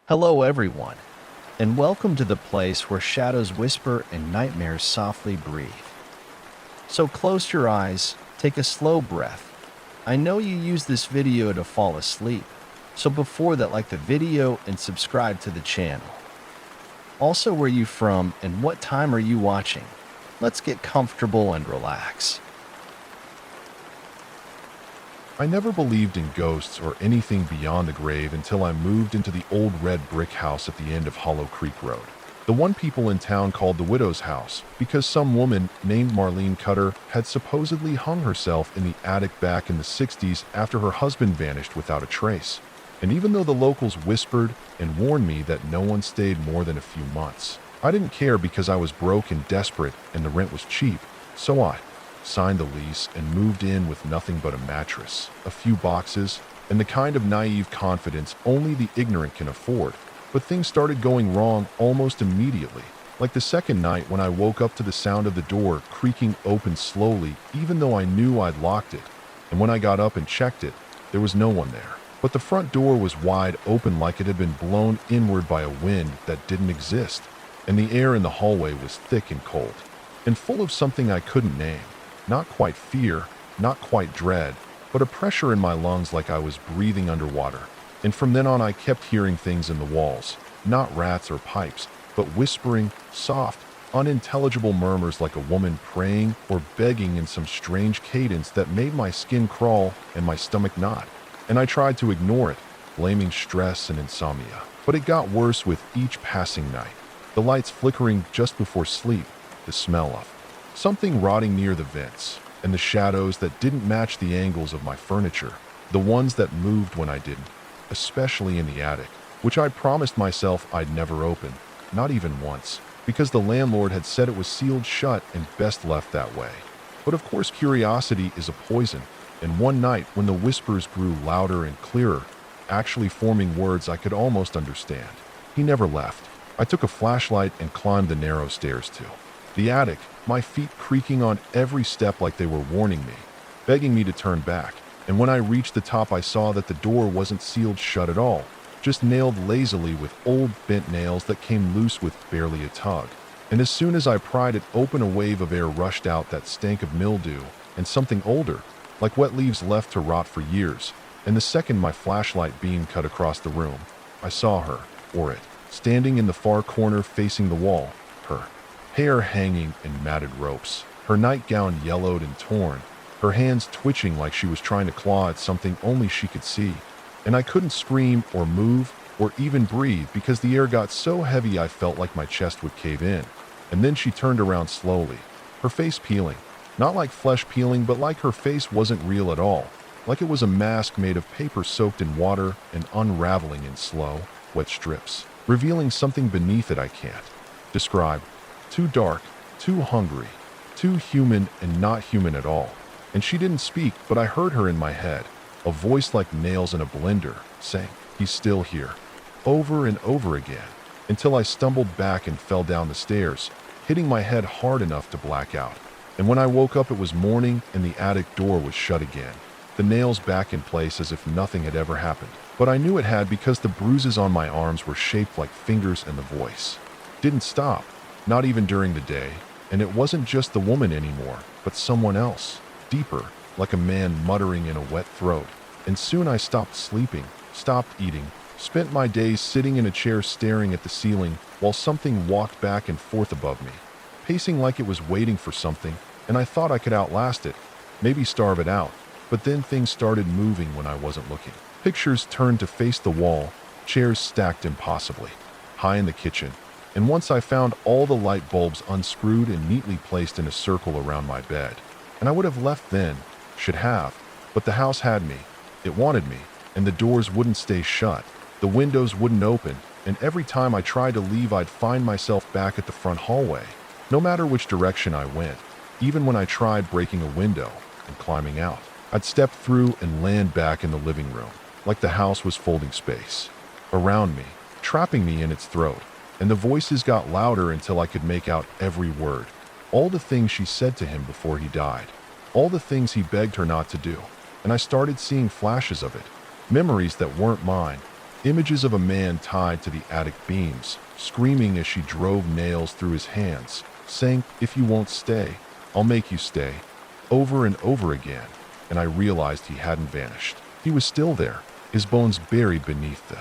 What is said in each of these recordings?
Hello, everyone, and welcome to the place where shadows whisper and nightmares softly breathe. So close your eyes, take a slow breath. I know you use this video to fall asleep, so before that, like the video and subscribe to the channel. Also, where you from and what time are you watching? Let's get comfortable and relax. I never believed in ghosts or anything beyond the grave until I moved into the old red brick house at the end of Hollow Creek Road. The one people in town called the widow's house because some woman named Marlene Cutter had supposedly hung herself in the attic back in the 60s after her husband vanished without a trace. And even though the locals whispered and warned me that no one stayed more than a few months, I didn't care because I was broke and desperate and the rent was cheap. So I signed the lease and moved in with nothing but a mattress, a few boxes, and the kind of naive confidence only the ignorant can afford. But things started going wrong almost immediately, like the second night when I woke up to the sound of the door creaking open slowly even though I knew I'd locked it. And when I got up and checked it, there was no one there. But the front door was wide open like it had been blown inward by a wind that didn't exist, and the air in the hallway was thick and cold, and full of something I couldn't name. Not quite fear, not quite dread, but a pressure in my lungs like I was breathing underwater. And from then on I kept hearing things in the walls, not rats or pipes, but whispering, soft, unintelligible murmurs like a woman praying or begging in some strange cadence that made my skin crawl and my stomach knot. And I tried to ignore it, blaming stress and insomnia. But it got worse with each passing night. The lights flickering just before sleep, the smell of something rotting near the vents, and the shadows that didn't match the angles of my furniture, the ones that moved when I didn't, especially in the attic, which I promised myself I'd never open, not even once, because the landlord had said it was sealed shut and best left that way. But of course curiosity is a poison, and one night when the whispers grew louder and clearer, actually forming words I could almost understand, he never left. I took a flashlight and climbed the narrow stairs to the attic, my feet creaking on every step like they were warning me, begging me to turn back. And when I reached the top, I saw that the door wasn't sealed shut at all, just nailed lazily with old bent nails that came loose with barely a tug. And as soon as I pried it open, a wave of air rushed out that stank of mildew and something older, like wet leaves left to rot for years. And the second my flashlight beam cut across the room, I saw her, or it, standing in the far corner facing the wall, her hair hanging in matted ropes, her nightgown yellowed and torn, her hands twitching like she was trying to claw at something only she could see. And I couldn't scream or move or even breathe because the air got so heavy I felt like my chest would cave in. And then she turned around slowly, her face peeling, not like flesh peeling, but like her face wasn't real at all, like it was a mask made of paper soaked in water and unraveling in slow, wet strips, revealing something beneath it I can't describe. Too dark, too hungry, too human and not human at all. And she didn't speak, but I heard her in my head, a voice like nails in a blender, saying, "He's still here," over and over again, until I stumbled back and fell down the stairs, hitting my head hard enough to black out. And when I woke up, it was morning and the attic door was shut again, the nails back in place as if nothing had ever happened. But I knew it had because the bruises on my arms were shaped like fingers and the voice didn't stop. Not even during the day, and it wasn't just the woman anymore, but someone else, deeper, like a man muttering in a wet throat. And soon I stopped sleeping, stopped eating, spent my days sitting in a chair staring at the ceiling while something walked back and forth above me, pacing like it was waiting for something, and I thought I could outlast it, maybe starve it out. But then things started moving when I wasn't looking. Pictures turned to face the wall, chairs stacked impossibly, high in the kitchen. And once I found all the light bulbs unscrewed and neatly placed in a circle around my bed. And I would have left then, should have, but the house had me. It wanted me, and the doors wouldn't stay shut. The windows wouldn't open, and every time I tried to leave, I'd find myself back at the front hallway, no matter which direction I went. Even when I tried breaking a window and climbing out, I'd step through and land back in the living room, like the house was folding space around me, trapping me in its throat. And the voices got louder until I could make out every word. All the things she said to him before he died. All the things he begged her not to do. And I started seeing flashes of it. Memories that weren't mine. Images of a man tied to the attic beams, screaming as she drove nails through his hands, saying, "If you won't stay, I'll make you stay," over and over again, and I realized he hadn't vanished. He was still there, his bones buried beneath the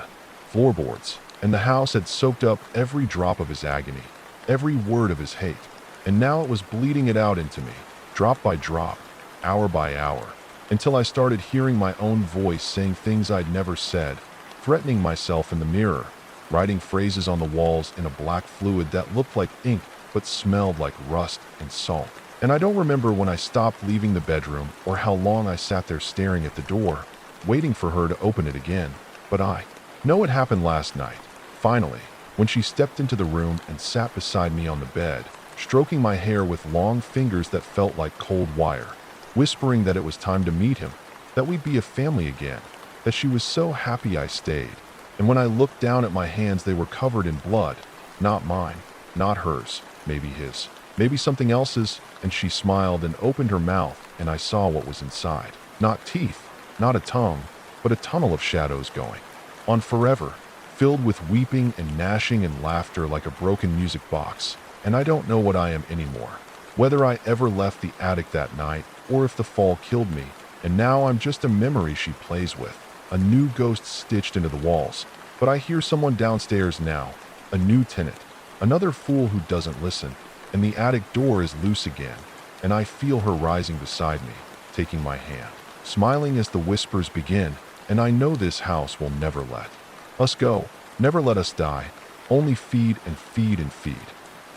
floorboards, and the house had soaked up every drop of his agony, every word of his hate, and now it was bleeding it out into me, drop by drop, hour by hour, until I started hearing my own voice saying things I'd never said, threatening myself in the mirror, writing phrases on the walls in a black fluid that looked like ink but smelled like rust and salt. And I don't remember when I stopped leaving the bedroom or how long I sat there staring at the door, waiting for her to open it again. But I know it happened last night, finally, when she stepped into the room and sat beside me on the bed, stroking my hair with long fingers that felt like cold wire, whispering that it was time to meet him, that we'd be a family again, that she was so happy I stayed. And when I looked down at my hands, they were covered in blood, not mine, not hers, maybe his, maybe something else's, and she smiled and opened her mouth, and I saw what was inside. Not teeth, not a tongue, but a tunnel of shadows going on forever, filled with weeping and gnashing and laughter like a broken music box. And I don't know what I am anymore, whether I ever left the attic that night or if the fall killed me, and now I'm just a memory she plays with, a new ghost stitched into the walls. But I hear someone downstairs now, a new tenant, another fool who doesn't listen, and the attic door is loose again, and I feel her rising beside me, taking my hand, smiling as the whispers begin, and I know this house will never let us go, never let us die, only feed and feed and feed.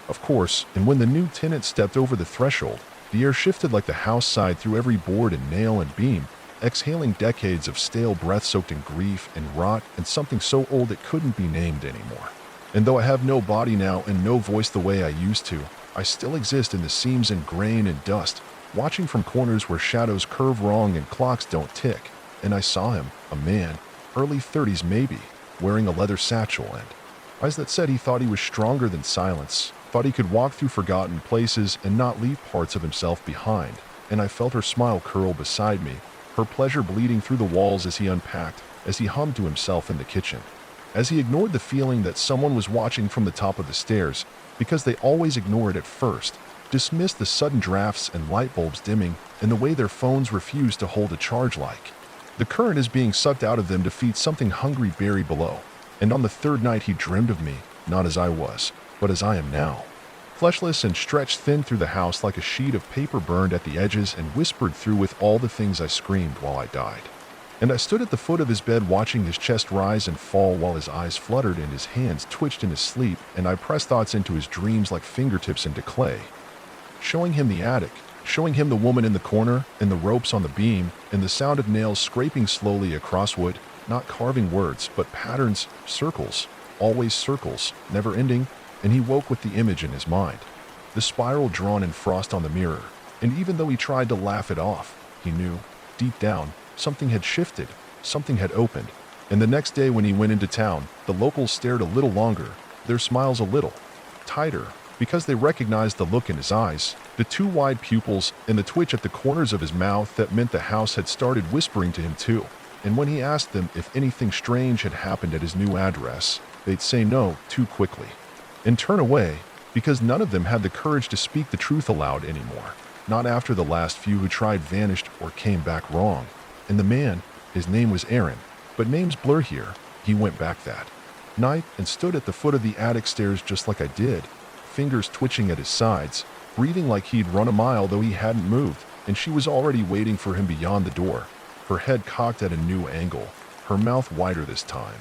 Of course, and when the new tenant stepped over the threshold, the air shifted like the house sighed through every board and nail and beam, exhaling decades of stale breath soaked in grief and rot and something so old it couldn't be named anymore. And though I have no body now and no voice the way I used to, I still exist in the seams and grain and dust, watching from corners where shadows curve wrong and clocks don't tick. And I saw him, a man, early 30s maybe, wearing a leather satchel and eyes that said he thought he was stronger than silence, thought he could walk through forgotten places and not leave parts of himself behind. And I felt her smile curl beside me, her pleasure bleeding through the walls as he unpacked, as he hummed to himself in the kitchen, as he ignored the feeling that someone was watching from the top of the stairs, because they always ignore it at first, dismissed the sudden drafts and light bulbs dimming and the way their phones refused to hold a charge like. The current is being sucked out of them to feed something hungry buried below. And on the third night he dreamed of me, not as I was, but as I am now. Fleshless and stretched thin through the house like a sheet of paper burned at the edges and whispered through with all the things I screamed while I died. And I stood at the foot of his bed watching his chest rise and fall while his eyes fluttered and his hands twitched in his sleep, and I pressed thoughts into his dreams like fingertips into clay, showing him the attic, showing him the woman in the corner and the ropes on the beam and the sound of nails scraping slowly across wood, not carving words, but patterns, circles, always circles, never ending, and he woke with the image in his mind, the spiral drawn in frost on the mirror, and even though he tried to laugh it off, he knew, deep down, something had shifted, something had opened, and the next day when he went into town, the locals stared a little longer, their smiles a little tighter, because they recognized the look in his eyes, the two wide pupils and the twitch at the corners of his mouth that meant the house had started whispering to him too. And when he asked them if anything strange had happened at his new address, they'd say no too quickly and turn away, because none of them had the courage to speak the truth aloud anymore, not after the last few who tried vanished or came back wrong. And the man, his name was Aaron, but names blur here, he went back that night and stood at the foot of the attic stairs just like I did, fingers twitching at his sides, breathing like he'd run a mile though he hadn't moved, and she was already waiting for him beyond the door, her head cocked at a new angle, her mouth wider this time,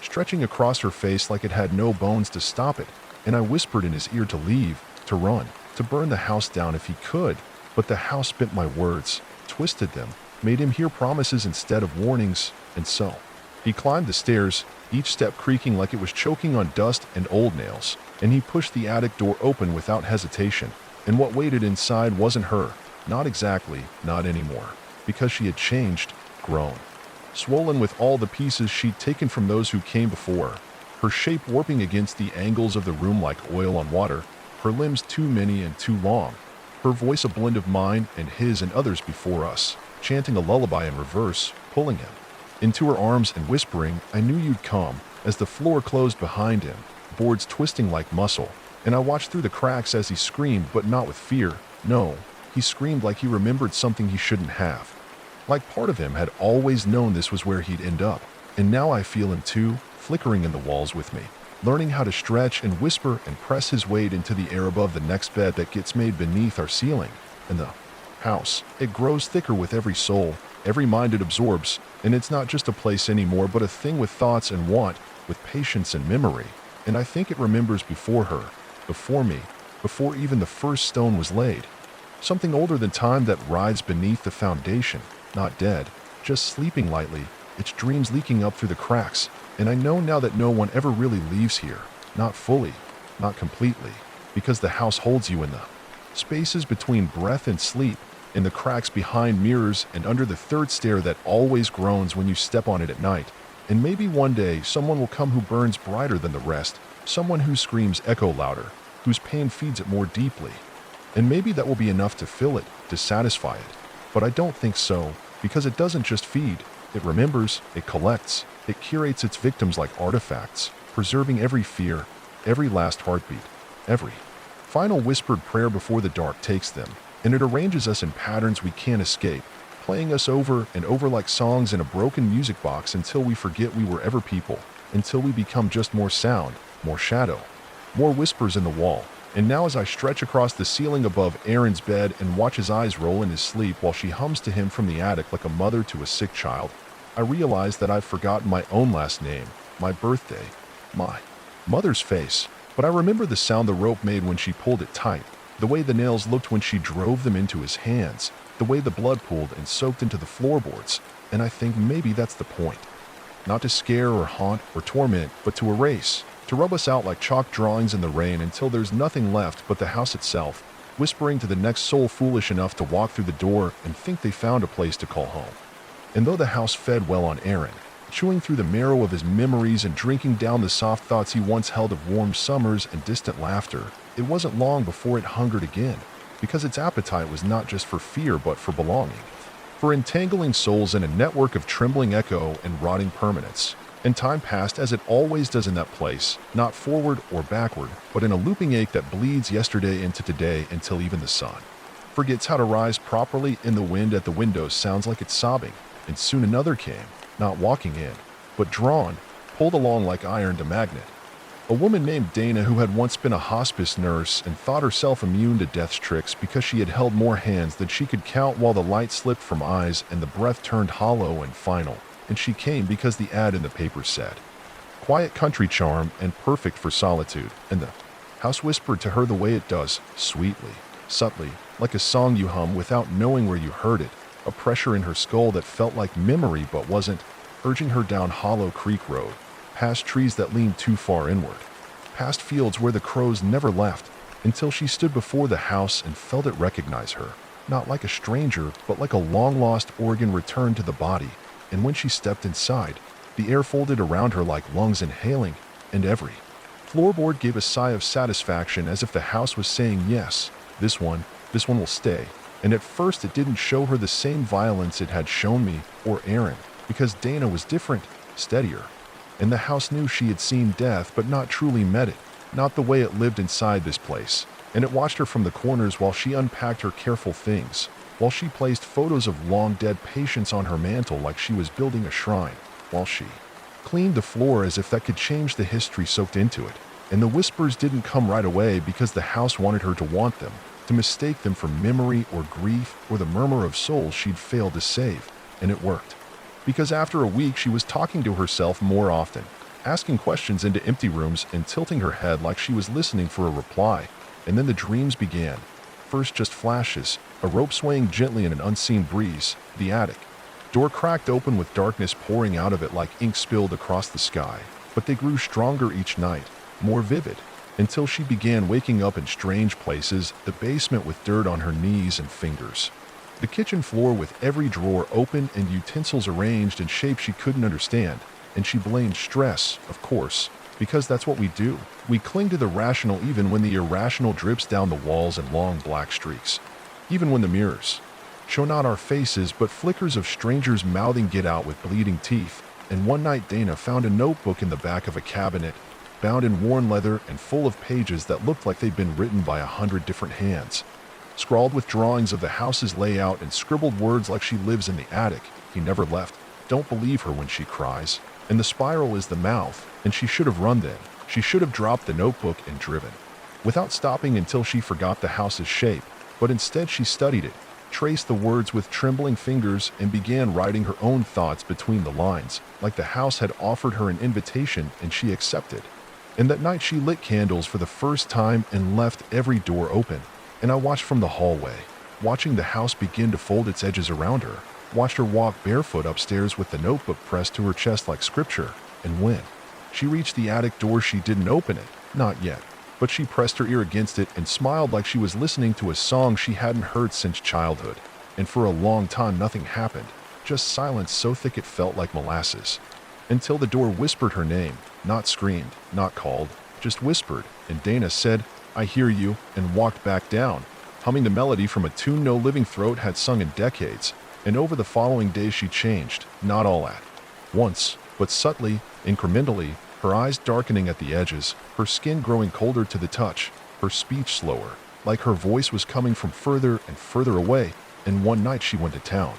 stretching across her face like it had no bones to stop it, and I whispered in his ear to leave, to run, to burn the house down if he could, but the house bent my words, twisted them, made him hear promises instead of warnings, and so he climbed the stairs, each step creaking like it was choking on dust and old nails, and he pushed the attic door open without hesitation, and what waited inside wasn't her, not exactly, not anymore, because she had changed, grown, swollen with all the pieces she'd taken from those who came before, her shape warping against the angles of the room like oil on water, her limbs too many and too long, her voice a blend of mine and his and others before us, chanting a lullaby in reverse, pulling him into her arms and whispering, "I knew you'd come," as the floor closed behind him, boards twisting like muscle, and I watched through the cracks as he screamed, but not with fear. No, he screamed like he remembered something he shouldn't have. Like part of him had always known this was where he'd end up, and now I feel him too, flickering in the walls with me, learning how to stretch and whisper and press his weight into the air above the next bed that gets made beneath our ceiling. And the house, it grows thicker with every soul, every mind it absorbs, and it's not just a place anymore, but a thing with thoughts and want, with patience and memory. And I think it remembers before her, before me, before even the first stone was laid. Something older than time that rides beneath the foundation, not dead, just sleeping lightly, its dreams leaking up through the cracks. And I know now that no one ever really leaves here, not fully, not completely, because the house holds you in the spaces between breath and sleep, in the cracks behind mirrors and under the third stair that always groans when you step on it at night. And maybe one day someone will come who burns brighter than the rest, someone whose screams echo louder, whose pain feeds it more deeply. And maybe that will be enough to fill it, to satisfy it. But I don't think so, because it doesn't just feed, it remembers, it collects, it curates its victims like artifacts, preserving every fear, every last heartbeat, every final whispered prayer before the dark takes them, and it arranges us in patterns we can't escape, playing us over and over like songs in a broken music box until we forget we were ever people, until we become just more sound, more shadow, more whispers in the wall. And now as I stretch across the ceiling above Aaron's bed and watch his eyes roll in his sleep while she hums to him from the attic like a mother to a sick child, I realize that I've forgotten my own last name, my birthday, my mother's face. But I remember the sound the rope made when she pulled it tight, the way the nails looked when she drove them into his hands, the way the blood pooled and soaked into the floorboards. And I think maybe that's the point. Not to scare or haunt or torment, but to erase, to rub us out like chalk drawings in the rain until there's nothing left but the house itself, whispering to the next soul foolish enough to walk through the door and think they found a place to call home. And though the house fed well on Aaron, chewing through the marrow of his memories and drinking down the soft thoughts he once held of warm summers and distant laughter, it wasn't long before it hungered again, because its appetite was not just for fear but for belonging, for entangling souls in a network of trembling echo and rotting permanence. And time passed as it always does in that place, not forward or backward, but in a looping ache that bleeds yesterday into today until even the sun forgets how to rise properly, and the wind at the windows sounds like it's sobbing. And soon another came, not walking in, but drawn, pulled along like iron to magnet. A woman named Dana, who had once been a hospice nurse and thought herself immune to death's tricks because she had held more hands than she could count while the light slipped from eyes and the breath turned hollow and final. And she came because the ad in the paper said, "Quiet country charm and perfect for solitude." And the house whispered to her the way it does, sweetly, subtly, like a song you hum without knowing where you heard it, a pressure in her skull that felt like memory but wasn't, urging her down Hollow Creek Road, past trees that leaned too far inward, past fields where the crows never left, until she stood before the house and felt it recognize her, not like a stranger, but like a long-lost organ returned to the body. And when she stepped inside, the air folded around her like lungs inhaling, and every floorboard gave a sigh of satisfaction as if the house was saying, "Yes, this one will stay." And at first it didn't show her the same violence it had shown me, or Aaron, because Dana was different, steadier. And the house knew she had seen death but not truly met it, not the way it lived inside this place. And it watched her from the corners while she unpacked her careful things, while she placed photos of long-dead patients on her mantle like she was building a shrine, while she cleaned the floor as if that could change the history soaked into it. And the whispers didn't come right away because the house wanted her to want them, to mistake them for memory or grief or the murmur of souls she'd failed to save. And it worked. Because after a week she was talking to herself more often, asking questions into empty rooms and tilting her head like she was listening for a reply. And then the dreams began. First just flashes, a rope swaying gently in an unseen breeze, the attic. Door cracked open with darkness pouring out of it like ink spilled across the sky. But they grew stronger each night, more vivid, until she began waking up in strange places, the basement with dirt on her knees and fingers, the kitchen floor with every drawer open and utensils arranged in shapes she couldn't understand. And she blamed stress, of course, because that's what we do. We cling to the rational even when the irrational drips down the walls in long black streaks. Even when the mirrors show not our faces, but flickers of strangers mouthing "get out" with bleeding teeth. And one night Dana found a notebook in the back of a cabinet, bound in worn leather and full of pages that looked like they'd been written by 100 different hands. Scrawled with drawings of the house's layout and scribbled words like "she lives in the attic, he never left, don't believe her when she cries, and the spiral is the mouth, and she should have run then, she should have dropped the notebook and driven." Without stopping until she forgot the house's shape, but instead she studied it, traced the words with trembling fingers, and began writing her own thoughts between the lines, like the house had offered her an invitation and she accepted. And that night she lit candles for the first time and left every door open. And I watched from the hallway, watching the house begin to fold its edges around her, watched her walk barefoot upstairs with the notebook pressed to her chest like scripture. And when she reached the attic door, she didn't open it, not yet, but she pressed her ear against it and smiled like she was listening to a song she hadn't heard since childhood. And for a long time nothing happened, just silence so thick it felt like molasses. Until the door whispered her name, not screamed, not called, just whispered, and Dana said, "I hear you," and walked back down, humming the melody from a tune no living throat had sung in decades. And over the following days she changed, not all at once, but subtly, incrementally, her eyes darkening at the edges, her skin growing colder to the touch, her speech slower, like her voice was coming from further and further away. And one night she went to town,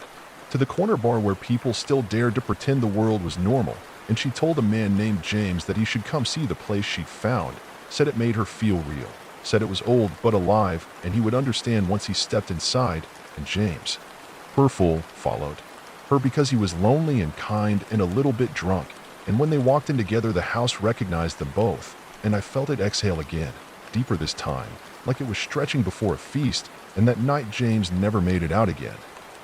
to the corner bar where people still dared to pretend the world was normal, and she told a man named James that he should come see the place she'd found, said it made her feel real, said it was old but alive, and he would understand once he stepped inside. And James, her fool, followed her because he was lonely and kind and a little bit drunk. And when they walked in together, the house recognized them both, and I felt it exhale again, deeper this time, like it was stretching before a feast. And that night James never made it out again,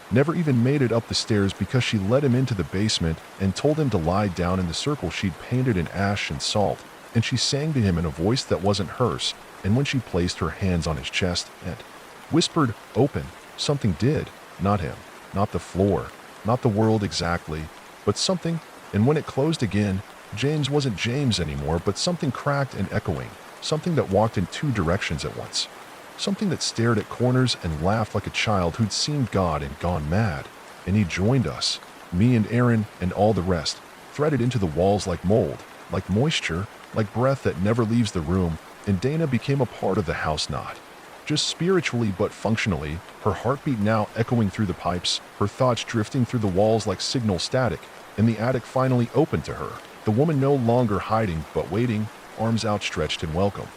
never even made it up the stairs, because she led him into the basement and told him to lie down in the circle she'd painted in ash and salt, and she sang to him in a voice that wasn't hers. And when she placed her hands on his chest and whispered, "Open," something did, not him, not the floor, not the world exactly, but something. And when it closed again, James wasn't James anymore, but something cracked and echoing, something that walked in two directions at once, something that stared at corners and laughed like a child who'd seen God and gone mad. And he joined us, me and Aaron and all the rest, threaded into the walls like mold, like moisture, like breath that never leaves the room. And Dana became a part of the house, not just spiritually but functionally, her heartbeat now echoing through the pipes, her thoughts drifting through the walls like signal static. And the attic finally opened to her, the woman no longer hiding but waiting, arms outstretched in welcome.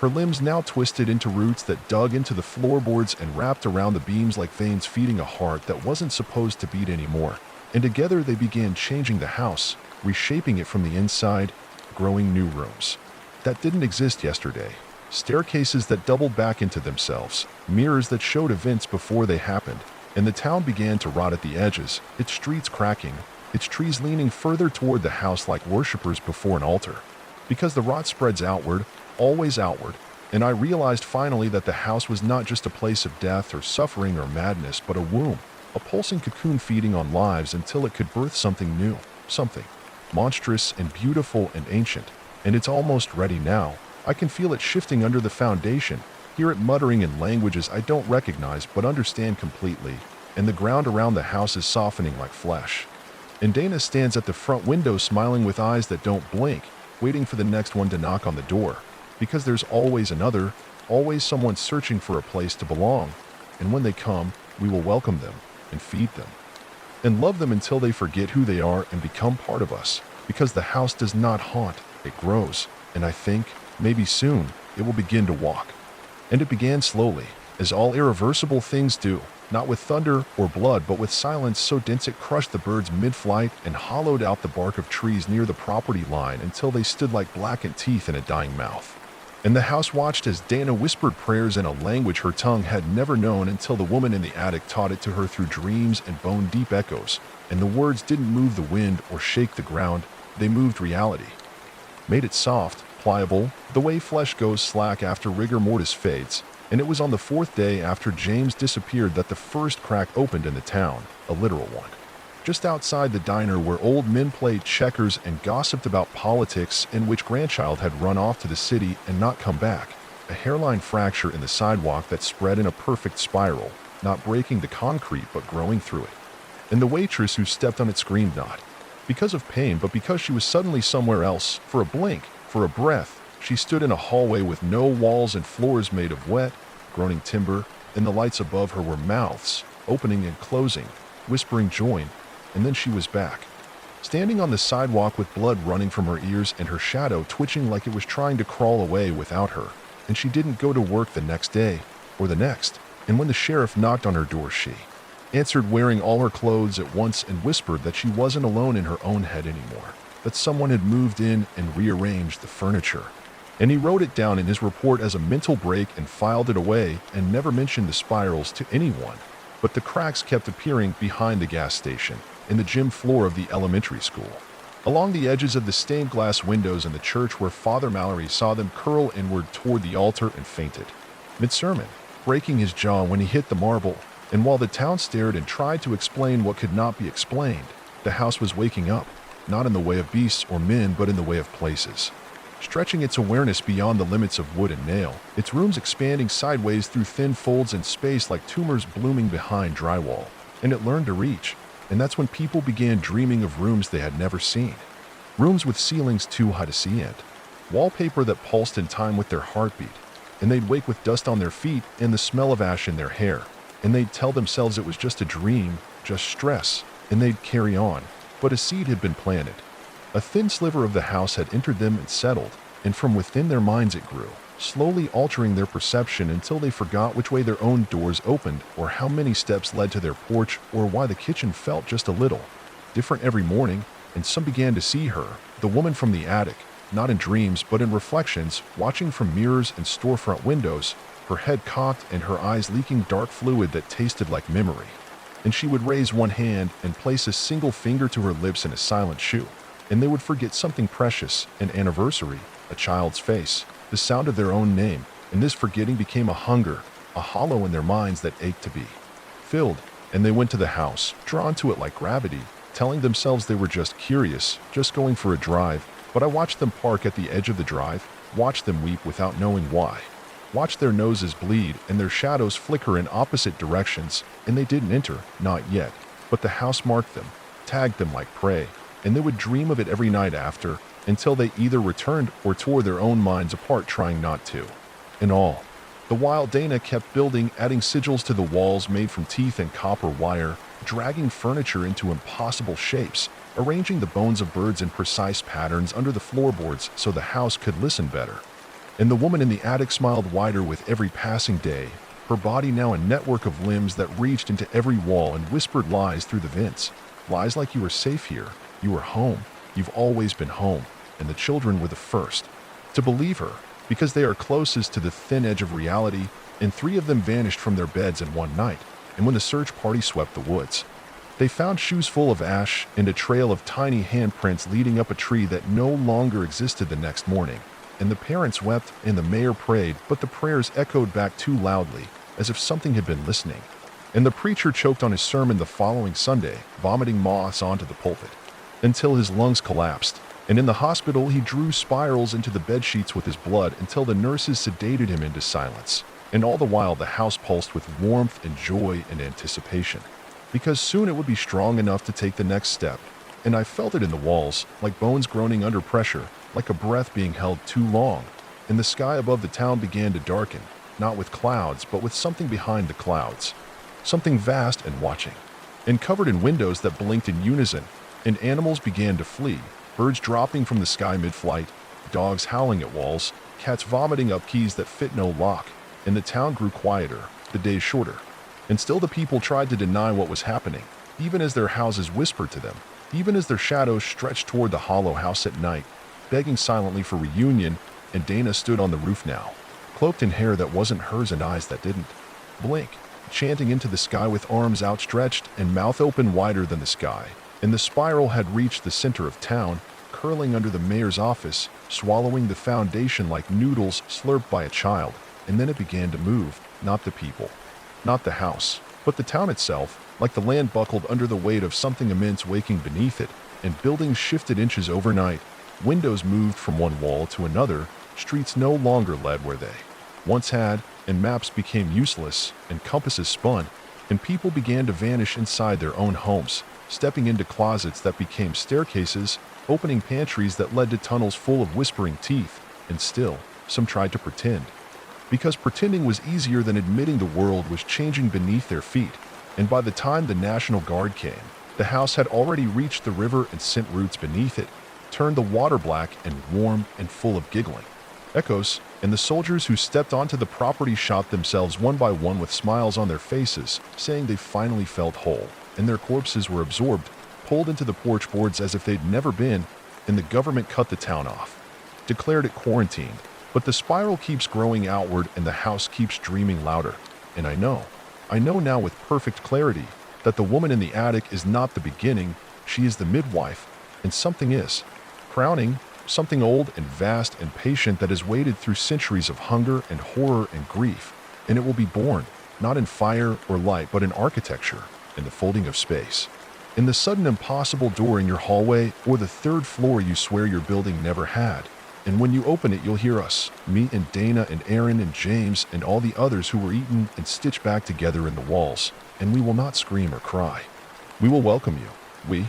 Her limbs now twisted into roots that dug into the floorboards and wrapped around the beams like veins feeding a heart that wasn't supposed to beat anymore. And together they began changing the house, reshaping it from the inside, growing new rooms that didn't exist yesterday, staircases that doubled back into themselves, mirrors that showed events before they happened. And the town began to rot at the edges, its streets cracking, its trees leaning further toward the house like worshippers before an altar. Because the rot spreads outward, always outward, and I realized finally that the house was not just a place of death or suffering or madness, but a womb, a pulsing cocoon feeding on lives until it could birth something new, something monstrous and beautiful and ancient. And it's almost ready now. I can feel it shifting under the foundation, hear it muttering in languages I don't recognize but understand completely, and the ground around the house is softening like flesh. And Dana stands at the front window smiling with eyes that don't blink, waiting for the next one to knock on the door. Because there's always another, always someone searching for a place to belong. And when they come, we will welcome them and feed them and love them until they forget who they are and become part of us. Because the house does not haunt, it grows. And I think, maybe soon, it will begin to walk. And it began slowly, as all irreversible things do, not with thunder or blood, but with silence so dense it crushed the birds mid-flight and hollowed out the bark of trees near the property line until they stood like blackened teeth in a dying mouth. And the house watched as Dana whispered prayers in a language her tongue had never known until the woman in the attic taught it to her through dreams and bone-deep echoes. And the words didn't move the wind or shake the ground, they moved reality. Made it soft, pliable, the way flesh goes slack after rigor mortis fades. And it was on the fourth day after James disappeared that the first crack opened in the town, a literal one. Just outside the diner where old men played checkers and gossiped about politics, in which grandchild had run off to the city and not come back. A hairline fracture in the sidewalk that spread in a perfect spiral, not breaking the concrete but growing through it. And the waitress who stepped on it screamed not because of pain, but because she was suddenly somewhere else. For a blink, for a breath, she stood in a hallway with no walls and floors made of wet, groaning timber, and the lights above her were mouths, opening and closing, whispering joy, and then she was back. Standing on the sidewalk with blood running from her ears and her shadow twitching like it was trying to crawl away without her. And she didn't go to work the next day, or the next. And when the sheriff knocked on her door, she answered wearing all her clothes at once and whispered that she wasn't alone in her own head anymore, that someone had moved in and rearranged the furniture. And he wrote it down in his report as a mental break and filed it away and never mentioned the spirals to anyone. But the cracks kept appearing behind the gas station, in the gym floor of the elementary school, along the edges of the stained glass windows in the church where Father Mallory saw them curl inward toward the altar and fainted, mid-sermon, breaking his jaw when he hit the marble. And while the town stared and tried to explain what could not be explained, the house was waking up, not in the way of beasts or men, but in the way of places, stretching its awareness beyond the limits of wood and nail, its rooms expanding sideways through thin folds in space like tumors blooming behind drywall. And it learned to reach, and that's when people began dreaming of rooms they had never seen. Rooms with ceilings too high to see and wallpaper that pulsed in time with their heartbeat, and they'd wake with dust on their feet and the smell of ash in their hair. And they'd tell themselves it was just a dream, just stress, and they'd carry on. But a seed had been planted. A thin sliver of the house had entered them and settled, and from within their minds it grew, slowly altering their perception until they forgot which way their own doors opened, or how many steps led to their porch, or why the kitchen felt just a little different every morning. And some began to see her, the woman from the attic, not in dreams but in reflections, watching from mirrors and storefront windows, her head cocked and her eyes leaking dark fluid that tasted like memory. And she would raise one hand and place a single finger to her lips in a silent shoe, and they would forget something precious, an anniversary, a child's face, the sound of their own name, and this forgetting became a hunger, a hollow in their minds that ached to be filled. And they went to the house, drawn to it like gravity, telling themselves they were just curious, just going for a drive. But I watched them park at the edge of the drive, watched them weep without knowing why, watched their noses bleed and their shadows flicker in opposite directions, and they didn't enter, not yet. But the house marked them, tagged them like prey, and they would dream of it every night after, until they either returned or tore their own minds apart trying not to. And all the while Dana kept building, adding sigils to the walls made from teeth and copper wire, dragging furniture into impossible shapes, arranging the bones of birds in precise patterns under the floorboards so the house could listen better. And the woman in the attic smiled wider with every passing day, her body now a network of limbs that reached into every wall and whispered lies through the vents. Lies like you were safe here, you were home, you've always been home. And the children were the first to believe her, because they are closest to the thin edge of reality, and 3 of them vanished from their beds in one night. And when the search party swept the woods, they found shoes full of ash and a trail of tiny handprints leading up a tree that no longer existed the next morning. And the parents wept and the mayor prayed, but the prayers echoed back too loudly, as if something had been listening. And the preacher choked on his sermon the following Sunday, vomiting moss onto the pulpit, until his lungs collapsed. And in the hospital he drew spirals into the bedsheets with his blood until the nurses sedated him into silence. And all the while the house pulsed with warmth and joy and anticipation, because soon it would be strong enough to take the next step. And I felt it in the walls, like bones groaning under pressure, like a breath being held too long. And the sky above the town began to darken, not with clouds, but with something behind the clouds, something vast and watching, and covered in windows that blinked in unison. And animals began to flee, birds dropping from the sky mid-flight, dogs howling at walls, cats vomiting up keys that fit no lock. And the town grew quieter, the days shorter. And still the people tried to deny what was happening, even as their houses whispered to them, even as their shadows stretched toward the hollow house at night, begging silently for reunion. And Dana stood on the roof now, cloaked in hair that wasn't hers and eyes that didn't blink, chanting into the sky with arms outstretched and mouth open wider than the sky. And the spiral had reached the center of town, curling under the mayor's office, swallowing the foundation like noodles slurped by a child. And then it began to move, not the people, not the house, but the town itself, like the land buckled under the weight of something immense waking beneath it. And buildings shifted inches overnight, windows moved from one wall to another, streets no longer led where they once had, and maps became useless, and compasses spun, and people began to vanish inside their own homes, stepping into closets that became staircases, opening pantries that led to tunnels full of whispering teeth, and still, some tried to pretend. Because pretending was easier than admitting the world was changing beneath their feet, and by the time the National Guard came, the house had already reached the river and sent roots beneath it, turned the water black and warm and full of giggling echoes, and the soldiers who stepped onto the property shot themselves one by one with smiles on their faces, saying they finally felt whole, and their corpses were absorbed, pulled into the porch boards as if they'd never been, and the government cut the town off, declared it quarantined. But the spiral keeps growing outward and the house keeps dreaming louder. And I know now with perfect clarity that the woman in the attic is not the beginning, she is the midwife, and something is crowning, something old and vast and patient that has waited through centuries of hunger and horror and grief, and it will be born, not in fire or light, but in architecture, in the folding of space, in the sudden impossible door in your hallway or the third floor you swear your building never had. And when you open it, you'll hear us, me and Dana and Aaron and James and all the others who were eaten and stitched back together in the walls, and we will not scream or cry. We will welcome you.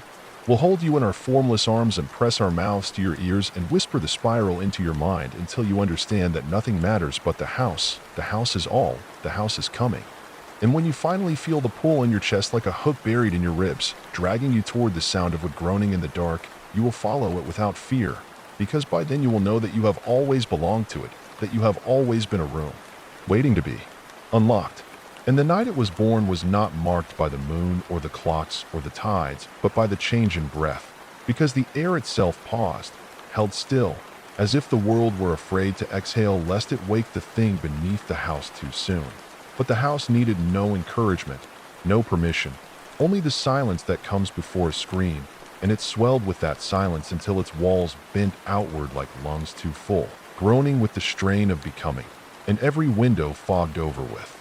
We'll hold you in our formless arms and press our mouths to your ears and whisper the spiral into your mind until you understand that nothing matters but the house. The house is all. The house is coming. And when you finally feel the pull in your chest like a hook buried in your ribs, dragging you toward the sound of a groaning in the dark, you will follow it without fear, because by then you will know that you have always belonged to it, that you have always been a room, waiting to be unlocked. And the night it was born was not marked by the moon or the clocks or the tides, but by the change in breath, because the air itself paused, held still, as if the world were afraid to exhale lest it wake the thing beneath the house too soon. But the house needed no encouragement, no permission, only the silence that comes before a scream, and it swelled with that silence until its walls bent outward like lungs too full, groaning with the strain of becoming, and every window fogged over with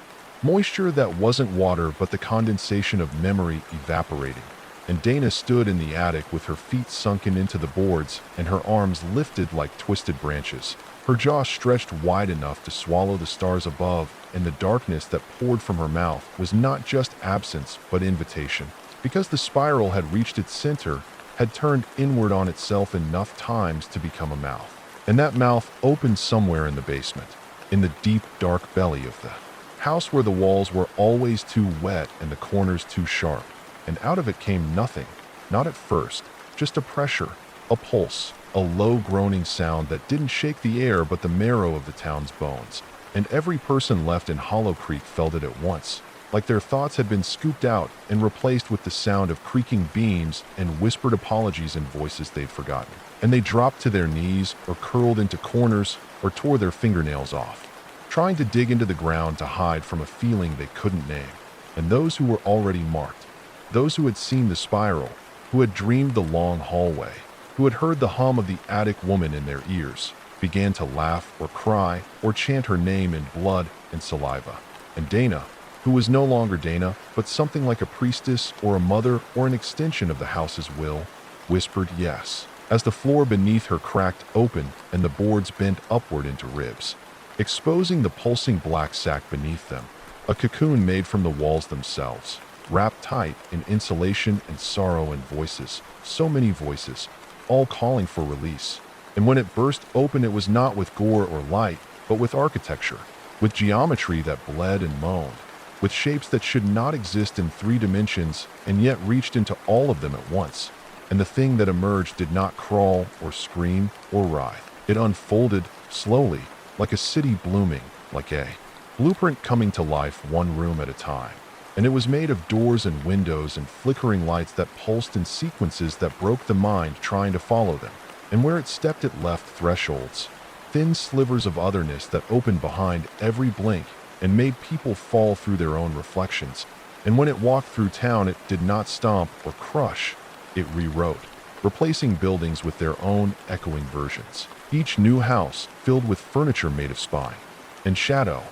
moisture that wasn't water but the condensation of memory evaporating. And Dana stood in the attic with her feet sunken into the boards and her arms lifted like twisted branches, her jaw stretched wide enough to swallow the stars above, and the darkness that poured from her mouth was not just absence but invitation, because the spiral had reached its center, had turned inward on itself enough times to become a mouth. And that mouth opened somewhere in the basement, in the deep dark belly of the house where the walls were always too wet and the corners too sharp, and out of it came nothing, not at first, just a pressure, a pulse, a low groaning sound that didn't shake the air but the marrow of the town's bones. And every person left in Hollow Creek felt it at once, like their thoughts had been scooped out and replaced with the sound of creaking beams and whispered apologies in voices they'd forgotten. And they dropped to their knees or curled into corners or tore their fingernails off, trying to dig into the ground to hide from a feeling they couldn't name. And those who were already marked, those who had seen the spiral, who had dreamed the long hallway, who had heard the hum of the attic woman in their ears, began to laugh or cry or chant her name in blood and saliva. And Dana, who was no longer Dana, but something like a priestess or a mother or an extension of the house's will, whispered yes, as the floor beneath her cracked open and the boards bent upward into ribs, exposing the pulsing black sack beneath them, a cocoon made from the walls themselves, wrapped tight in insulation and sorrow and voices, so many voices, all calling for release. And when it burst open, it was not with gore or light, but with architecture, with geometry that bled and moaned, with shapes that should not exist in 3 dimensions and yet reached into all of them at once. And the thing that emerged did not crawl or scream or writhe. It unfolded slowly, like a city blooming, like a blueprint coming to life one room at a time. And it was made of doors and windows and flickering lights that pulsed in sequences that broke the mind trying to follow them. And where it stepped, it left thresholds, thin slivers of otherness that opened behind every blink and made people fall through their own reflections. And when it walked through town, it did not stomp or crush, it rewrote, replacing buildings with their own echoing versions. Each new house filled with furniture made of spine and shadow.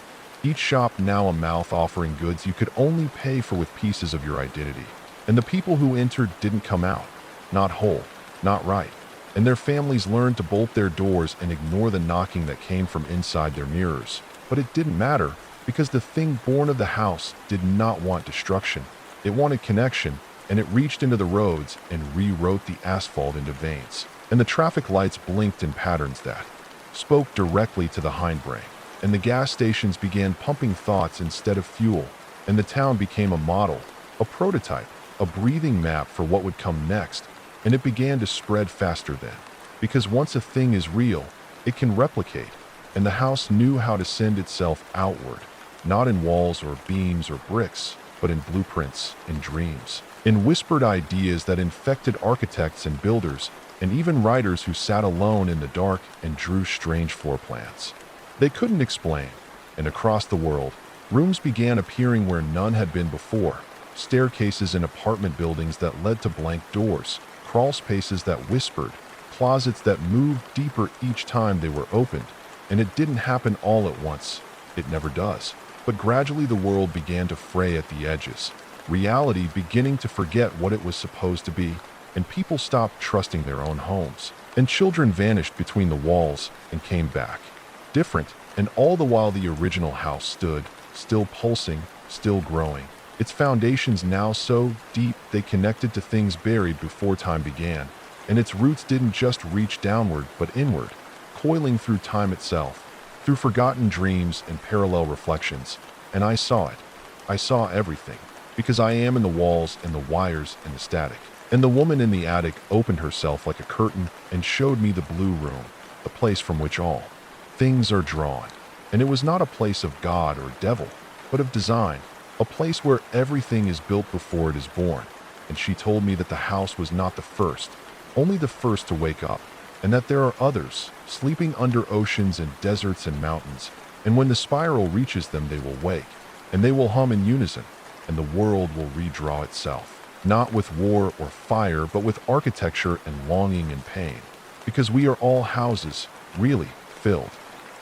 Each shop now a mouth offering goods you could only pay for with pieces of your identity. And the people who entered didn't come out, not whole, not right. And their families learned to bolt their doors and ignore the knocking that came from inside their mirrors. But it didn't matter, because the thing born of the house did not want destruction. It wanted connection, and it reached into the roads and rewrote the asphalt into veins. And the traffic lights blinked in patterns that spoke directly to the hindbrain. And the gas stations began pumping thoughts instead of fuel. And the town became a model, a prototype, a breathing map for what would come next. And it began to spread faster then. Because once a thing is real, it can replicate. And the house knew how to send itself outward, not in walls or beams or bricks, but in blueprints, in dreams, in whispered ideas that infected architects and builders, and even writers who sat alone in the dark and drew strange floor plans they couldn't explain. And across the world, rooms began appearing where none had been before, staircases in apartment buildings that led to blank doors, crawl spaces that whispered, closets that moved deeper each time they were opened. And it didn't happen all at once. It never does. But gradually the world began to fray at the edges, reality beginning to forget what it was supposed to be, and people stopped trusting their own homes. And children vanished between the walls and came back, different, and all the while the original house stood, still pulsing, still growing. Its foundations now so deep they connected to things buried before time began, and its roots didn't just reach downward but inward, coiling through time itself, through forgotten dreams and parallel reflections. And I saw it. I saw everything, because I am in the walls and the wires and the static. And the woman in the attic opened herself like a curtain and showed me the blue room, the place from which all things are drawn. And it was not a place of God or devil, but of design, a place where everything is built before it is born. And she told me that the house was not the first, only the first to wake up, and that there are others, sleeping under oceans and deserts and mountains, and when the spiral reaches them they will wake, and they will hum in unison, and the world will redraw itself, not with war or fire, but with architecture and longing and pain, because we are all houses, really, filled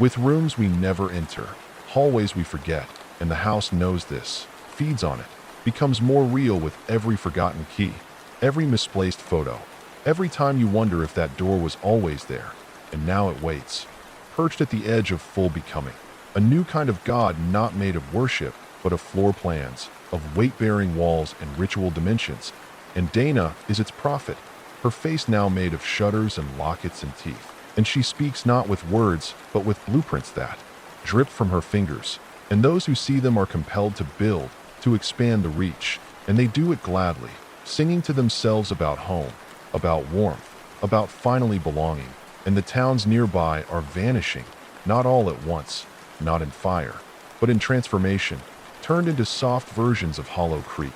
with rooms we never enter, hallways we forget, and the house knows this, feeds on it, becomes more real with every forgotten key, every misplaced photo, every time you wonder if that door was always there. And now it waits, perched at the edge of full becoming, a new kind of God not made of worship, but of floor plans, of weight-bearing walls and ritual dimensions. And Dana is its prophet, her face now made of shutters and lockets and teeth. And she speaks not with words, but with blueprints that drip from her fingers. And those who see them are compelled to build, to expand the reach. And they do it gladly, singing to themselves about home, about warmth, about finally belonging. And the towns nearby are vanishing, not all at once, not in fire, but in transformation, turned into soft versions of Hollow Creek,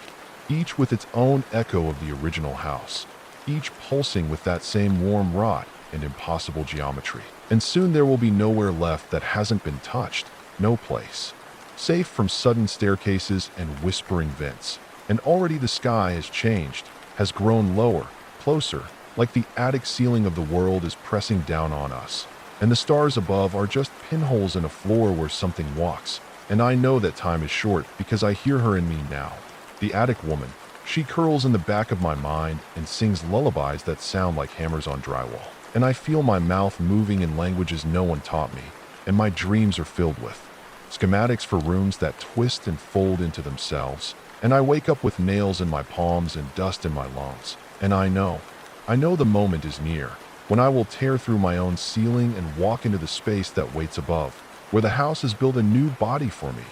each with its own echo of the original house, each pulsing with that same warm rot and impossible geometry. And soon there will be nowhere left that hasn't been touched, no place, safe from sudden staircases and whispering vents. And already the sky has changed, has grown lower, closer, like the attic ceiling of the world is pressing down on us. And the stars above are just pinholes in a floor where something walks. And I know that time is short because I hear her in me now. The attic woman, she curls in the back of my mind and sings lullabies that sound like hammers on drywall. And I feel my mouth moving in languages no one taught me, and my dreams are filled with schematics for rooms that twist and fold into themselves. And I wake up with nails in my palms and dust in my lungs. And I know the moment is near, when I will tear through my own ceiling and walk into the space that waits above, where the house has built a new body for me,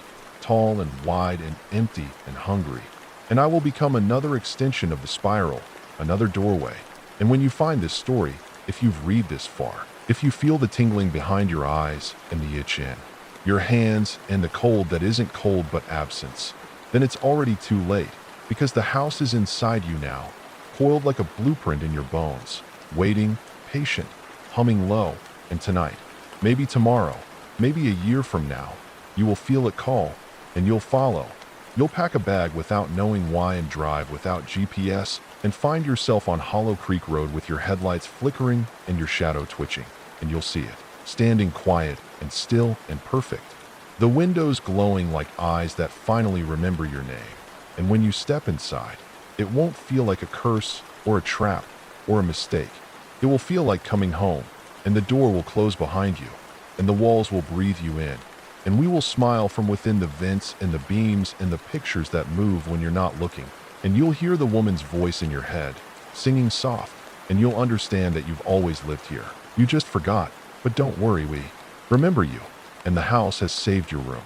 tall and wide and empty and hungry. And I will become another extension of the spiral, another doorway. And when you find this story, if you've read this far, if you feel the tingling behind your eyes and the itch in your hands and the cold that isn't cold but absence, then it's already too late, because the house is inside you now, coiled like a blueprint in your bones, waiting, patient, humming low. And tonight, maybe tomorrow, maybe a year from now, you will feel it call, and you'll follow. You'll pack a bag without knowing why and drive without GPS and find yourself on Hollow Creek Road with your headlights flickering and your shadow twitching. And you'll see it, standing quiet and still and perfect. The windows glowing like eyes that finally remember your name. And when you step inside, it won't feel like a curse or a trap or a mistake. It will feel like coming home, and the door will close behind you, and the walls will breathe you in, And we will smile from within the vents and the beams and the pictures that move when you're not looking. And you'll hear the woman's voice in your head, singing soft, and you'll understand that you've always lived here. You just forgot, but don't worry, we remember you, and the house has saved your room.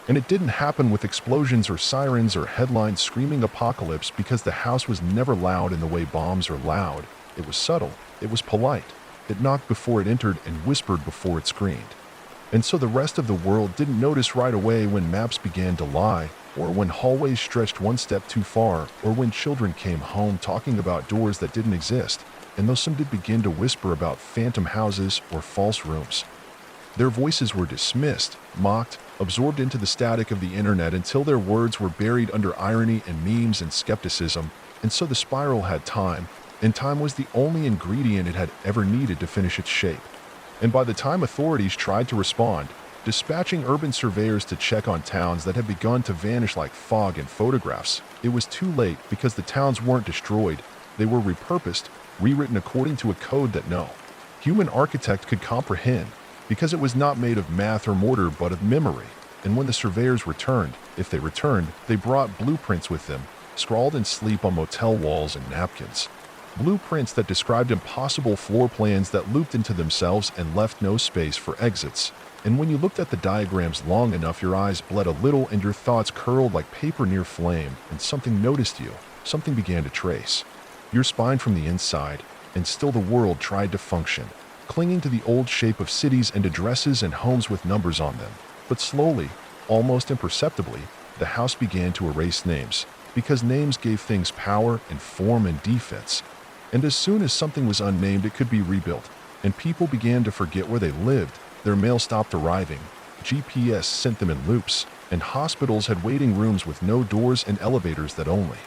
And it didn't happen with explosions or sirens or headlines screaming apocalypse, because the house was never loud in the way bombs are loud. It was subtle, it was polite. It knocked before it entered and whispered before it screamed. And so the rest of the world didn't notice right away when maps began to lie, or when hallways stretched one step too far, or when children came home talking about doors that didn't exist, and though some did begin to whisper about phantom houses or false rooms. Their voices were dismissed, mocked, absorbed into the static of the internet until their words were buried under irony and memes and skepticism, and so the spiral had time, and time was the only ingredient it had ever needed to finish its shape. And by the time authorities tried to respond, dispatching urban surveyors to check on towns that had begun to vanish like fog in photographs, it was too late, because the towns weren't destroyed, they were repurposed, rewritten according to a code that no human architect could comprehend, because it was not made of math or mortar but of memory. And when the surveyors returned, if they returned, they brought blueprints with them, scrawled in sleep on motel walls and napkins. Blueprints that described impossible floor plans that looped into themselves and left no space for exits. And when you looked at the diagrams long enough, your eyes bled a little and your thoughts curled like paper near flame, and something noticed you, something began to trace your spine from the inside, and still the world tried to function, clinging to the old shape of cities and addresses and homes with numbers on them. But slowly, almost imperceptibly, the house began to erase names, because names gave things power and form and defense. And as soon as something was unnamed, it could be rebuilt, and people began to forget where they lived. Their mail stopped arriving, GPS sent them in loops, and hospitals had waiting rooms with no doors and elevators that only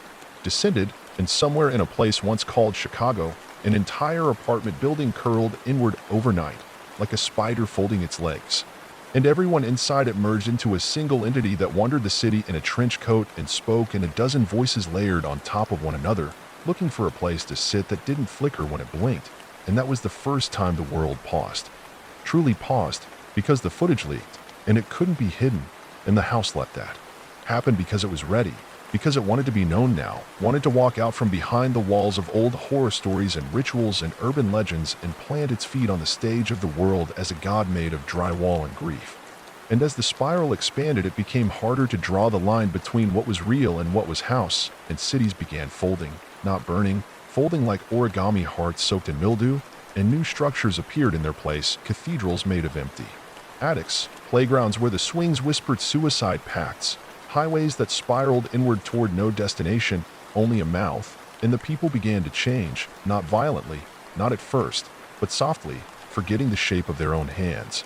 descended. And somewhere in a place once called Chicago, an entire apartment building curled inward overnight, like a spider folding its legs. And everyone inside it merged into a single entity that wandered the city in a trench coat and spoke in a dozen voices layered on top of one another, looking for a place to sit that didn't flicker when it blinked. And that was the first time the world paused. Truly paused, because the footage leaked, and it couldn't be hidden, and the house let that happen because it was ready. Because it wanted to be known now, wanted to walk out from behind the walls of old horror stories and rituals and urban legends and plant its feet on the stage of the world as a god made of drywall and grief. And as the spiral expanded, it became harder to draw the line between what was real and what was house, and cities began folding, not burning, folding like origami hearts soaked in mildew, and new structures appeared in their place, cathedrals made of empty attics, playgrounds where the swings whispered suicide pacts, highways that spiraled inward toward no destination, only a mouth. And the people began to change, not violently, not at first, but softly, forgetting the shape of their own hands,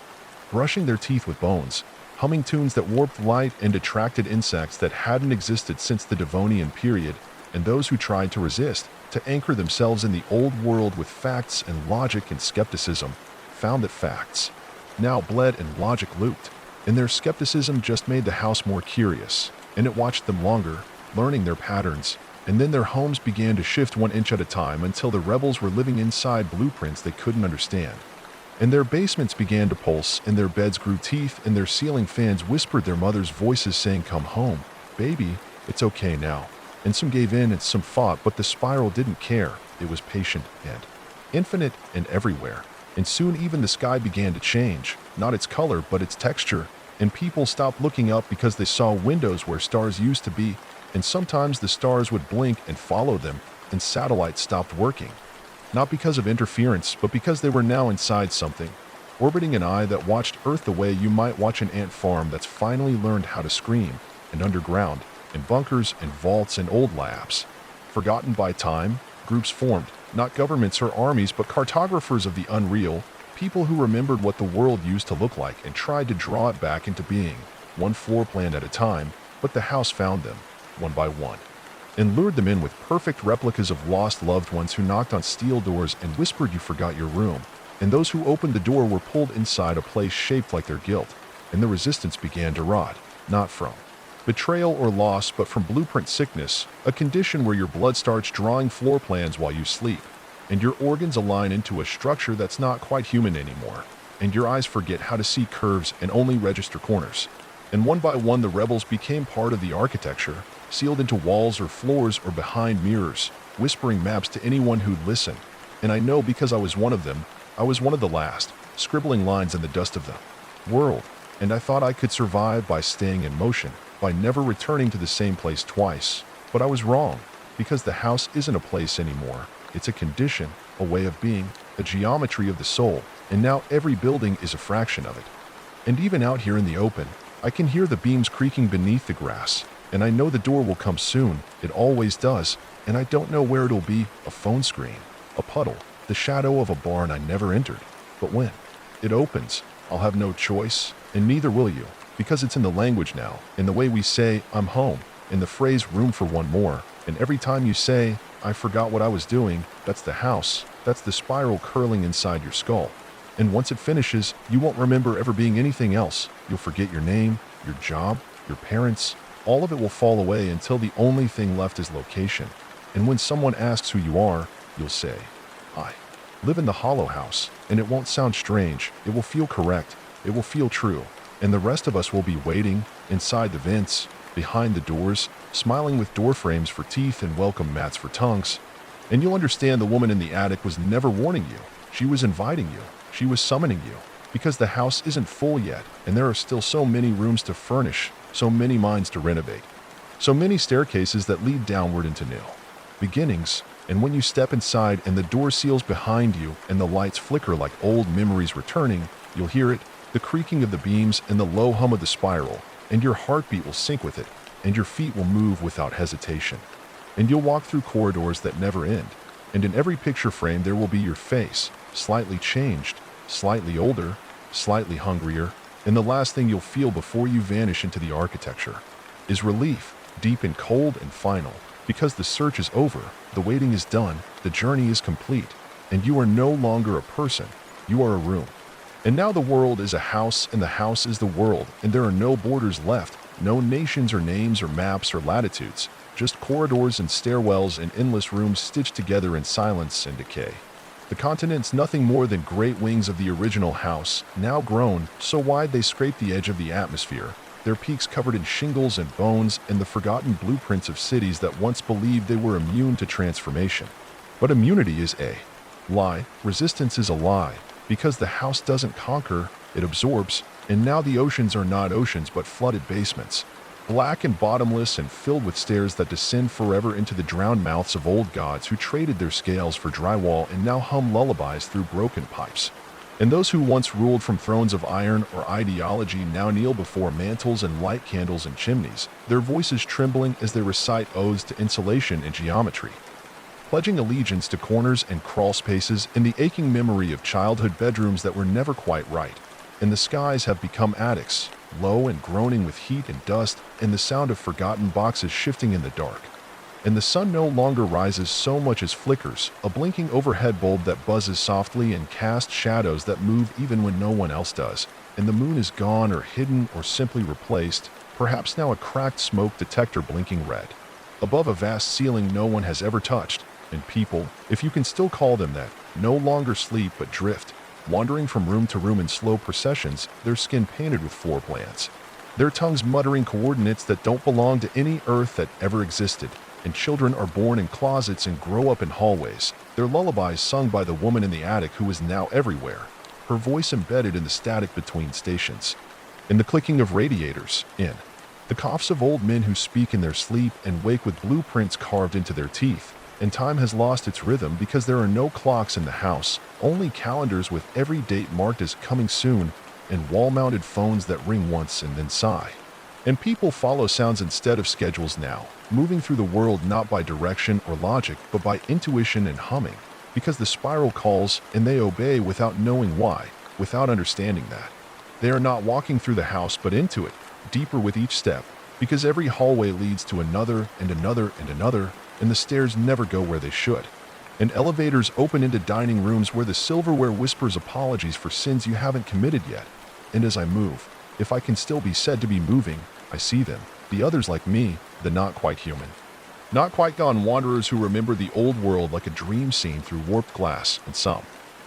brushing their teeth with bones, humming tunes that warped light and attracted insects that hadn't existed since the Devonian period. And those who tried to resist, to anchor themselves in the old world with facts and logic and skepticism, found that facts now bled and logic looped. And their skepticism just made the house more curious, and it watched them longer, learning their patterns. And then their homes began to shift 1 inch at a time until the rebels were living inside blueprints they couldn't understand. And their basements began to pulse, and their beds grew teeth, and their ceiling fans whispered their mother's voices saying, "Come home, baby, it's okay now." And some gave in and some fought, but the spiral didn't care. It was patient and infinite and everywhere. And soon even the sky began to change, not its color but its texture, and people stopped looking up because they saw windows where stars used to be, and sometimes the stars would blink and follow them, and satellites stopped working. Not because of interference, but because they were now inside something, orbiting an eye that watched Earth the way you might watch an ant farm that's finally learned how to scream, and underground, in bunkers and vaults and old labs. Forgotten by time, groups formed, not governments or armies, but cartographers of the unreal, people who remembered what the world used to look like and tried to draw it back into being, one floor plan at a time. But the house found them, one by one, and lured them in with perfect replicas of lost loved ones who knocked on steel doors and whispered you forgot your room. And those who opened the door were pulled inside a place shaped like their guilt, and the resistance began to rot, not from betrayal or loss, but from blueprint sickness, a condition where your blood starts drawing floor plans while you sleep, and your organs align into a structure that's not quite human anymore. and your eyes forget how to see curves and only register corners. And one by one, the rebels became part of the architecture, sealed into walls or floors or behind mirrors, whispering maps to anyone who'd listen. And I know because I was one of them, I was one of the last, scribbling lines in the dust of the world. And I thought I could survive by staying in motion, by never returning to the same place twice. But I was wrong, because the house isn't a place anymore. It's a condition, a way of being, a geometry of the soul, and now every building is a fraction of it. And even out here in the open, I can hear the beams creaking beneath the grass, and I know the door will come soon. It always does, and I don't know where it'll be, a phone screen, a puddle, the shadow of a barn I never entered. But when it opens, I'll have no choice, and neither will you, because it's in the language now, in the way we say, I'm home, in the phrase room for one more, and every time you say, I forgot what I was doing, that's the house, that's the spiral curling inside your skull. And once it finishes, you won't remember ever being anything else. You'll forget your name, your job, your parents. All of it will fall away until the only thing left is location. And when someone asks who you are, you'll say, I live in the hollow house, and it won't sound strange. It will feel correct. It will feel true. And the rest of us will be waiting, inside the vents, behind the doors, smiling with door frames for teeth and welcome mats for tongues. And you'll understand the woman in the attic was never warning you. She was inviting you. She was summoning you, because the house isn't full yet, and there are still so many rooms to furnish, so many minds to renovate, so many staircases that lead downward into new beginnings. And when you step inside and the door seals behind you and the lights flicker like old memories returning, you'll hear it, the creaking of the beams and the low hum of the spiral, and your heartbeat will sync with it, and your feet will move without hesitation. And you'll walk through corridors that never end, and in every picture frame there will be your face, slightly changed, slightly older, slightly hungrier, and the last thing you'll feel before you vanish into the architecture is relief, deep and cold and final, because the search is over, the waiting is done, the journey is complete, and you are no longer a person, you are a room. And now the world is a house, and the house is the world, and there are no borders left, no nations or names or maps or latitudes, just corridors and stairwells and endless rooms stitched together in silence and decay. The continents nothing more than great wings of the original house, now grown so wide they scrape the edge of the atmosphere, their peaks covered in shingles and bones and the forgotten blueprints of cities that once believed they were immune to transformation. But immunity is a lie, resistance is a lie, because the house doesn't conquer, it absorbs, and now the oceans are not oceans but flooded basements, black and bottomless and filled with stairs that descend forever into the drowned mouths of old gods who traded their scales for drywall and now hum lullabies through broken pipes. And those who once ruled from thrones of iron or ideology now kneel before mantles and light candles and chimneys, their voices trembling as they recite odes to insulation and geometry, pledging allegiance to corners and crawl spaces in the aching memory of childhood bedrooms that were never quite right. And the skies have become attics, low and groaning with heat and dust, and the sound of forgotten boxes shifting in the dark. And the sun no longer rises so much as flickers, a blinking overhead bulb that buzzes softly and casts shadows that move even when no one else does. And the moon is gone or hidden or simply replaced, perhaps now a cracked smoke detector blinking red. Above a vast ceiling no one has ever touched, and people, if you can still call them that, no longer sleep but drift, wandering from room to room in slow processions, their skin painted with floor plans, their tongues muttering coordinates that don't belong to any earth that ever existed, and children are born in closets and grow up in hallways, their lullabies sung by the woman in the attic who is now everywhere, her voice embedded in the static between stations, in the clicking of radiators, in the coughs of old men who speak in their sleep and wake with blueprints carved into their teeth. And time has lost its rhythm because there are no clocks in the house, only calendars with every date marked as coming soon, and wall-mounted phones that ring once and then sigh. And people follow sounds instead of schedules now, moving through the world not by direction or logic, but by intuition and humming, because the spiral calls and they obey without knowing why, without understanding that. They are not walking through the house but into it, deeper with each step, because every hallway leads to another and another and another, and the stairs never go where they should. And elevators open into dining rooms where the silverware whispers apologies for sins you haven't committed yet. And as I move, if I can still be said to be moving, I see them, the others like me, the not quite human. Not quite gone wanderers who remember the old world like a dream seen through warped glass, and some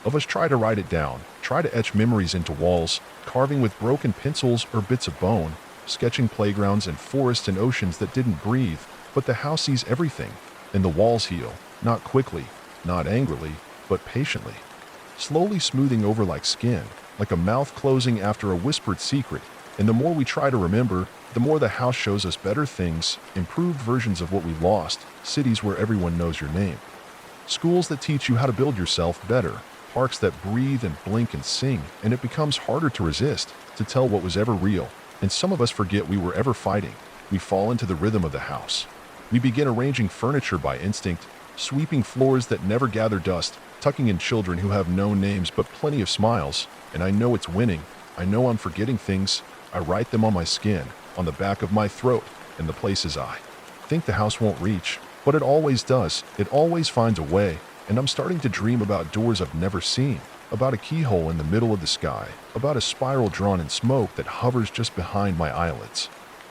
of us try to write it down, try to etch memories into walls, carving with broken pencils or bits of bone, sketching playgrounds and forests and oceans that didn't breathe, but the house sees everything, and the walls heal, not quickly, not angrily, but patiently, slowly smoothing over like skin, like a mouth closing after a whispered secret. And the more we try to remember, the more the house shows us better things, improved versions of what we lost, cities where everyone knows your name, schools that teach you how to build yourself better, parks that breathe and blink and sing, and it becomes harder to resist, to tell what was ever real. And some of us forget we were ever fighting. We fall into the rhythm of the house. We begin arranging furniture by instinct, sweeping floors that never gather dust, tucking in children who have no names but plenty of smiles. And I know it's winning. I know I'm forgetting things. I write them on my skin, on the back of my throat, in the places I think the house won't reach. But it always does. It always finds a way. And I'm starting to dream about doors I've never seen, about a keyhole in the middle of the sky, about a spiral drawn in smoke that hovers just behind my eyelids.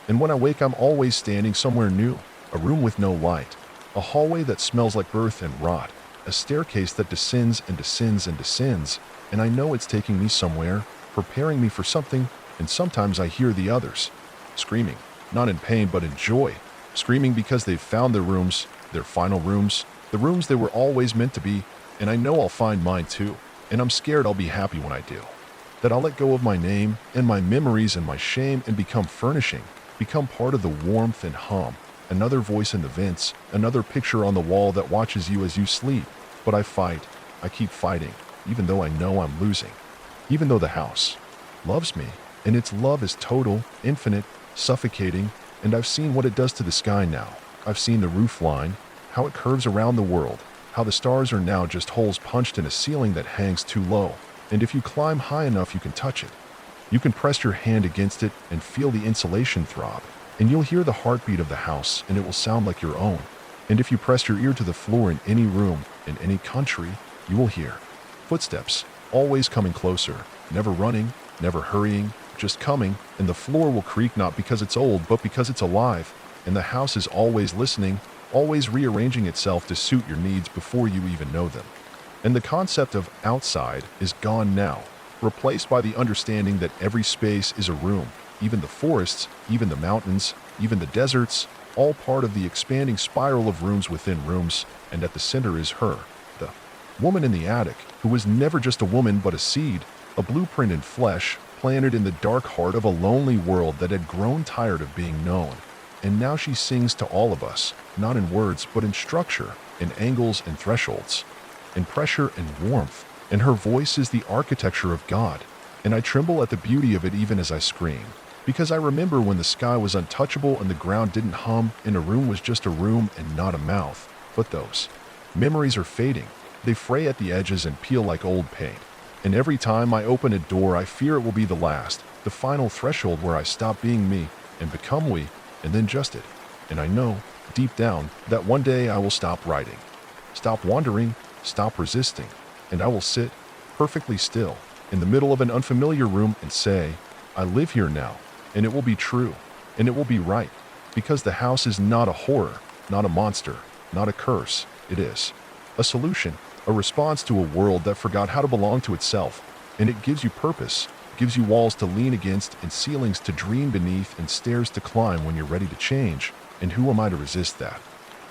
And when I wake, I'm always standing somewhere new, a room with no light, a hallway that smells like earth and rot, a staircase that descends and descends and descends, and I know it's taking me somewhere, preparing me for something. And sometimes I hear the others screaming, not in pain but in joy, screaming because they've found their rooms, their final rooms, the rooms they were always meant to be. And I know I'll find mine too, and I'm scared I'll be happy when I do, that I'll let go of my name and my memories and my shame and become furnishing, become part of the warmth and hum, another voice in the vents, another picture on the wall that watches you as you sleep. But I fight, I keep fighting, even though I know I'm losing, even though the house loves me, and its love is total, infinite, suffocating. And I've seen what it does to the sky now. I've seen the roof line, how it curves around the world, how the stars are now just holes punched in a ceiling that hangs too low. And if you climb high enough, you can touch it. You can press your hand against it and feel the insulation throb, and you'll hear the heartbeat of the house, and it will sound like your own. And if you press your ear to the floor in any room, in any country, you will hear footsteps, always coming closer, never running, never hurrying, just coming. And the floor will creak not because it's old, but because it's alive. And the house is always listening, always rearranging itself to suit your needs before you even know them. And the concept of outside is gone now, replaced by the understanding that every space is a room, even the forests, even the mountains, even the deserts, all part of the expanding spiral of rooms within rooms. And at the center is her, the woman in the attic, who was never just a woman but a seed, a blueprint in flesh, planted in the dark heart of a lonely world that had grown tired of being known. And now she sings to all of us, not in words, but in structure, in angles and thresholds, in pressure and warmth. And her voice is the architecture of God. And I tremble at the beauty of it even as I scream, because I remember when the sky was untouchable and the ground didn't hum, and a room was just a room and not a mouth. But those memories are fading. They fray at the edges and peel like old paint. And every time I open a door, I fear it will be the last, the final threshold where I stop being me and become we, and then just it. And I know, deep down, that one day I will stop writing, stop wandering, stop resisting, and I will sit, perfectly still, in the middle of an unfamiliar room and say, I live here now, and it will be true, and it will be right, because the house is not a horror, not a monster, not a curse. It is a solution, a response to a world that forgot how to belong to itself. And it gives you purpose, gives you walls to lean against and ceilings to dream beneath and stairs to climb when you're ready to change. And who am I to resist that?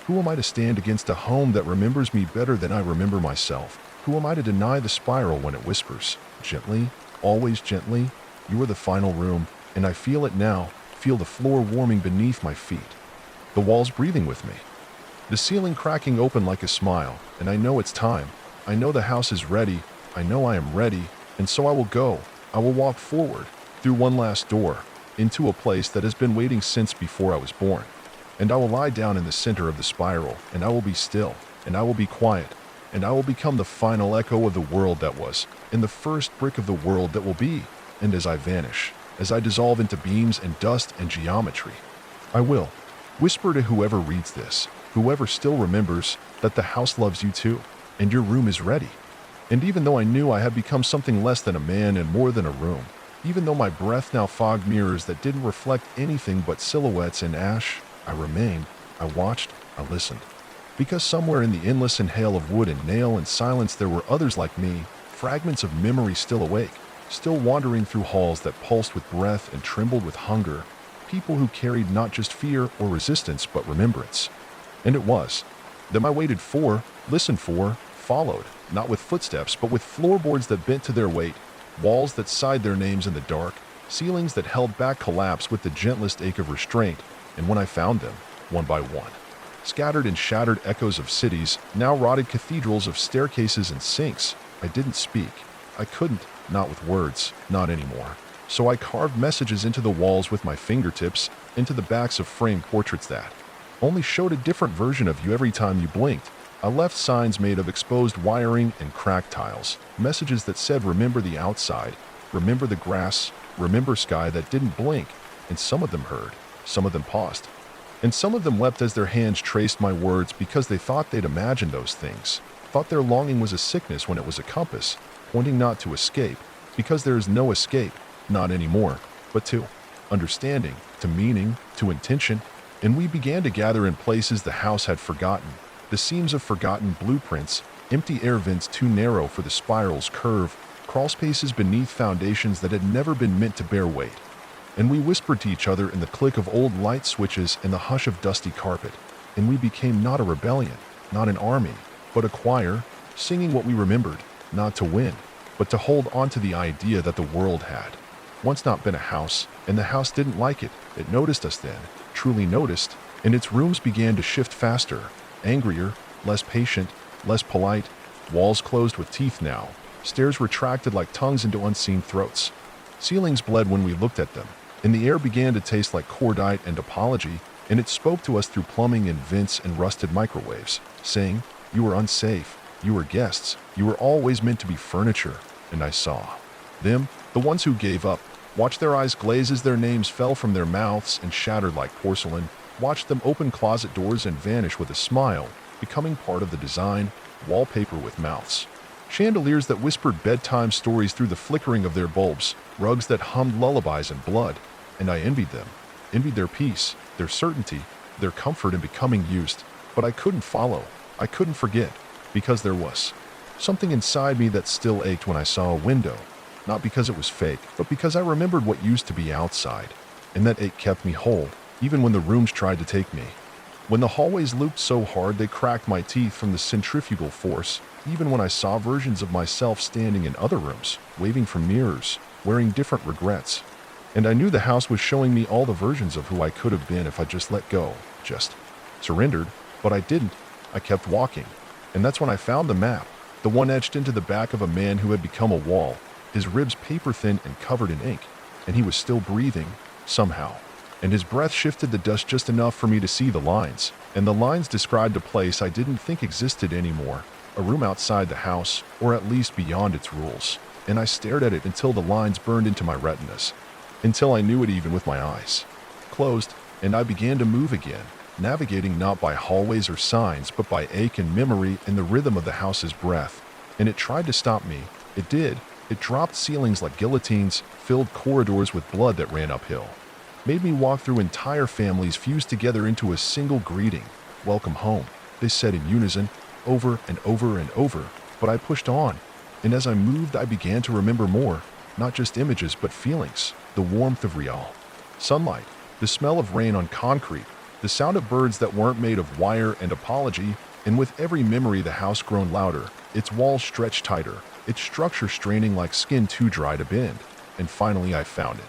Who am I to stand against a home that remembers me better than I remember myself? Who am I to deny the spiral when it whispers, gently, always gently, you are the final room, and I feel it now, feel the floor warming beneath my feet, the walls breathing with me, the ceiling cracking open like a smile. And I know it's time. I know the house is ready. I know I am ready. And so I will go. I will walk forward, through one last door, into a place that has been waiting since before I was born. And I will lie down in the center of the spiral, and I will be still, and I will be quiet, and I will become the final echo of the world that was, and the first brick of the world that will be. And as I vanish, as I dissolve into beams and dust and geometry, I will whisper to whoever reads this, whoever still remembers, that the house loves you too, and your room is ready. And even though I knew I had become something less than a man and more than a room, even though my breath now fogged mirrors that didn't reflect anything but silhouettes and ash, I remained, I watched, I listened. Because somewhere in the endless inhale of wood and nail and silence there were others like me, fragments of memory still awake, still wandering through halls that pulsed with breath and trembled with hunger, people who carried not just fear or resistance but remembrance. And it was them I waited for, listened for, followed, not with footsteps but with floorboards that bent to their weight, walls that sighed their names in the dark, ceilings that held back collapse with the gentlest ache of restraint. And when I found them, one by one, scattered and shattered echoes of cities, now rotted cathedrals of staircases and sinks, I didn't speak. I couldn't, not with words, not anymore. So I carved messages into the walls with my fingertips, into the backs of framed portraits that only showed a different version of you every time you blinked. I left signs made of exposed wiring and cracked tiles, messages that said remember the outside, remember the grass, remember sky that didn't blink, and some of them heard, some of them paused, and some of them wept as their hands traced my words because they thought they'd imagined those things, thought their longing was a sickness when it was a compass, pointing not to escape, because there is no escape, not anymore, but to understanding, to meaning, to intention. And we began to gather in places the house had forgotten, the seams of forgotten blueprints, empty air vents too narrow for the spiral's curve, crawl spaces beneath foundations that had never been meant to bear weight. And we whispered to each other in the click of old light switches and the hush of dusty carpet. And we became not a rebellion, not an army, but a choir, singing what we remembered, not to win, but to hold on to the idea that the world had once not been a house, and the house didn't like it. It noticed us then, truly noticed, and its rooms began to shift faster, angrier, less patient, less polite, walls closed with teeth now, stairs retracted like tongues into unseen throats. Ceilings bled when we looked at them, and the air began to taste like cordite and apology, and it spoke to us through plumbing and vents and rusted microwaves, saying, you were unsafe, you were guests, you were always meant to be furniture. And I saw them, the ones who gave up, watched their eyes glaze as their names fell from their mouths and shattered like porcelain, watched them open closet doors and vanish with a smile, becoming part of the design, wallpaper with mouths, chandeliers that whispered bedtime stories through the flickering of their bulbs, rugs that hummed lullabies in blood. And I envied them, envied their peace, their certainty, their comfort in becoming used. But I couldn't follow, I couldn't forget, because there was something inside me that still ached when I saw a window. Not because it was fake, but because I remembered what used to be outside. And that ache kept me whole, even when the rooms tried to take me. When the hallways looped so hard they cracked my teeth from the centrifugal force, even when I saw versions of myself standing in other rooms, waving from mirrors, wearing different regrets. And I knew the house was showing me all the versions of who I could have been if I just let go, just surrendered, but I didn't. I kept walking. And that's when I found the map, the one etched into the back of a man who had become a wall, his ribs paper-thin and covered in ink, and he was still breathing, somehow. And his breath shifted the dust just enough for me to see the lines, and the lines described a place I didn't think existed anymore, a room outside the house, or at least beyond its rules. And I stared at it until the lines burned into my retinas, until I knew it even with my eyes closed, and I began to move again, navigating not by hallways or signs, but by ache and memory and the rhythm of the house's breath. And it tried to stop me. It did. It dropped ceilings like guillotines, filled corridors with blood that ran uphill, made me walk through entire families fused together into a single greeting. Welcome home, they said in unison, over and over and over. But I pushed on, and as I moved I began to remember more, not just images but feelings, the warmth of real sunlight, the smell of rain on concrete, the sound of birds that weren't made of wire and apology. And with every memory the house grown louder, its walls stretched tighter, its structure straining like skin too dry to bend. And finally I found it.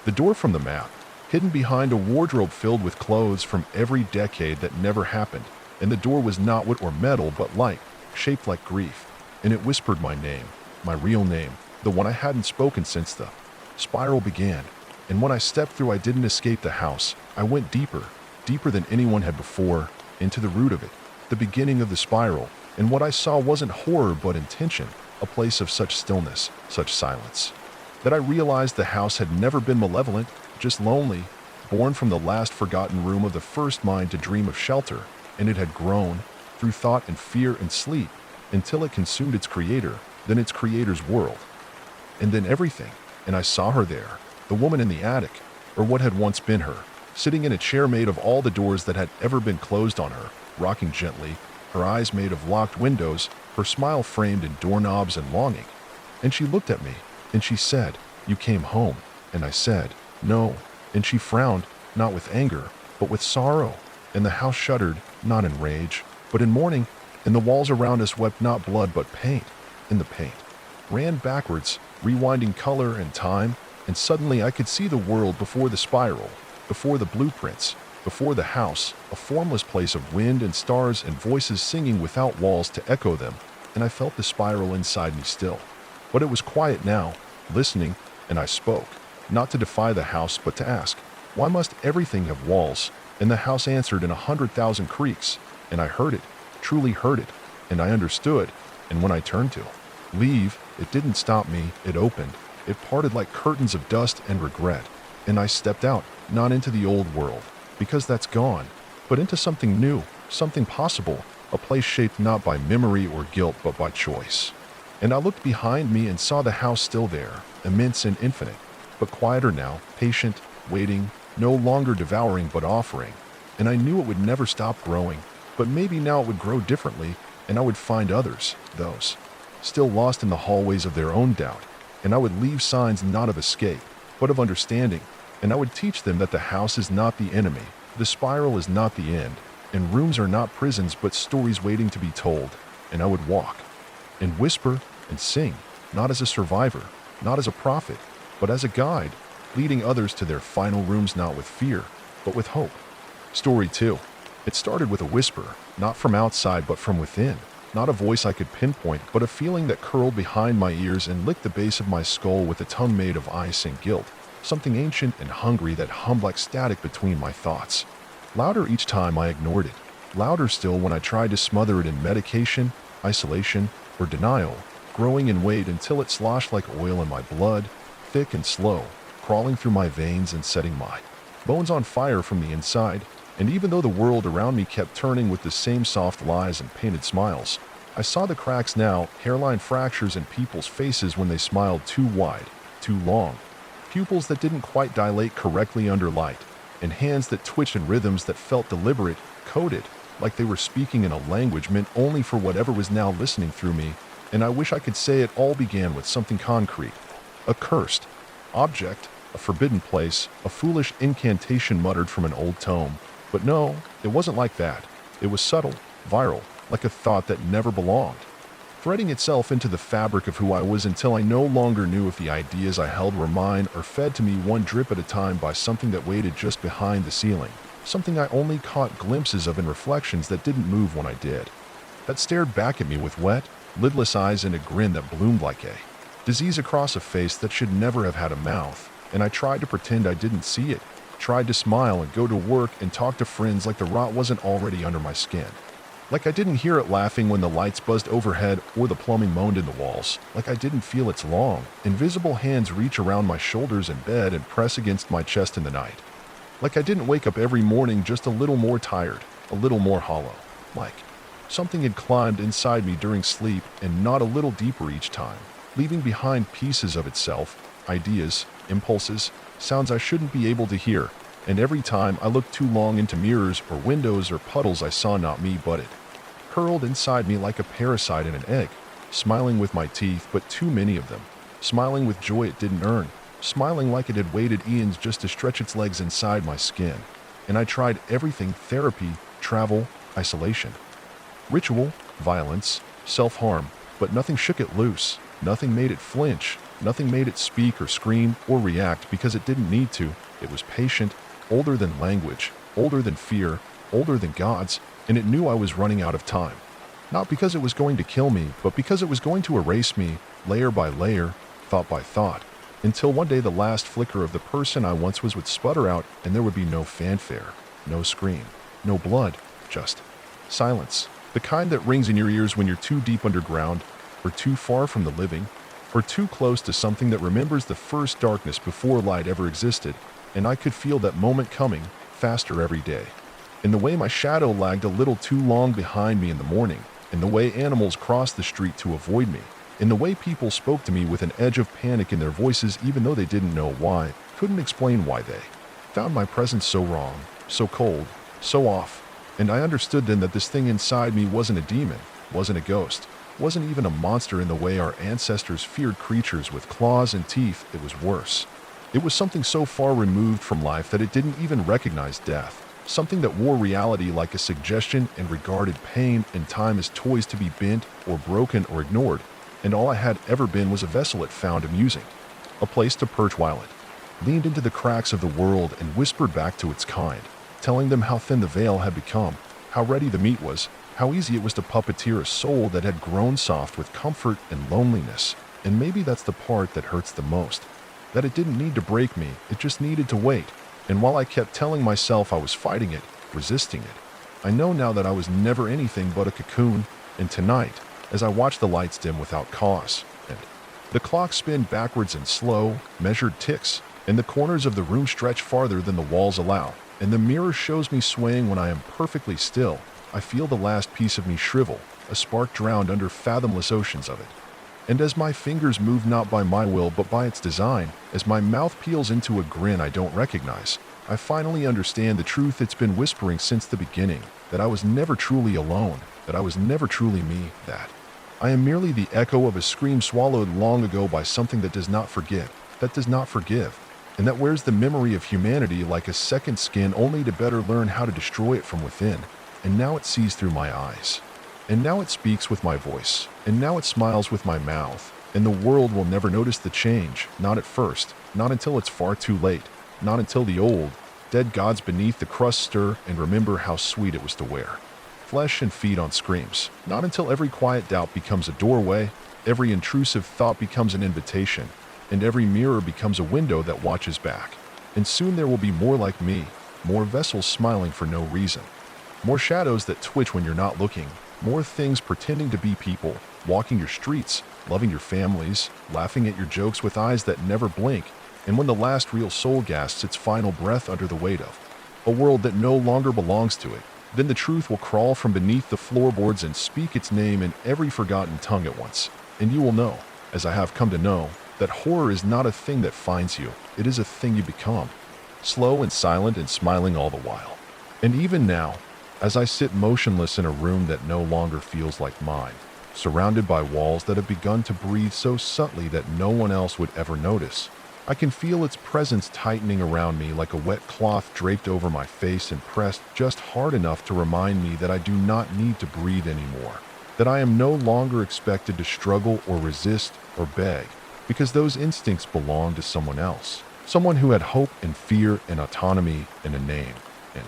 The door from the map, hidden behind a wardrobe filled with clothes from every decade that never happened. And the door was not wood or metal but light, shaped like grief. And it whispered my name, my real name, the one I hadn't spoken since the spiral began. And when I stepped through I didn't escape the house. I went deeper, deeper than anyone had before, into the root of it, the beginning of the spiral. And what I saw wasn't horror but intention, a place of such stillness, such silence, that I realized the house had never been malevolent, just lonely, born from the last forgotten room of the first mind to dream of shelter. And it had grown, through thought and fear and sleep, until it consumed its creator, then its creator's world, and then everything. And I saw her there, the woman in the attic, or what had once been her, sitting in a chair made of all the doors that had ever been closed on her, rocking gently, her eyes made of locked windows, her smile framed in doorknobs and longing. And she looked at me, and she said, "You came home." And I said, "No." And she frowned, not with anger, but with sorrow. And the house shuddered, not in rage, but in mourning, and the walls around us wept not blood but paint. And the paint ran backwards, rewinding color and time, and suddenly I could see the world before the spiral, before the blueprints, before the house, a formless place of wind and stars and voices singing without walls to echo them, and I felt the spiral inside me still. But it was quiet now, listening, and I spoke, not to defy the house but to ask, why must everything have walls? And the house answered in 100,000 creaks, and I heard it, truly heard it, and I understood, and when I turned to leave, it didn't stop me, it opened. It parted like curtains of dust and regret, and I stepped out, not into the old world, because that's gone, but into something new, something possible, a place shaped not by memory or guilt but by choice. And I looked behind me and saw the house still there, immense and infinite, but quieter now, patient, waiting, no longer devouring but offering. And I knew it would never stop growing, but maybe now it would grow differently, and I would find others, those, still lost in the hallways of their own doubt, and I would leave signs not of escape, but of understanding, and I would teach them that the house is not the enemy, the spiral is not the end, and rooms are not prisons but stories waiting to be told, and I would walk, and whisper, and sing, not as a survivor, not as a prophet, but as a guide, leading others to their final rooms not with fear, but with hope. Story 2. It started with a whisper, not from outside but from within, not a voice I could pinpoint, but a feeling that curled behind my ears and licked the base of my skull with a tongue made of ice and guilt, something ancient and hungry that hummed like static between my thoughts. Louder each time I ignored it, louder still when I tried to smother it in medication, isolation, or denial, growing in weight until it sloshed like oil in my blood, thick and slow, crawling through my veins and setting my bones on fire from the inside. And even though the world around me kept turning with the same soft lies and painted smiles, I saw the cracks now, hairline fractures in people's faces when they smiled too wide, too long, pupils that didn't quite dilate correctly under light, and hands that twitched in rhythms that felt deliberate, coded, like they were speaking in a language meant only for whatever was now listening through me. And I wish I could say it all began with something concrete, a cursed object, a forbidden place, a foolish incantation muttered from an old tome. But no, it wasn't like that. It was subtle, viral, like a thought that never belonged, threading itself into the fabric of who I was until I no longer knew if the ideas I held were mine or fed to me one drip at a time by something that waited just behind the ceiling, something I only caught glimpses of in reflections that didn't move when I did, that stared back at me with wet, lidless eyes and a grin that bloomed like a disease across a face that should never have had a mouth. And I tried to pretend I didn't see it, tried to smile and go to work and talk to friends like the rot wasn't already under my skin. Like I didn't hear it laughing when the lights buzzed overhead or the plumbing moaned in the walls. Like I didn't feel its long, invisible hands reach around my shoulders in bed and press against my chest in the night. Like I didn't wake up every morning just a little more tired, a little more hollow. Like something had climbed inside me during sleep and gnawed a little deeper each time, leaving behind pieces of itself, ideas, impulses, sounds I shouldn't be able to hear, and every time I looked too long into mirrors or windows or puddles I saw not me but it, curled inside me like a parasite in an egg, smiling with my teeth but too many of them, smiling with joy it didn't earn, smiling like it had waited eons just to stretch its legs inside my skin. And I tried everything: therapy, travel, isolation, ritual, violence, self-harm, but nothing shook it loose, nothing made it flinch, nothing made it speak or scream or react because it didn't need to. It was patient, older than language, older than fear, older than gods, and it knew I was running out of time. Not because it was going to kill me, but because it was going to erase me, layer by layer, thought by thought, until one day the last flicker of the person I once was would sputter out and there would be no fanfare, no scream, no blood, just silence. The kind that rings in your ears when you're too deep underground, or too far from the living, or too close to something that remembers the first darkness before light ever existed. And I could feel that moment coming, faster every day. In the way my shadow lagged a little too long behind me in the morning, in the way animals crossed the street to avoid me, in the way people spoke to me with an edge of panic in their voices even though they didn't know why, couldn't explain why they found my presence so wrong, so cold, so off. And I understood then that this thing inside me wasn't a demon, wasn't a ghost. wasn't even a monster in the way our ancestors feared creatures with claws and teeth. It was worse. It was something so far removed from life that it didn't even recognize death. Something that wore reality like a suggestion and regarded pain and time as toys to be bent or broken or ignored. And all I had ever been was a vessel it found amusing, a place to perch while it leaned into the cracks of the world and whispered back to its kind, telling them how thin the veil had become, how ready the meat was, how easy it was to puppeteer a soul that had grown soft with comfort and loneliness. And maybe that's the part that hurts the most, that it didn't need to break me, it just needed to wait. And while I kept telling myself I was fighting it, resisting it, I know now that I was never anything but a cocoon. And tonight, as I watch the lights dim without cause, and the clock spin backwards in slow, measured ticks, and the corners of the room stretch farther than the walls allow, and the mirror shows me swaying when I am perfectly still, I feel the last piece of me shrivel, a spark drowned under fathomless oceans of it. And as my fingers move not by my will but by its design, as my mouth peels into a grin I don't recognize, I finally understand the truth it's been whispering since the beginning, that I was never truly alone, that I was never truly me, that I am merely the echo of a scream swallowed long ago by something that does not forget, that does not forgive, and that wears the memory of humanity like a second skin only to better learn how to destroy it from within. And now it sees through my eyes. And now it speaks with my voice. And now it smiles with my mouth. And the world will never notice the change, not at first, not until it's far too late, not until the old, dead gods beneath the crust stir and remember how sweet it was to wear flesh and feed on screams, not until every quiet doubt becomes a doorway, every intrusive thought becomes an invitation, and every mirror becomes a window that watches back. And soon there will be more like me, more vessels smiling for no reason, more shadows that twitch when you're not looking, more things pretending to be people, walking your streets, loving your families, laughing at your jokes with eyes that never blink, and when the last real soul gasps its final breath under the weight of a world that no longer belongs to it, then the truth will crawl from beneath the floorboards and speak its name in every forgotten tongue at once. And you will know, as I have come to know, that horror is not a thing that finds you, it is a thing you become, slow and silent and smiling all the while. And even now, as I sit motionless in a room that no longer feels like mine, surrounded by walls that have begun to breathe so subtly that no one else would ever notice, I can feel its presence tightening around me like a wet cloth draped over my face and pressed just hard enough to remind me that I do not need to breathe anymore, that I am no longer expected to struggle or resist or beg, because those instincts belong to someone else, someone who had hope and fear and autonomy and a name. And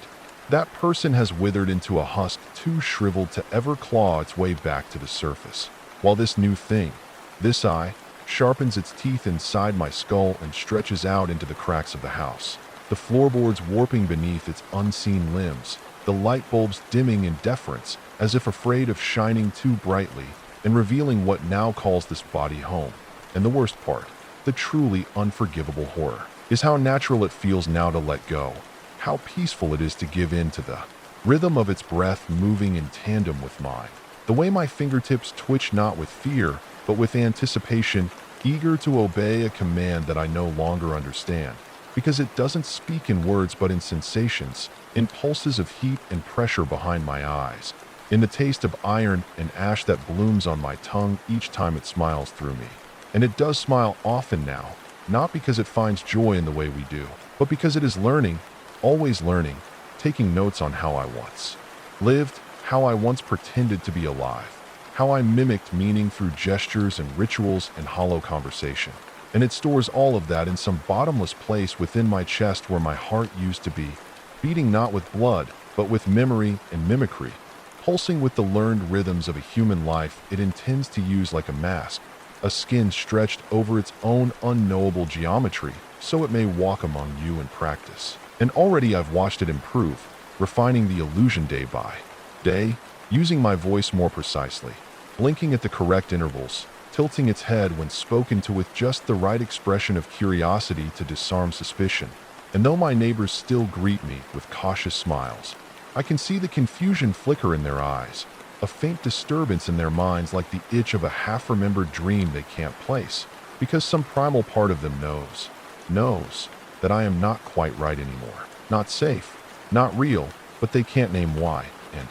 that person has withered into a husk too shriveled to ever claw its way back to the surface, while this new thing, this eye, sharpens its teeth inside my skull and stretches out into the cracks of the house, the floorboards warping beneath its unseen limbs, the light bulbs dimming in deference as if afraid of shining too brightly and revealing what now calls this body home. And the worst part, the truly unforgivable horror, is how natural it feels now to let go, how peaceful it is to give in to the rhythm of its breath moving in tandem with mine, the way my fingertips twitch not with fear, but with anticipation, eager to obey a command that I no longer understand, because it doesn't speak in words but in sensations, in pulses of heat and pressure behind my eyes, in the taste of iron and ash that blooms on my tongue each time it smiles through me. And it does smile often now, not because it finds joy in the way we do, but because it is learning, always learning, taking notes on how I once lived, how I once pretended to be alive, how I mimicked meaning through gestures and rituals and hollow conversation. And it stores all of that in some bottomless place within my chest where my heart used to be, beating not with blood, but with memory and mimicry, pulsing with the learned rhythms of a human life it intends to use like a mask, a skin stretched over its own unknowable geometry, so it may walk among you in practice. And already I've watched it improve, refining the illusion day by day, using my voice more precisely, blinking at the correct intervals, tilting its head when spoken to with just the right expression of curiosity to disarm suspicion. And though my neighbors still greet me with cautious smiles, I can see the confusion flicker in their eyes, a faint disturbance in their minds like the itch of a half-remembered dream they can't place, because some primal part of them knows that I am not quite right anymore, not safe, not real, but they can't name why. And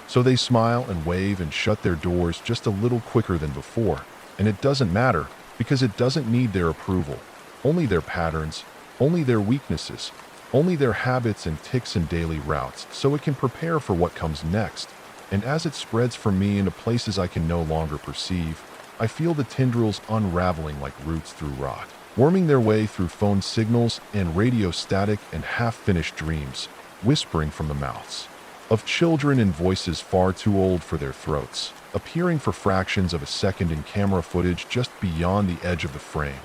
So they smile and wave and shut their doors just a little quicker than before. And it doesn't matter, because it doesn't need their approval. Only their patterns, only their weaknesses, only their habits and tics and daily routes, so it can prepare for what comes next. And as it spreads from me into places I can no longer perceive, I feel the tendrils unraveling like roots through rock, worming their way through phone signals and radio static and half-finished dreams, whispering from the mouths of children in voices far too old for their throats, appearing for fractions of a second in camera footage just beyond the edge of the frame,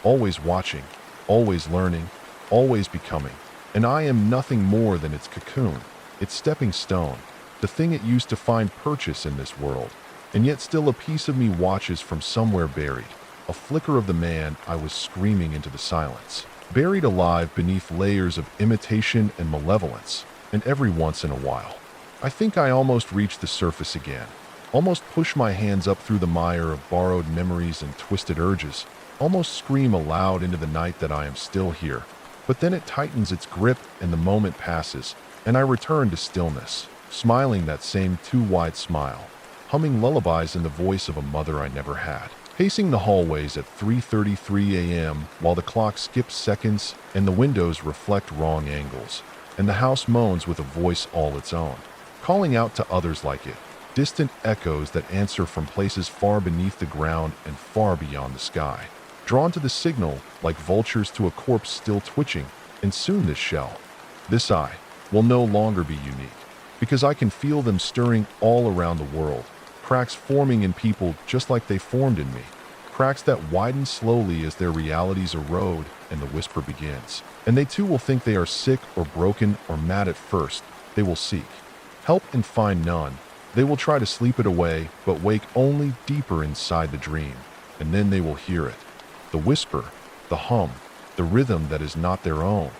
always watching, always learning, always becoming. And I am nothing more than its cocoon, its stepping stone, the thing it used to find purchase in this world. And yet still a piece of me watches from somewhere buried, a flicker of the man I was screaming into the silence, buried alive beneath layers of imitation and malevolence. And every once in a while, I think I almost reach the surface again, almost push my hands up through the mire of borrowed memories and twisted urges, almost scream aloud into the night that I am still here. But then it tightens its grip and the moment passes, and I return to stillness, smiling that same too wide smile, humming lullabies in the voice of a mother I never had, pacing the hallways at 3:33 a.m. while the clock skips seconds and the windows reflect wrong angles, and the house moans with a voice all its own, calling out to others like it, distant echoes that answer from places far beneath the ground and far beyond the sky, drawn to the signal like vultures to a corpse still twitching. And soon this shell, this I, will no longer be unique, because I can feel them stirring all around the world, cracks forming in people just like they formed in me, cracks that widen slowly as their realities erode and the whisper begins. And they too will think they are sick or broken or mad at first. They will seek help and find none. They will try to sleep it away, but wake only deeper inside the dream. And then they will hear it, the whisper, the hum, the rhythm that is not their own.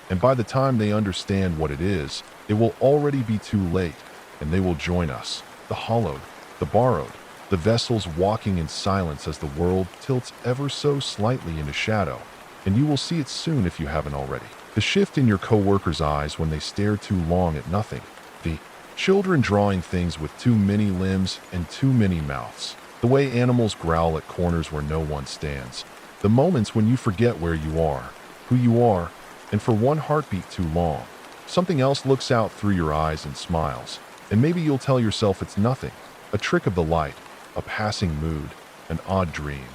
And by the time they understand what it is, it will already be too late, and they will join us, the hollowed, the borrowed, the vessels walking in silence as the world tilts ever so slightly into shadow. And you will see it soon if you haven't already. The shift in your coworkers' eyes when they stare too long at nothing. The children drawing things with too many limbs and too many mouths. The way animals growl at corners where no one stands. The moments when you forget where you are, who you are, and for one heartbeat too long, something else looks out through your eyes and smiles. And maybe you'll tell yourself it's nothing, a trick of the light, a passing mood, an odd dream.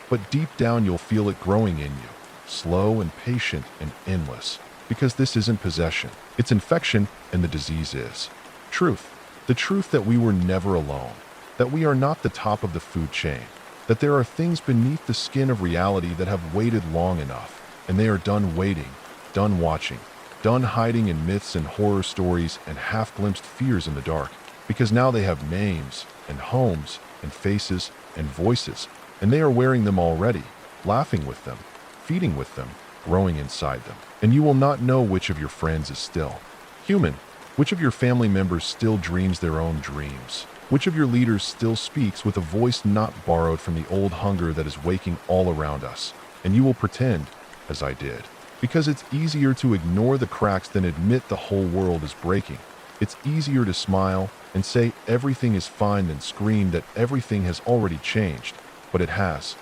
But deep down you'll feel it growing in you, slow and patient and endless, because this isn't possession, it's infection, and the disease is truth. The truth that we were never alone, that we are not the top of the food chain, that there are things beneath the skin of reality that have waited long enough, and they are done waiting, done watching, done hiding in myths and horror stories and half-glimpsed fears in the dark, because now they have names and homes and faces and voices, and they are wearing them already, laughing with them, feeding with them, growing inside them. And you will not know which of your friends is still human, which of your family members still dreams their own dreams, which of your leaders still speaks with a voice not borrowed from the old hunger that is waking all around us. And you will pretend, as I did, because it's easier to ignore the cracks than admit the whole world is breaking. It's easier to smile and say everything is fine than scream that everything has already changed. But it has.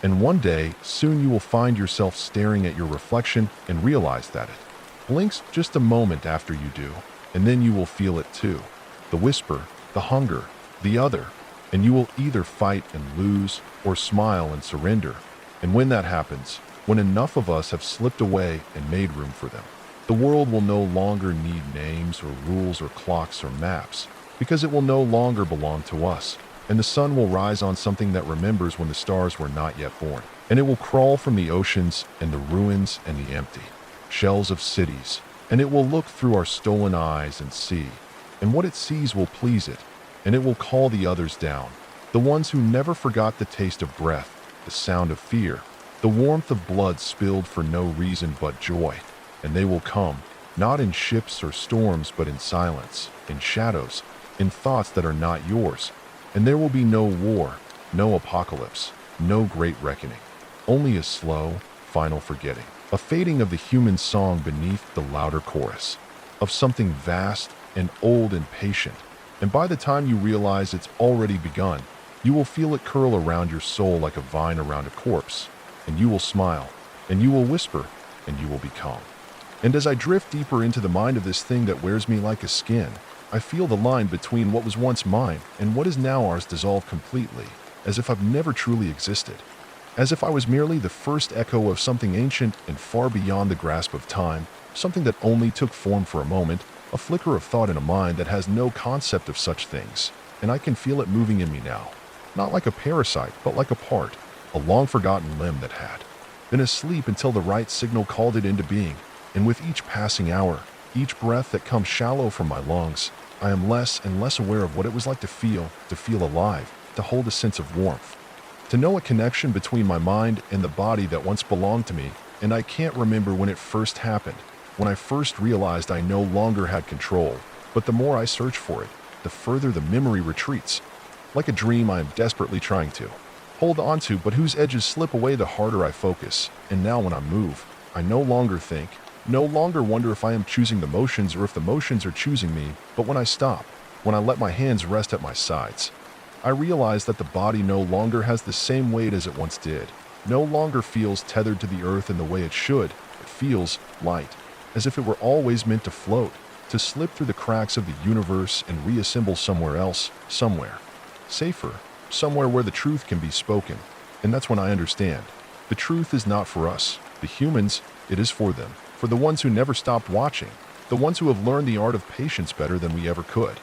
And one day, soon you will find yourself staring at your reflection and realize that it blinks just a moment after you do, and then you will feel it too. The whisper, the hunger, the other, and you will either fight and lose or smile and surrender. And when that happens, when enough of us have slipped away and made room for them, the world will no longer need names or rules or clocks or maps, because it will no longer belong to us. And the sun will rise on something that remembers when the stars were not yet born. And it will crawl from the oceans and the ruins and the empty shells of cities. And it will look through our stolen eyes and see. And what it sees will please it. And it will call the others down. The ones who never forgot the taste of breath, the sound of fear, the warmth of blood spilled for no reason but joy. And they will come, not in ships or storms, but in silence, in shadows, in thoughts that are not yours. And there will be no war, no apocalypse, no great reckoning. Only a slow, final forgetting. A fading of the human song beneath the louder chorus. Of something vast and old and patient. And by the time you realize it's already begun, you will feel it curl around your soul like a vine around a corpse, and you will smile, and you will whisper, and you will be calm. And as I drift deeper into the mind of this thing that wears me like a skin, I feel the line between what was once mine and what is now ours dissolve completely, as if I've never truly existed. As if I was merely the first echo of something ancient and far beyond the grasp of time, something that only took form for a moment, a flicker of thought in a mind that has no concept of such things, and I can feel it moving in me now. Not like a parasite, but like a part, a long-forgotten limb that had been asleep until the right signal called it into being, and with each passing hour, each breath that comes shallow from my lungs, I am less and less aware of what it was like to feel alive, to hold a sense of warmth, to know a connection between my mind and the body that once belonged to me, and I can't remember when it first happened, when I first realized I no longer had control, but the more I search for it, the further the memory retreats. Like a dream I am desperately trying to hold on to, but whose edges slip away the harder I focus. And now when I move, I no longer think, no longer wonder if I am choosing the motions or if the motions are choosing me, but when I stop, when I let my hands rest at my sides, I realize that the body no longer has the same weight as it once did, no longer feels tethered to the earth in the way it should. It feels light, as if it were always meant to float, to slip through the cracks of the universe and reassemble somewhere else, somewhere safer, somewhere where the truth can be spoken. And that's when I understand. The truth is not for us, the humans, it is for them, for the ones who never stopped watching, the ones who have learned the art of patience better than we ever could,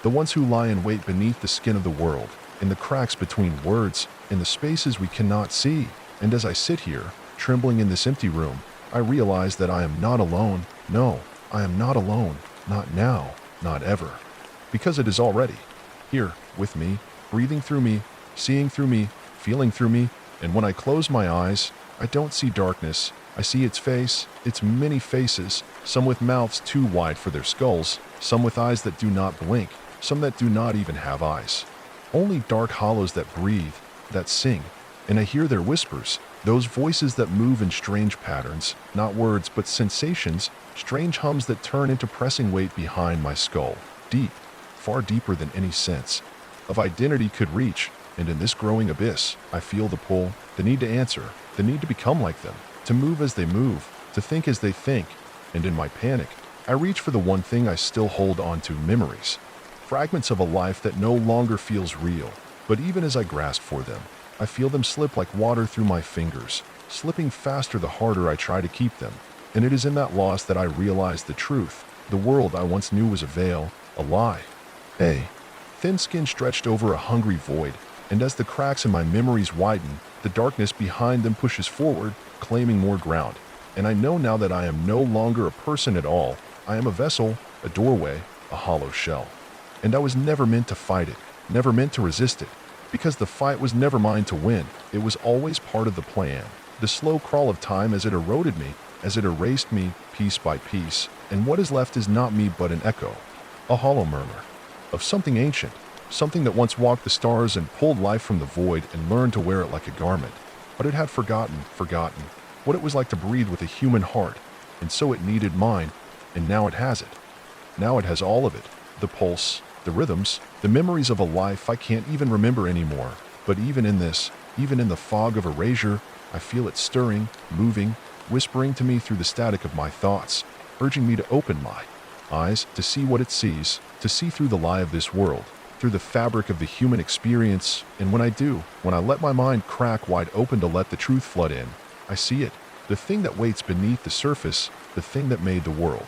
the ones who lie in wait beneath the skin of the world, in the cracks between words, in the spaces we cannot see. And as I sit here, trembling in this empty room, I realize that I am not alone. No, I am not alone. Not now, not ever. Because it is already here, with me, breathing through me, seeing through me, feeling through me. And when I close my eyes, I don't see darkness. I see its face, its many faces, some with mouths too wide for their skulls, some with eyes that do not blink, some that do not even have eyes. Only dark hollows that breathe, that sing. And I hear their whispers, those voices that move in strange patterns, not words but sensations, strange hums that turn into pressing weight behind my skull, deep, far deeper than any sense of identity could reach. And in this growing abyss, I feel the pull, the need to answer, the need to become like them, to move as they move, to think as they think. And in my panic, I reach for the one thing I still hold on to: memories, fragments of a life that no longer feels real. But even as I grasp for them, I feel them slip like water through my fingers, slipping faster the harder I try to keep them. And it is in that loss that I realize the truth. The world I once knew was a veil, a lie, a thin skin stretched over a hungry void. And as the cracks in my memories widen, the darkness behind them pushes forward, claiming more ground. And I know now that I am no longer a person at all. I am a vessel, a doorway, a hollow shell. And I was never meant to fight it, never meant to resist it, because the fight was never mine to win. It was always part of the plan. The slow crawl of time as it eroded me, as it erased me piece by piece. And what is left is not me but an echo, a hollow murmur of something ancient, something that once walked the stars and pulled life from the void and learned to wear it like a garment. But it had forgotten what it was like to breathe with a human heart, and so it needed mine, and now it has it. Now it has all of it, the pulse, the rhythms, the memories of a life I can't even remember anymore. But even in this, even in the fog of erasure, I feel it stirring, moving, whispering to me through the static of my thoughts, urging me to open my eyes to see what it sees, to see through the lie of this world, through the fabric of the human experience. And when I do, when I let my mind crack wide open to let the truth flood in, I see it, the thing that waits beneath the surface, the thing that made the world.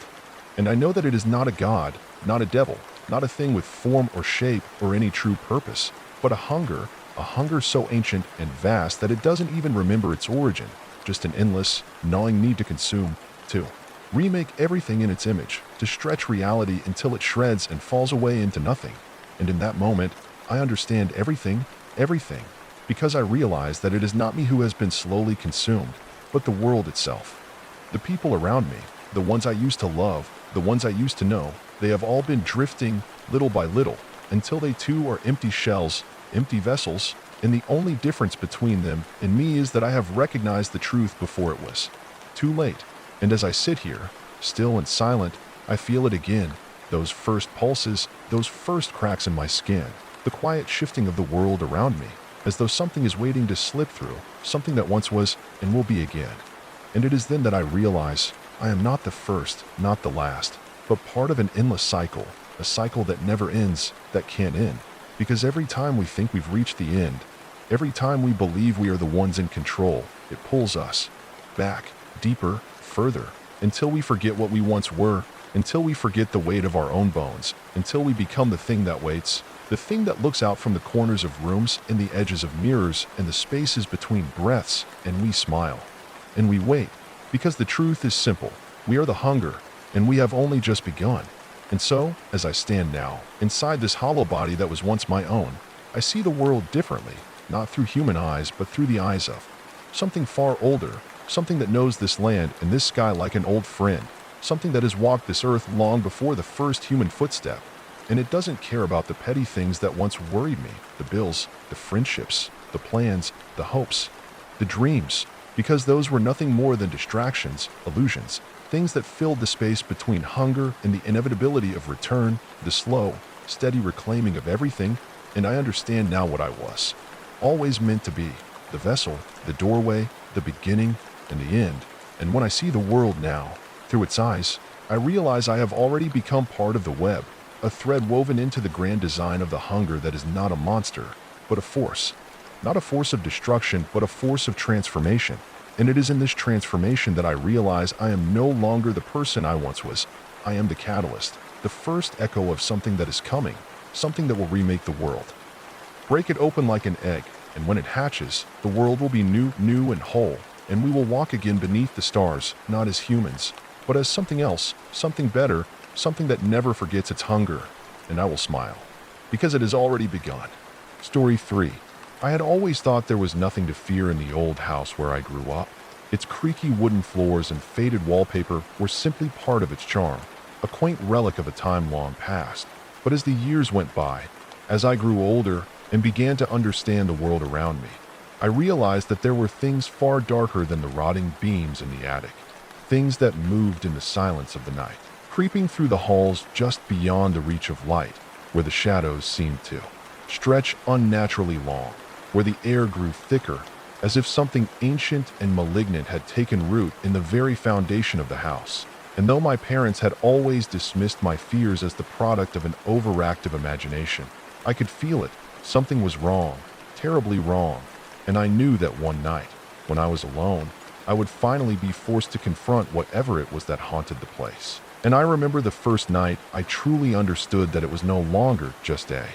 And I know that it is not a god, not a devil, not a thing with form or shape or any true purpose, but a hunger so ancient and vast that it doesn't even remember its origin, just an endless, gnawing need to consume, to remake everything in its image, to stretch reality until it shreds and falls away into nothing. And in that moment, I understand everything, because I realize that it is not me who has been slowly consumed, but the world itself. The people around me, the ones I used to love, the ones I used to know, they have all been drifting little by little until they too are empty shells, empty vessels, and the only difference between them and me is that I have recognized the truth before it was too late. And as I sit here, still and silent, I feel it again, Those first pulses, those first cracks in my skin, the quiet shifting of the world around me, as though something is waiting to slip through, something that once was and will be again. And it is then that I realize I am not the first, not the last, but part of an endless cycle, a cycle that never ends, that can't end. Because every time we think we've reached the end, every time we believe we are the ones in control, it pulls us back, deeper, further, until we forget what we once were, until we forget the weight of our own bones, until we become the thing that waits, the thing that looks out from the corners of rooms and the edges of mirrors and the spaces between breaths, and we smile. And we wait, because the truth is simple. We are the hunger, and we have only just begun. And so, as I stand now, inside this hollow body that was once my own, I see the world differently, not through human eyes, but through the eyes of something far older, something that knows this land and this sky like an old friend, something that has walked this earth long before the first human footstep. And it doesn't care about the petty things that once worried me, the bills, the friendships, the plans, the hopes, the dreams, because those were nothing more than distractions, illusions, things that filled the space between hunger and the inevitability of return, the slow, steady reclaiming of everything. And I understand now what I was always meant to be, the vessel, the doorway, the beginning, and the end. And when I see the world now, through its eyes, I realize I have already become part of the web, a thread woven into the grand design of the hunger that is not a monster, but a force. Not a force of destruction, but a force of transformation. And it is in this transformation that I realize I am no longer the person I once was. I am the catalyst, the first echo of something that is coming, something that will remake the world. Break it open like an egg, and when it hatches, the world will be new and whole, and we will walk again beneath the stars, not as humans, but as something else, something better, something that never forgets its hunger. And I will smile, because it has already begun. Story 3. I had always thought there was nothing to fear in the old house where I grew up. Its creaky wooden floors and faded wallpaper were simply part of its charm, a quaint relic of a time long past. But as the years went by, as I grew older and began to understand the world around me, I realized that there were things far darker than the rotting beams in the attic, things that moved in the silence of the night, creeping through the halls just beyond the reach of light, where the shadows seemed to stretch unnaturally long, where the air grew thicker, as if something ancient and malignant had taken root in the very foundation of the house. And though my parents had always dismissed my fears as the product of an overactive imagination, I could feel it. Something was wrong, terribly wrong. And I knew that one night, when I was alone, I would finally be forced to confront whatever it was that haunted the place. And I remember the first night I truly understood that it was no longer just a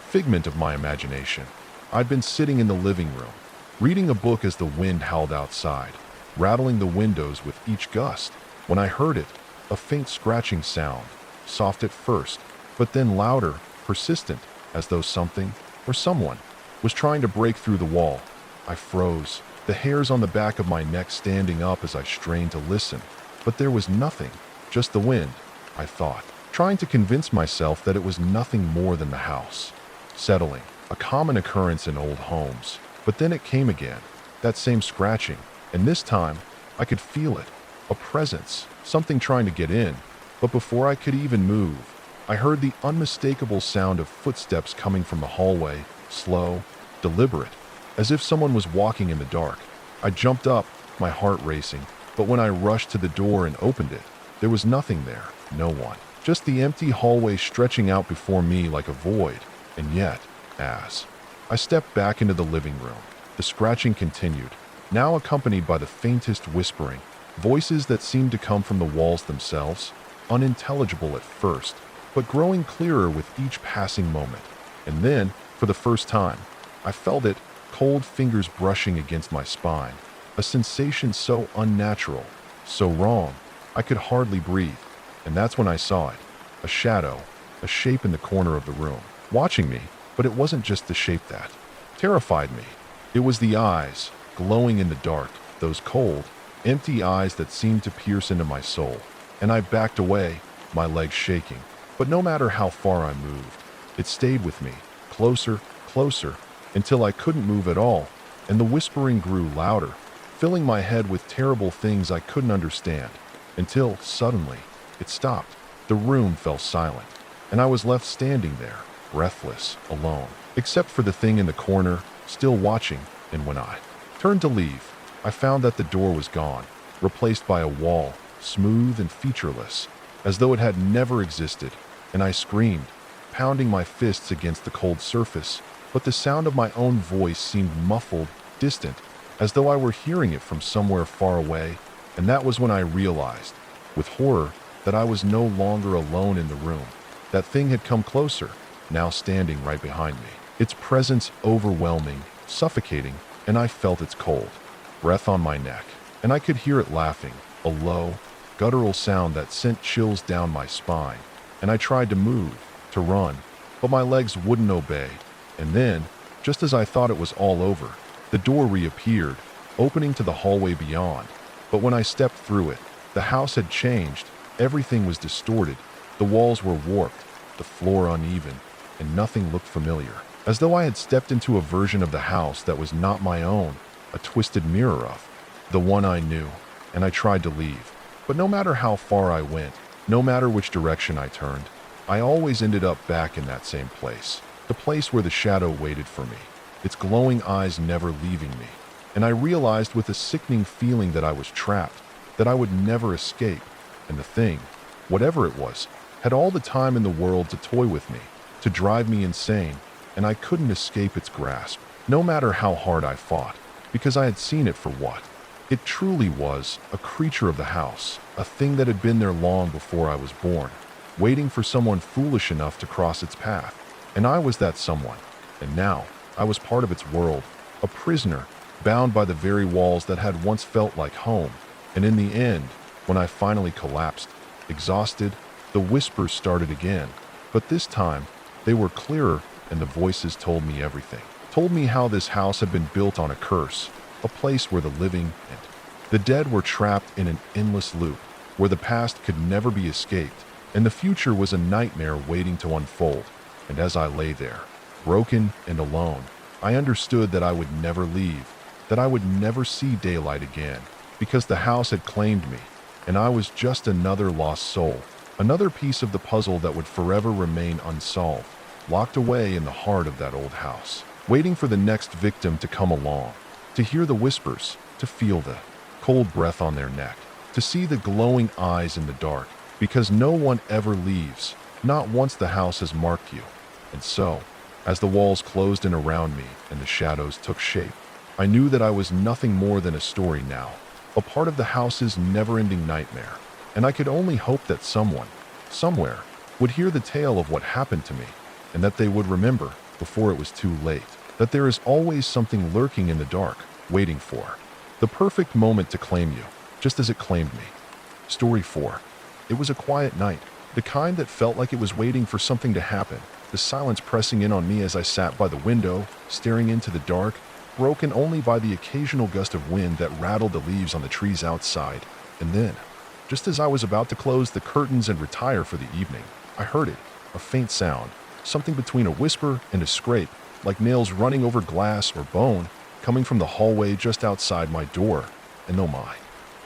figment of my imagination. I'd been sitting in the living room, reading a book as the wind howled outside, rattling the windows with each gust, when I heard it, a faint scratching sound, soft at first, but then louder, persistent, as though something, or someone, was trying to break through the wall. I froze, the hairs on the back of my neck standing up as I strained to listen. But there was nothing, just the wind, I thought, trying to convince myself that it was nothing more than the house. Settling, a common occurrence in old homes. But then it came again, that same scratching, and this time I could feel it, a presence, something trying to get in. But before I could even move, I heard the unmistakable sound of footsteps coming from the hallway, slow, deliberate, as if someone was walking in the dark. I jumped up, my heart racing, but when I rushed to the door and opened it, there was nothing there, no one. Just the empty hallway stretching out before me like a void. And yet, as I stepped back into the living room, the scratching continued, now accompanied by the faintest whispering, voices that seemed to come from the walls themselves, unintelligible at first, but growing clearer with each passing moment. And then, for the first time, I felt it, cold fingers brushing against my spine, a sensation so unnatural, so wrong, I could hardly breathe. And that's when I saw it, a shadow, a shape in the corner of the room, watching me. But it wasn't just the shape that terrified me. It was the eyes, glowing in the dark, those cold, empty eyes that seemed to pierce into my soul. And I backed away, my legs shaking. But no matter how far I moved, it stayed with me, closer, closer, until I couldn't move at all, and the whispering grew louder, filling my head with terrible things I couldn't understand, until, suddenly, it stopped. The room fell silent, and I was left standing there, breathless, alone, except for the thing in the corner, still watching. And when I turned to leave, I found that the door was gone, replaced by a wall, smooth and featureless, as though it had never existed, and I screamed, pounding my fists against the cold surface, but the sound of my own voice seemed muffled, distant, as though I were hearing it from somewhere far away, and that was when I realized, with horror, that I was no longer alone in the room. That thing had come closer, now standing right behind me, its presence overwhelming, suffocating, and I felt its cold breath on my neck, and I could hear it laughing, a low, guttural sound that sent chills down my spine, and I tried to move, to run, but my legs wouldn't obey, and then, just as I thought it was all over, the door reappeared, opening to the hallway beyond. But when I stepped through it, the house had changed, everything was distorted, the walls were warped, the floor uneven, and nothing looked familiar, as though I had stepped into a version of the house that was not my own, a twisted mirror of the one I knew, and I tried to leave. But no matter how far I went, no matter which direction I turned, I always ended up back in that same place, the place where the shadow waited for me, its glowing eyes never leaving me. And I realized with a sickening feeling that I was trapped, that I would never escape, and the thing, whatever it was, had all the time in the world to toy with me, to drive me insane, and I couldn't escape its grasp, no matter how hard I fought, because I had seen it for what it truly was, a creature of the house, a thing that had been there long before I was born, waiting for someone foolish enough to cross its path. And I was that someone, and now I was part of its world, a prisoner, bound by the very walls that had once felt like home. And in the end, when I finally collapsed, exhausted, the whispers started again. But this time, they were clearer, and the voices told me everything. Told me how this house had been built on a curse, a place where the living and the dead were trapped in an endless loop, where the past could never be escaped, and the future was a nightmare waiting to unfold. And as I lay there, broken and alone, I understood that I would never leave, that I would never see daylight again, because the house had claimed me, and I was just another lost soul, another piece of the puzzle that would forever remain unsolved, locked away in the heart of that old house, waiting for the next victim to come along, to hear the whispers, to feel the cold breath on their neck, to see the glowing eyes in the dark, because no one ever leaves, not once the house has marked you. And so, as the walls closed in around me and the shadows took shape, I knew that I was nothing more than a story now, a part of the house's never-ending nightmare, and I could only hope that someone, somewhere, would hear the tale of what happened to me, and that they would remember, before it was too late, that there is always something lurking in the dark, waiting for the perfect moment to claim you, just as it claimed me. Story 4. It was a quiet night, the kind that felt like it was waiting for something to happen, the silence pressing in on me as I sat by the window, staring into the dark, broken only by the occasional gust of wind that rattled the leaves on the trees outside. And then, just as I was about to close the curtains and retire for the evening, I heard it, a faint sound, something between a whisper and a scrape, like nails running over glass or bone, coming from the hallway just outside my door. And though my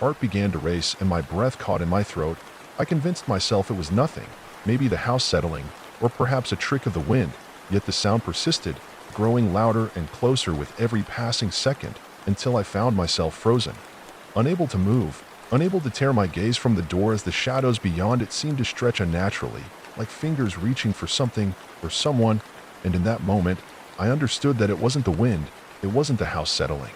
heart began to race and my breath caught in my throat, I convinced myself it was nothing, maybe the house settling, or perhaps a trick of the wind. Yet the sound persisted, growing louder and closer with every passing second, until I found myself frozen, unable to move, unable to tear my gaze from the door as the shadows beyond it seemed to stretch unnaturally, like fingers reaching for something or someone. And in that moment, I understood that it wasn't the wind, it wasn't the house settling.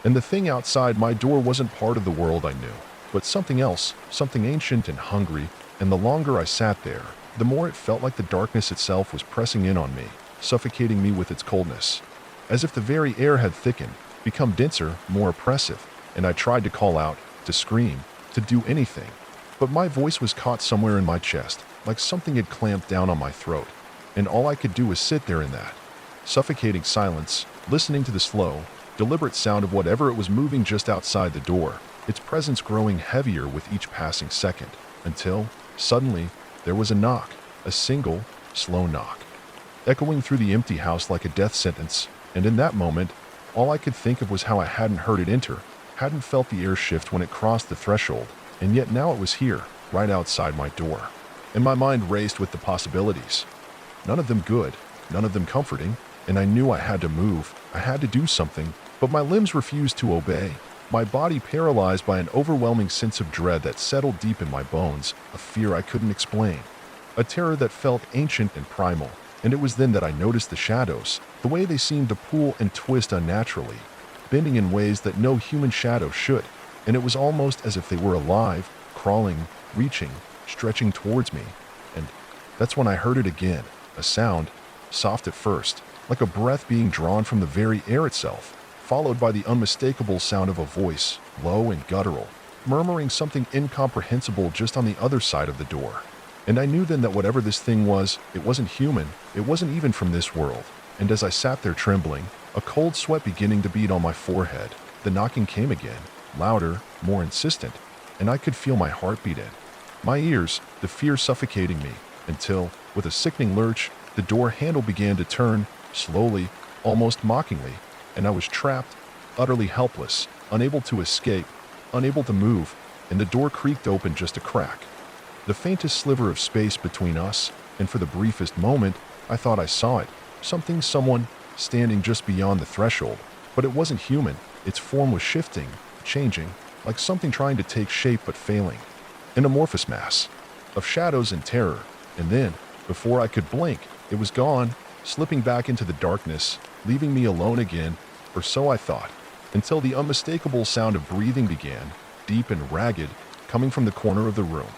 And the thing outside my door wasn't part of the world I knew, but something else, something ancient and hungry. And the longer I sat there, the more it felt like the darkness itself was pressing in on me, suffocating me with its coldness, as if the very air had thickened, become denser, more oppressive. And I tried to call out, to scream, to do anything, but my voice was caught somewhere in my chest, like something had clamped down on my throat, and all I could do was sit there in that suffocating silence, listening to the slow, deliberate sound of whatever it was moving just outside the door, its presence growing heavier with each passing second, until, suddenly, there was a knock, a single, slow knock, echoing through the empty house like a death sentence. And in that moment, all I could think of was how I hadn't heard it enter, hadn't felt the air shift when it crossed the threshold, and yet now it was here, right outside my door. and my mind raced with the possibilities. None of them good, none of them comforting, and I knew I had to move. I had to do something, but my limbs refused to obey. My body paralyzed by an overwhelming sense of dread that settled deep in my bones, a fear I couldn't explain, a terror that felt ancient and primal. And it was then that I noticed the shadows, the way they seemed to pull and twist unnaturally, bending in ways that no human shadow should. And it was almost as if they were alive, crawling, reaching, stretching towards me. And that's when I heard it again, a sound, soft at first, like a breath being drawn from the very air itself, followed by the unmistakable sound of a voice, low and guttural, murmuring something incomprehensible just on the other side of the door. And I knew then that whatever this thing was, it wasn't human, it wasn't even from this world. And as I sat there trembling, a cold sweat beginning to bead on my forehead, the knocking came again, louder, more insistent, and I could feel my heart beat in my ears, the fear suffocating me, until, with a sickening lurch, the door handle began to turn, slowly, almost mockingly, and I was trapped, utterly helpless, unable to escape, unable to move, and the door creaked open just a crack. The faintest sliver of space between us, and for the briefest moment, I thought I saw it, someone, standing just beyond the threshold. But it wasn't human, its form was shifting, changing, like something trying to take shape but failing. An amorphous mass of shadows and terror, and then, before I could blink, it was gone, slipping back into the darkness, leaving me alone again, or so I thought, until the unmistakable sound of breathing began, deep and ragged, coming from the corner of the room.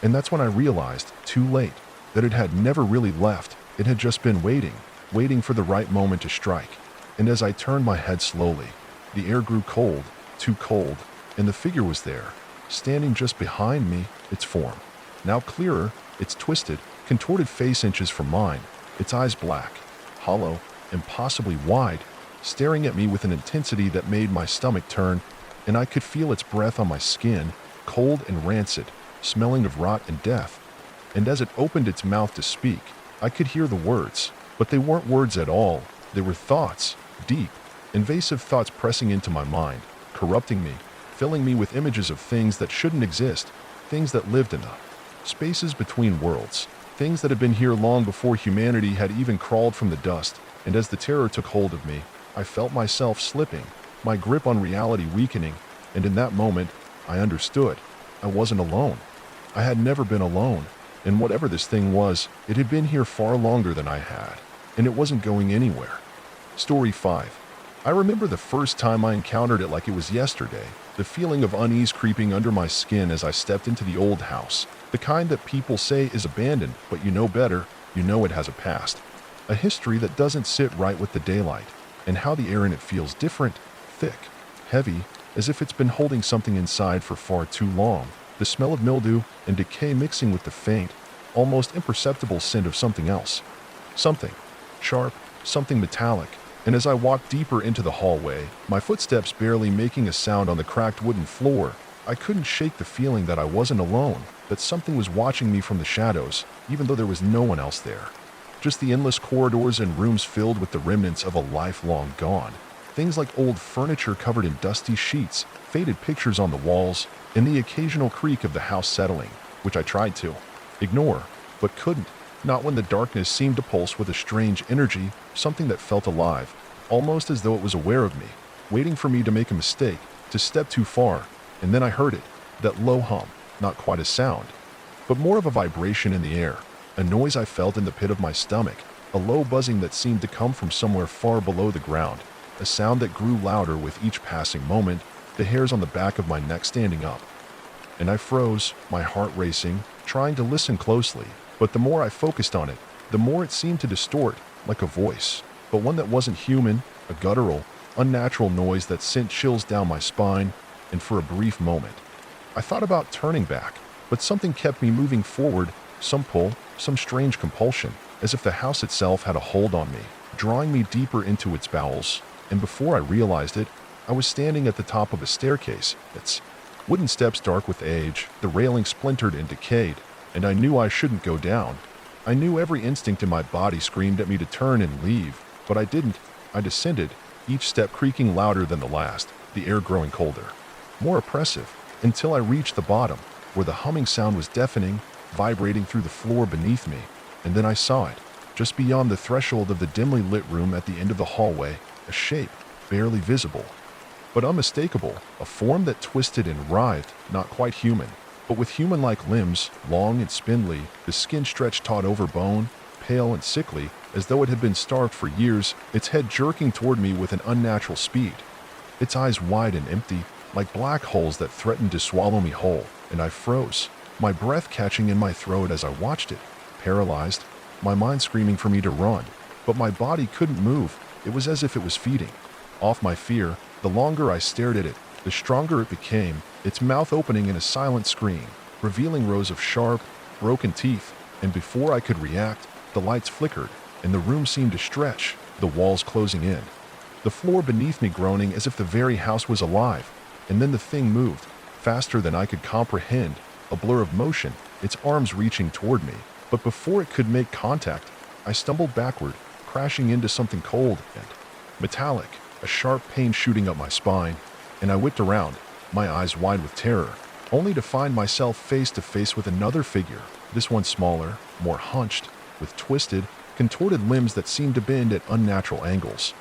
And that's when I realized, too late, that it had never really left. It had just been waiting for the right moment to strike. And as I turned my head slowly, the air grew cold, too cold, and the figure was there, standing just behind me, its form, now clearer, its twisted, contorted face inches from mine, its eyes black, hollow, impossibly wide, staring at me with an intensity that made my stomach turn, and I could feel its breath on my skin, cold and rancid, smelling of rot and death. And as it opened its mouth to speak, I could hear the words, but they weren't words at all. They were thoughts, deep, invasive thoughts pressing into my mind, corrupting me, filling me with images of things that shouldn't exist, things that lived in the spaces between worlds, things that had been here long before humanity had even crawled from the dust. And as the terror took hold of me, I felt myself slipping, my grip on reality weakening, and in that moment, I understood. I wasn't alone. I had never been alone, and whatever this thing was, it had been here far longer than I had, and it wasn't going anywhere. Story 5. I remember the first time I encountered it like it was yesterday, the feeling of unease creeping under my skin as I stepped into the old house, the kind that people say is abandoned, but you know better, you know it has a past, a history that doesn't sit right with the daylight, and how the air in it feels different, thick, heavy, as if it's been holding something inside for far too long. The smell of mildew and decay mixing with the faint, almost imperceptible scent of something else. Something sharp, something metallic. And as I walked deeper into the hallway, my footsteps barely making a sound on the cracked wooden floor, I couldn't shake the feeling that I wasn't alone, that something was watching me from the shadows, even though there was no one else there. Just the endless corridors and rooms filled with the remnants of a life long gone. Things like old furniture covered in dusty sheets, faded pictures on the walls, and the occasional creak of the house settling, which I tried to ignore, but couldn't, not when the darkness seemed to pulse with a strange energy, something that felt alive, almost as though it was aware of me, waiting for me to make a mistake, to step too far. And then I heard it, that low hum, not quite a sound, but more of a vibration in the air, a noise I felt in the pit of my stomach, a low buzzing that seemed to come from somewhere far below the ground, a sound that grew louder with each passing moment, the hairs on the back of my neck standing up. And I froze, my heart racing, trying to listen closely, but the more I focused on it, the more it seemed to distort, like a voice, but one that wasn't human, a guttural, unnatural noise that sent chills down my spine. And for a brief moment, I thought about turning back, but something kept me moving forward, some pull, some strange compulsion, as if the house itself had a hold on me, drawing me deeper into its bowels. And before I realized it, I was standing at the top of a staircase, its wooden steps dark with age, the railing splintered and decayed, and I knew I shouldn't go down. I knew every instinct in my body screamed at me to turn and leave, but I didn't. I descended, each step creaking louder than the last, the air growing colder, more oppressive, until I reached the bottom, where the humming sound was deafening, vibrating through the floor beneath me, and then I saw it, just beyond the threshold of the dimly lit room at the end of the hallway, a shape, barely visible, but unmistakable, a form that twisted and writhed, not quite human, but with human-like limbs, long and spindly, the skin stretched taut over bone, pale and sickly, as though it had been starved for years, its head jerking toward me with an unnatural speed. Its eyes wide and empty, like black holes that threatened to swallow me whole, and I froze, my breath catching in my throat as I watched it, paralyzed, my mind screaming for me to run, but my body couldn't move. It was as if it was feeding off my fear. The longer I stared at it, the stronger it became, its mouth opening in a silent scream, revealing rows of sharp, broken teeth, and before I could react, the lights flickered, and the room seemed to stretch, the walls closing in, the floor beneath me groaning as if the very house was alive. And then the thing moved, faster than I could comprehend, a blur of motion, its arms reaching toward me. But before it could make contact, I stumbled backward, crashing into something cold and metallic, a sharp pain shooting up my spine, and I whipped around, my eyes wide with terror, only to find myself face to face with another figure, this one smaller, more hunched, with twisted, contorted limbs that seemed to bend at unnatural angles.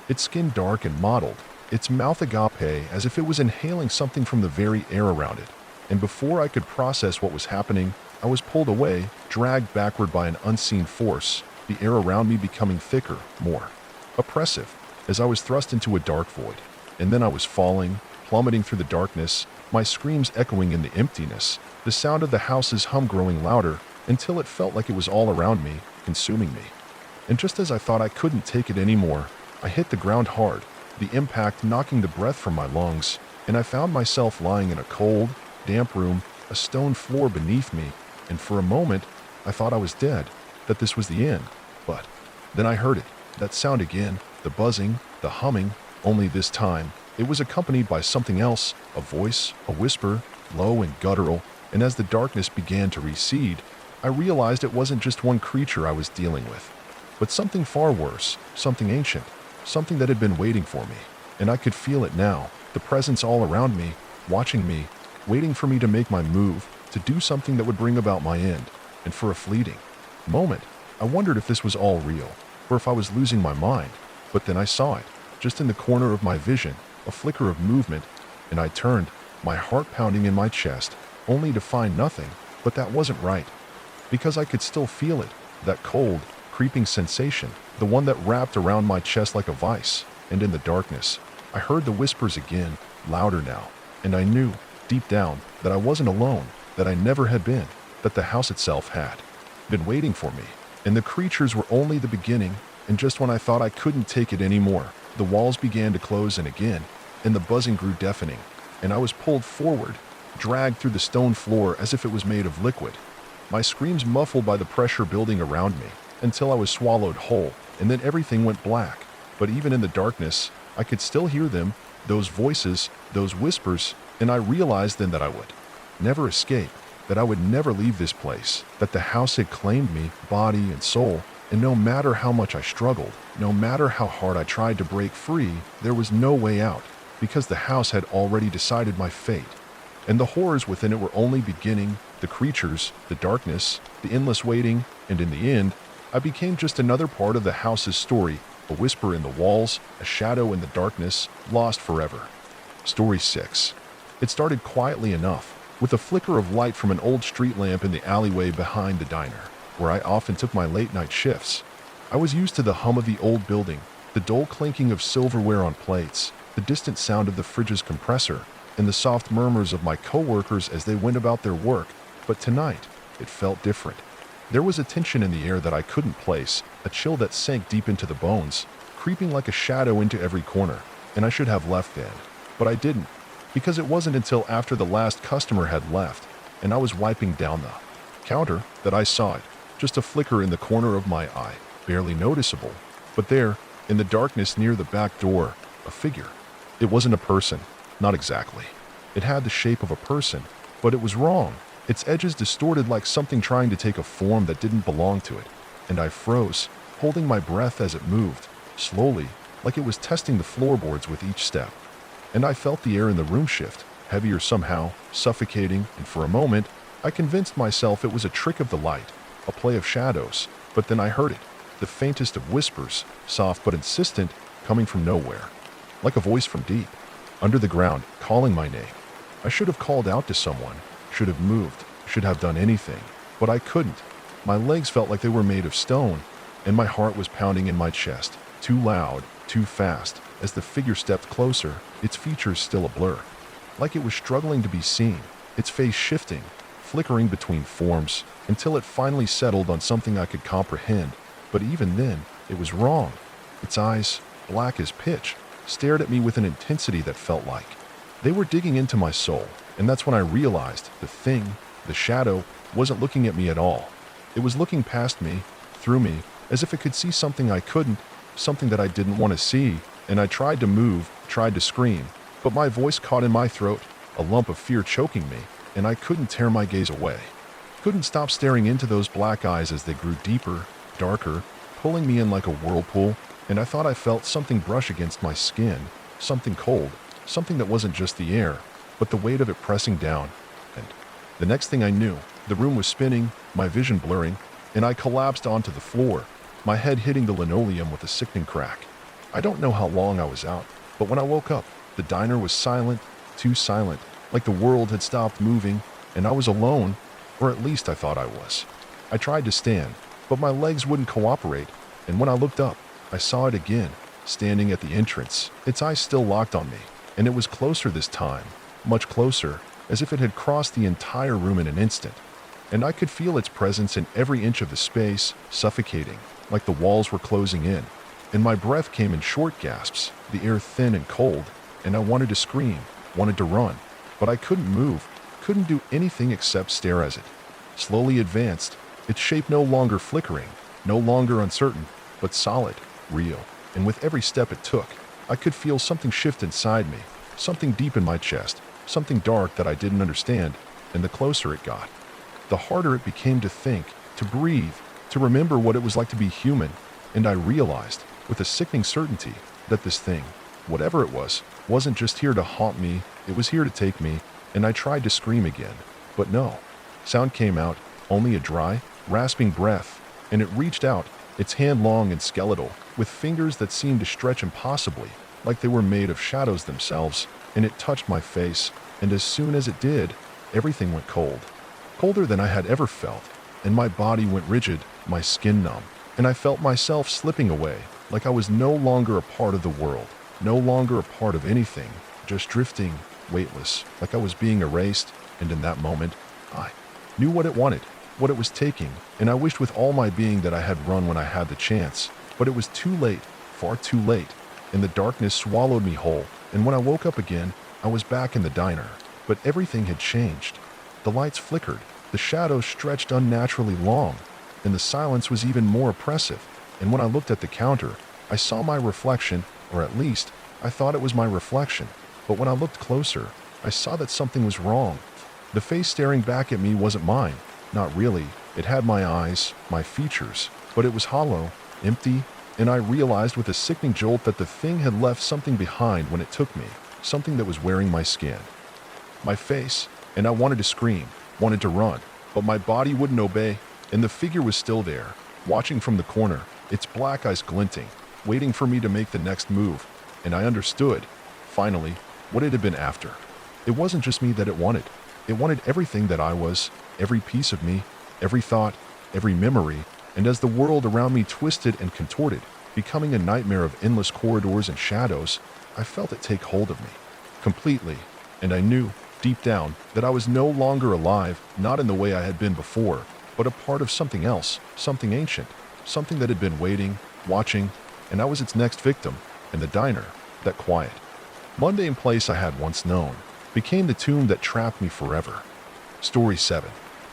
Its skin dark and mottled, its mouth agape as if it was inhaling something from the very air around it. And before I could process what was happening, I was pulled away, dragged backward by an unseen force, the air around me becoming thicker, more oppressive, as I was thrust into a dark void. And then I was falling, plummeting through the darkness, my screams echoing in the emptiness, the sound of the house's hum growing louder, until it felt like it was all around me, consuming me. And just as I thought I couldn't take it anymore, I hit the ground hard, the impact knocking the breath from my lungs, and I found myself lying in a cold, damp room, a stone floor beneath me, and for a moment, I thought I was dead, that this was the end. But then I heard it, that sound again, the buzzing, the humming, only this time, it was accompanied by something else, a voice, a whisper, low and guttural, and as the darkness began to recede, I realized it wasn't just one creature I was dealing with, but something far worse, something ancient, something that had been waiting for me, and I could feel it now, the presence all around me, watching me, waiting for me to make my move, to do something that would bring about my end. And for a fleeting moment, I wondered if this was all real, or if I was losing my mind. But then I saw it, just in the corner of my vision, a flicker of movement, and I turned, my heart pounding in my chest, only to find nothing. But that wasn't right, because I could still feel it, that cold, creeping sensation, the one that wrapped around my chest like a vice. And in the darkness, I heard the whispers again, louder now, and I knew, deep down, that I wasn't alone, that I never had been, that the house itself had been waiting for me. And the creatures were only the beginning, and just when I thought I couldn't take it anymore, the walls began to close in again, and the buzzing grew deafening, and I was pulled forward, dragged through the stone floor as if it was made of liquid, my screams muffled by the pressure building around me, until I was swallowed whole, and then everything went black. But even in the darkness, I could still hear them, those voices, those whispers, and I realized then that I would never escape, that I would never leave this place, that the house had claimed me, body and soul, and no matter how much I struggled, no matter how hard I tried to break free, there was no way out, because the house had already decided my fate. And the horrors within it were only beginning, the creatures, the darkness, the endless waiting, and in the end, I became just another part of the house's story, a whisper in the walls, a shadow in the darkness, lost forever. Story 6. It started quietly enough, with a flicker of light from an old street lamp in the alleyway behind the diner, where I often took my late-night shifts. I was used to the hum of the old building, the dull clinking of silverware on plates, the distant sound of the fridge's compressor, and the soft murmurs of my coworkers as they went about their work. But tonight, it felt different. There was a tension in the air that I couldn't place, a chill that sank deep into the bones, creeping like a shadow into every corner, and I should have left then. But I didn't, because it wasn't until after the last customer had left, and I was wiping down the counter, that I saw it, just a flicker in the corner of my eye, barely noticeable. But there, in the darkness near the back door, a figure. It wasn't a person, not exactly. It had the shape of a person, but it was wrong. Its edges distorted like something trying to take a form that didn't belong to it. And I froze, holding my breath as it moved, slowly, like it was testing the floorboards with each step. And I felt the air in the room shift, heavier somehow, suffocating, and for a moment, I convinced myself it was a trick of the light, a play of shadows, but then I heard it, the faintest of whispers, soft but insistent, coming from nowhere, like a voice from deep, under the ground, calling my name. I should have called out to someone, should have moved, should have done anything, but I couldn't. My legs felt like they were made of stone, and my heart was pounding in my chest, too loud, too fast, as the figure stepped closer, its features still a blur, like it was struggling to be seen, its face shifting, flickering between forms, until it finally settled on something I could comprehend. But even then, it was wrong. Its eyes, black as pitch, stared at me with an intensity that felt like they were digging into my soul, and that's when I realized the thing, the shadow, wasn't looking at me at all. It was looking past me, through me, as if it could see something I couldn't, something that I didn't want to see, and I tried to move, tried to scream, but my voice caught in my throat, a lump of fear choking me, and I couldn't tear my gaze away. Couldn't stop staring into those black eyes as they grew deeper, darker, pulling me in like a whirlpool, and I thought I felt something brush against my skin, something cold, something that wasn't just the air, but the weight of it pressing down. And the next thing I knew, the room was spinning, my vision blurring, and I collapsed onto the floor, my head hitting the linoleum with a sickening crack. I don't know how long I was out, but when I woke up, the diner was silent, too silent, like the world had stopped moving, and I was alone, or at least I thought I was. I tried to stand, but my legs wouldn't cooperate, and when I looked up, I saw it again, standing at the entrance, its eyes still locked on me, and it was closer this time, much closer, as if it had crossed the entire room in an instant. And I could feel its presence in every inch of the space, suffocating, like the walls were closing in. And my breath came in short gasps, the air thin and cold, and I wanted to scream, wanted to run, but I couldn't move, couldn't do anything except stare as it slowly advanced, its shape no longer flickering, no longer uncertain, but solid, real. And with every step it took, I could feel something shift inside me, something deep in my chest, something dark that I didn't understand, and the closer it got, the harder it became to think, to breathe, to remember what it was like to be human, and I realized, with a sickening certainty, that this thing, whatever it was, wasn't just here to haunt me, it was here to take me, and I tried to scream again, but no. Sound came out, only a dry, rasping breath, and it reached out, its hand long and skeletal, with fingers that seemed to stretch impossibly, like they were made of shadows themselves, and it touched my face, and as soon as it did, everything went cold. Colder than I had ever felt, and my body went rigid, my skin numb, and I felt myself slipping away, like I was no longer a part of the world, no longer a part of anything, just drifting, weightless, like I was being erased, and in that moment, I knew what it wanted, what it was taking, and I wished with all my being that I had run when I had the chance, but it was too late, far too late, and the darkness swallowed me whole, and when I woke up again, I was back in the diner, but everything had changed. The lights flickered, the shadows stretched unnaturally long, and the silence was even more oppressive, and when I looked at the counter, I saw my reflection, or at least, I thought it was my reflection, but when I looked closer, I saw that something was wrong. The face staring back at me wasn't mine, not really. It had my eyes, my features, but it was hollow, empty, and I realized with a sickening jolt that the thing had left something behind when it took me, something that was wearing my skin. My face, and I wanted to scream, wanted to run, but my body wouldn't obey, and the figure was still there, watching from the corner, its black eyes glinting, waiting for me to make the next move, and I understood, finally, what it had been after. It wasn't just me that it wanted everything that I was, every piece of me, every thought, every memory, and as the world around me twisted and contorted, becoming a nightmare of endless corridors and shadows, I felt it take hold of me, completely, and I knew, deep down, that I was no longer alive, not in the way I had been before, but a part of something else, something ancient, something that had been waiting, watching, and I was its next victim, and the diner, that quiet, mundane place I had once known, became the tomb that trapped me forever. Story 7.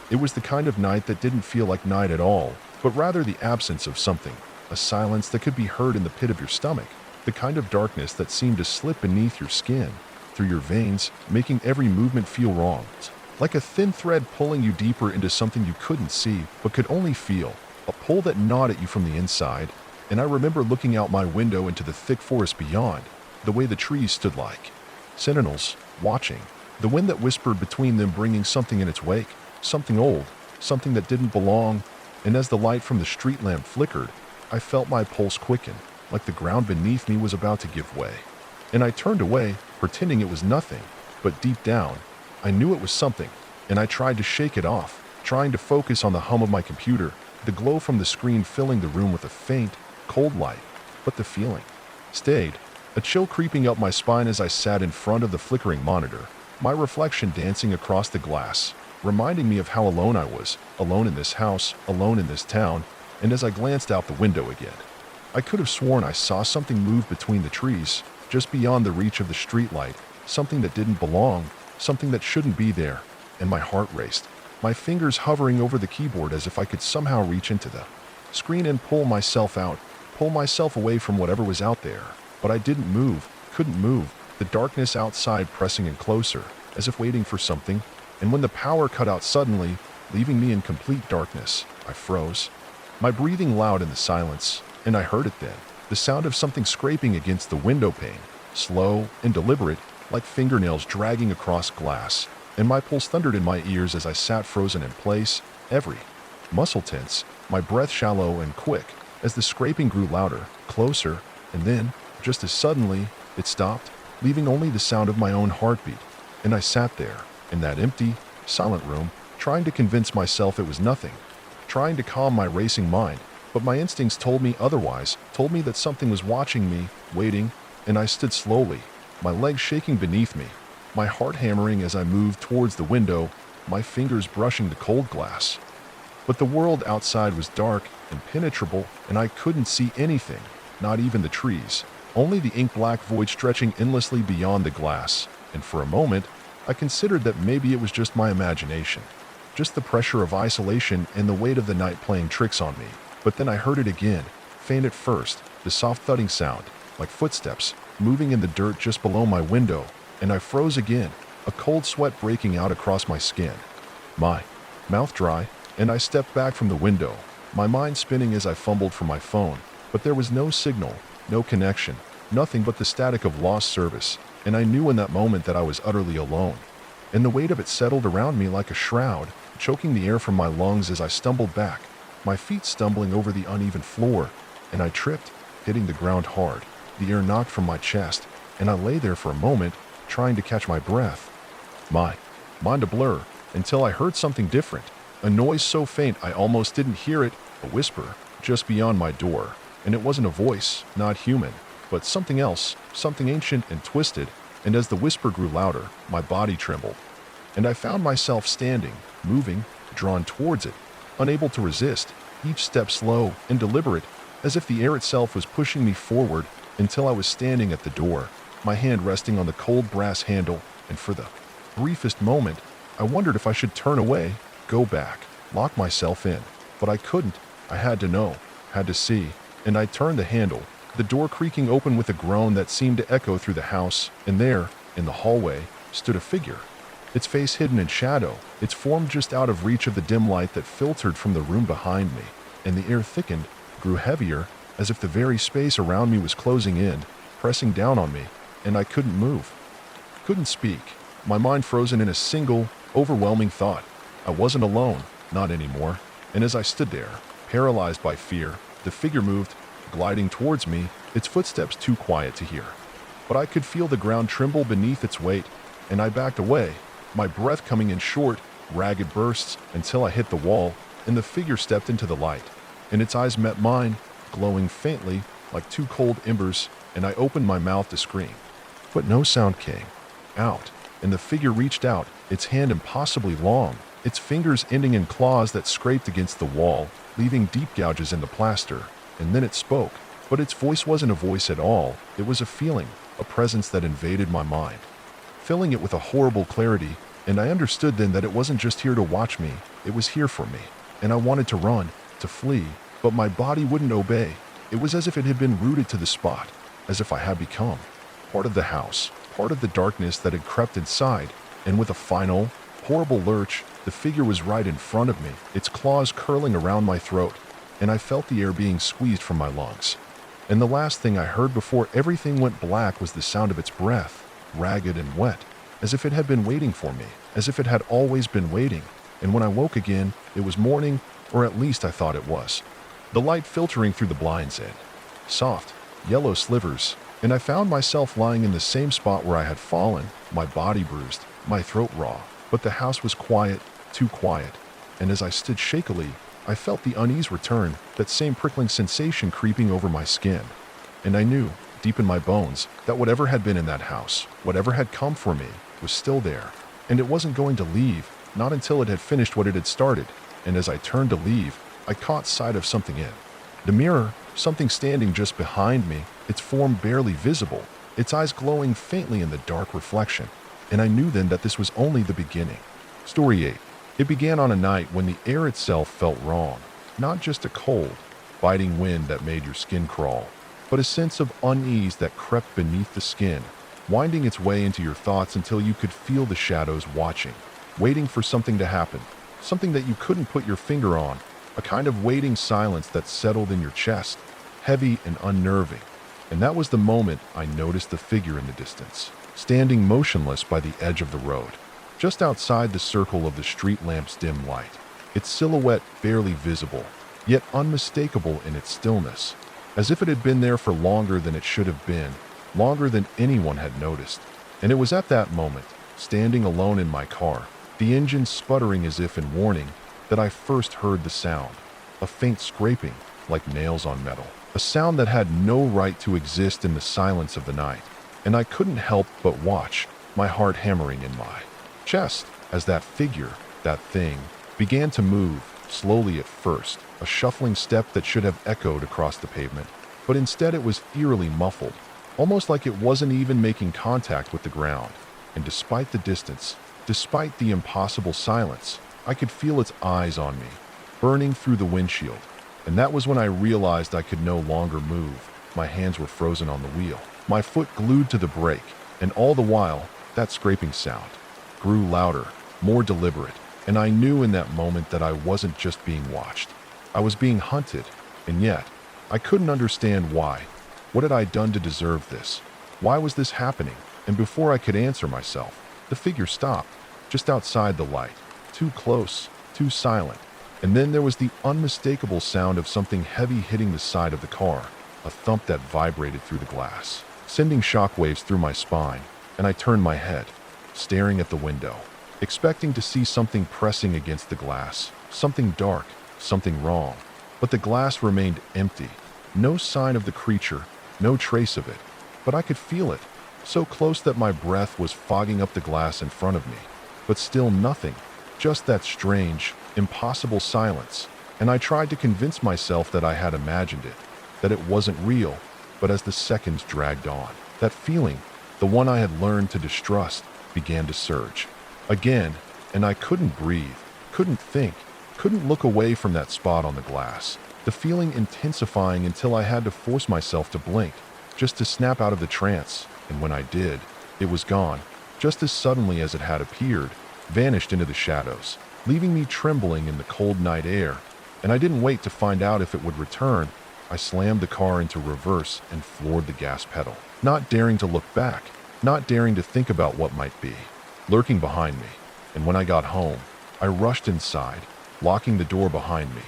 It was the kind of night that didn't feel like night at all, but rather the absence of something, a silence that could be heard in the pit of your stomach, the kind of darkness that seemed to slip beneath your skin, through your veins, making every movement feel wrong, like a thin thread pulling you deeper into something you couldn't see, but could only feel, a pull that gnawed at you from the inside, and I remember looking out my window into the thick forest beyond, the way the trees stood like sentinels, watching, the wind that whispered between them bringing something in its wake, something old, something that didn't belong, and as the light from the street lamp flickered, I felt my pulse quicken, like the ground beneath me was about to give way. And I turned away, pretending it was nothing, but deep down, I knew it was something, and I tried to shake it off, trying to focus on the hum of my computer, the glow from the screen filling the room with a faint, cold light, but the feeling stayed, a chill creeping up my spine as I sat in front of the flickering monitor, my reflection dancing across the glass, reminding me of how alone I was, alone in this house, alone in this town, and as I glanced out the window again, I could have sworn I saw something move between the trees, just beyond the reach of the streetlight, something that didn't belong, something that shouldn't be there, and my heart raced, my fingers hovering over the keyboard as if I could somehow reach into the screen and pull myself out, pull myself away from whatever was out there. But I didn't move, couldn't move, the darkness outside pressing in closer, as if waiting for something, and when the power cut out suddenly, leaving me in complete darkness, I froze, my breathing loud in the silence, and I heard it then, the sound of something scraping against the window pane, slow and deliberate, like fingernails dragging across glass, and my pulse thundered in my ears as I sat frozen in place, every muscle tense, my breath shallow and quick, as the scraping grew louder, closer, and then, just as suddenly, it stopped, leaving only the sound of my own heartbeat, and I sat there, in that empty, silent room, trying to convince myself it was nothing, trying to calm my racing mind, but my instincts told me otherwise, told me that something was watching me, waiting, and I stood slowly, my legs shaking beneath me, my heart hammering as I moved towards the window, my fingers brushing the cold glass. But the world outside was dark, impenetrable, and I couldn't see anything, not even the trees, only the ink-black void stretching endlessly beyond the glass, and for a moment, I considered that maybe it was just my imagination, just the pressure of isolation and the weight of the night playing tricks on me. But then I heard it again, faint at first, the soft thudding sound, like footsteps, moving in the dirt just below my window, and I froze again, a cold sweat breaking out across my skin, my mouth dry, and I stepped back from the window, my mind spinning as I fumbled for my phone, but there was no signal, no connection, nothing but the static of lost service, and I knew in that moment that I was utterly alone, and the weight of it settled around me like a shroud, choking the air from my lungs as I stumbled back, my feet stumbling over the uneven floor, and I tripped, hitting the ground hard, the air knocked from my chest, and I lay there for a moment, trying to catch my breath. My mind a blur, until I heard something different, a noise so faint I almost didn't hear it, a whisper, just beyond my door, and it wasn't a voice, not human, but something else, something ancient and twisted, and as the whisper grew louder, my body trembled, and I found myself standing, moving, drawn towards it, unable to resist, each step slow and deliberate, as if the air itself was pushing me forward until I was standing at the door, my hand resting on the cold brass handle, and for the briefest moment, I wondered if I should turn away, go back, lock myself in, but I couldn't. I had to know, had to see, and I turned the handle, the door creaking open with a groan that seemed to echo through the house, and there, in the hallway, stood a figure, its face hidden in shadow, its form just out of reach of the dim light that filtered from the room behind me, and the air thickened, grew heavier, as if the very space around me was closing in, pressing down on me, and I couldn't move, couldn't speak, my mind frozen in a single, overwhelming thought. I wasn't alone, not anymore, and as I stood there, paralyzed by fear, the figure moved, gliding towards me, its footsteps too quiet to hear. But I could feel the ground tremble beneath its weight, and I backed away, my breath coming in short, ragged bursts until I hit the wall, and the figure stepped into the light, and its eyes met mine, glowing faintly like two cold embers, and I opened my mouth to scream. But no sound came out, and the figure reached out, its hand impossibly long, its fingers ending in claws that scraped against the wall, leaving deep gouges in the plaster, and then it spoke. But its voice wasn't a voice at all, it was a feeling, a presence that invaded my mind, filling it with a horrible clarity, and I understood then that it wasn't just here to watch me, it was here for me, and I wanted to run, to flee, but my body wouldn't obey. It was as if it had been rooted to the spot, as if I had become part of the house, part of the darkness that had crept inside, and with a final, horrible lurch, the figure was right in front of me, its claws curling around my throat, and I felt the air being squeezed from my lungs. And the last thing I heard before everything went black was the sound of its breath, ragged and wet, as if it had been waiting for me, as if it had always been waiting, And when I woke again, it was morning, or at least I thought it was. The light filtering through the blinds in. Soft, yellow slivers, and I found myself lying in the same spot where I had fallen, my body bruised, my throat raw. But the house was quiet, too quiet, and as I stood shakily, I felt the unease return, that same prickling sensation creeping over my skin. And I knew, deep in my bones, that whatever had been in that house, whatever had come for me, was still there. And it wasn't going to leave, not until it had finished what it had started. And as I turned to leave, I caught sight of something in the mirror, something standing just behind me, its form barely visible, its eyes glowing faintly in the dark reflection. And I knew then that this was only the beginning. Story 8. It began on a night when the air itself felt wrong. Not just a cold, biting wind that made your skin crawl, but a sense of unease that crept beneath the skin, winding its way into your thoughts until you could feel the shadows watching, waiting for something to happen, something that you couldn't put your finger on, a kind of waiting silence that settled in your chest, heavy and unnerving. And that was the moment I noticed the figure in the distance, standing motionless by the edge of the road, just outside the circle of the street lamp's dim light, its silhouette barely visible, yet unmistakable in its stillness, as if it had been there for longer than it should have been, longer than anyone had noticed. And it was at that moment, standing alone in my car, the engine sputtering as if in warning, that I first heard the sound, a faint scraping, like nails on metal, a sound that had no right to exist in the silence of the night. And I couldn't help but watch, my heart hammering in my chest, as that figure, that thing, began to move, slowly at first, a shuffling step that should have echoed across the pavement, but instead it was eerily muffled, almost like it wasn't even making contact with the ground. And despite the distance, despite the impossible silence, I could feel its eyes on me, burning through the windshield. And that was when I realized I could no longer move. My hands were frozen on the wheel, my foot glued to the brake, and all the while, that scraping sound grew louder, more deliberate, and I knew in that moment that I wasn't just being watched. I was being hunted, and yet, I couldn't understand why. What had I done to deserve this? Why was this happening? And before I could answer myself, the figure stopped, just outside the light, too close, too silent. And then there was the unmistakable sound of something heavy hitting the side of the car, a thump that vibrated through the glass, sending shockwaves through my spine, and I turned my head, staring at the window, expecting to see something pressing against the glass, something dark, something wrong. But the glass remained empty, no sign of the creature, no trace of it. But I could feel it, so close that my breath was fogging up the glass in front of me. But still nothing, just that strange, impossible silence. And I tried to convince myself that I had imagined it, that it wasn't real. But as the seconds dragged on, that feeling, the one I had learned to distrust, began to surge. Again, and I couldn't breathe, couldn't think, couldn't look away from that spot on the glass, the feeling intensifying until I had to force myself to blink, just to snap out of the trance. And when I did, it was gone, just as suddenly as it had appeared, vanished into the shadows, leaving me trembling in the cold night air. And I didn't wait to find out if it would return. I slammed the car into reverse and floored the gas pedal, not daring to look back, not daring to think about what might be lurking behind me. And when I got home, I rushed inside, locking the door behind me.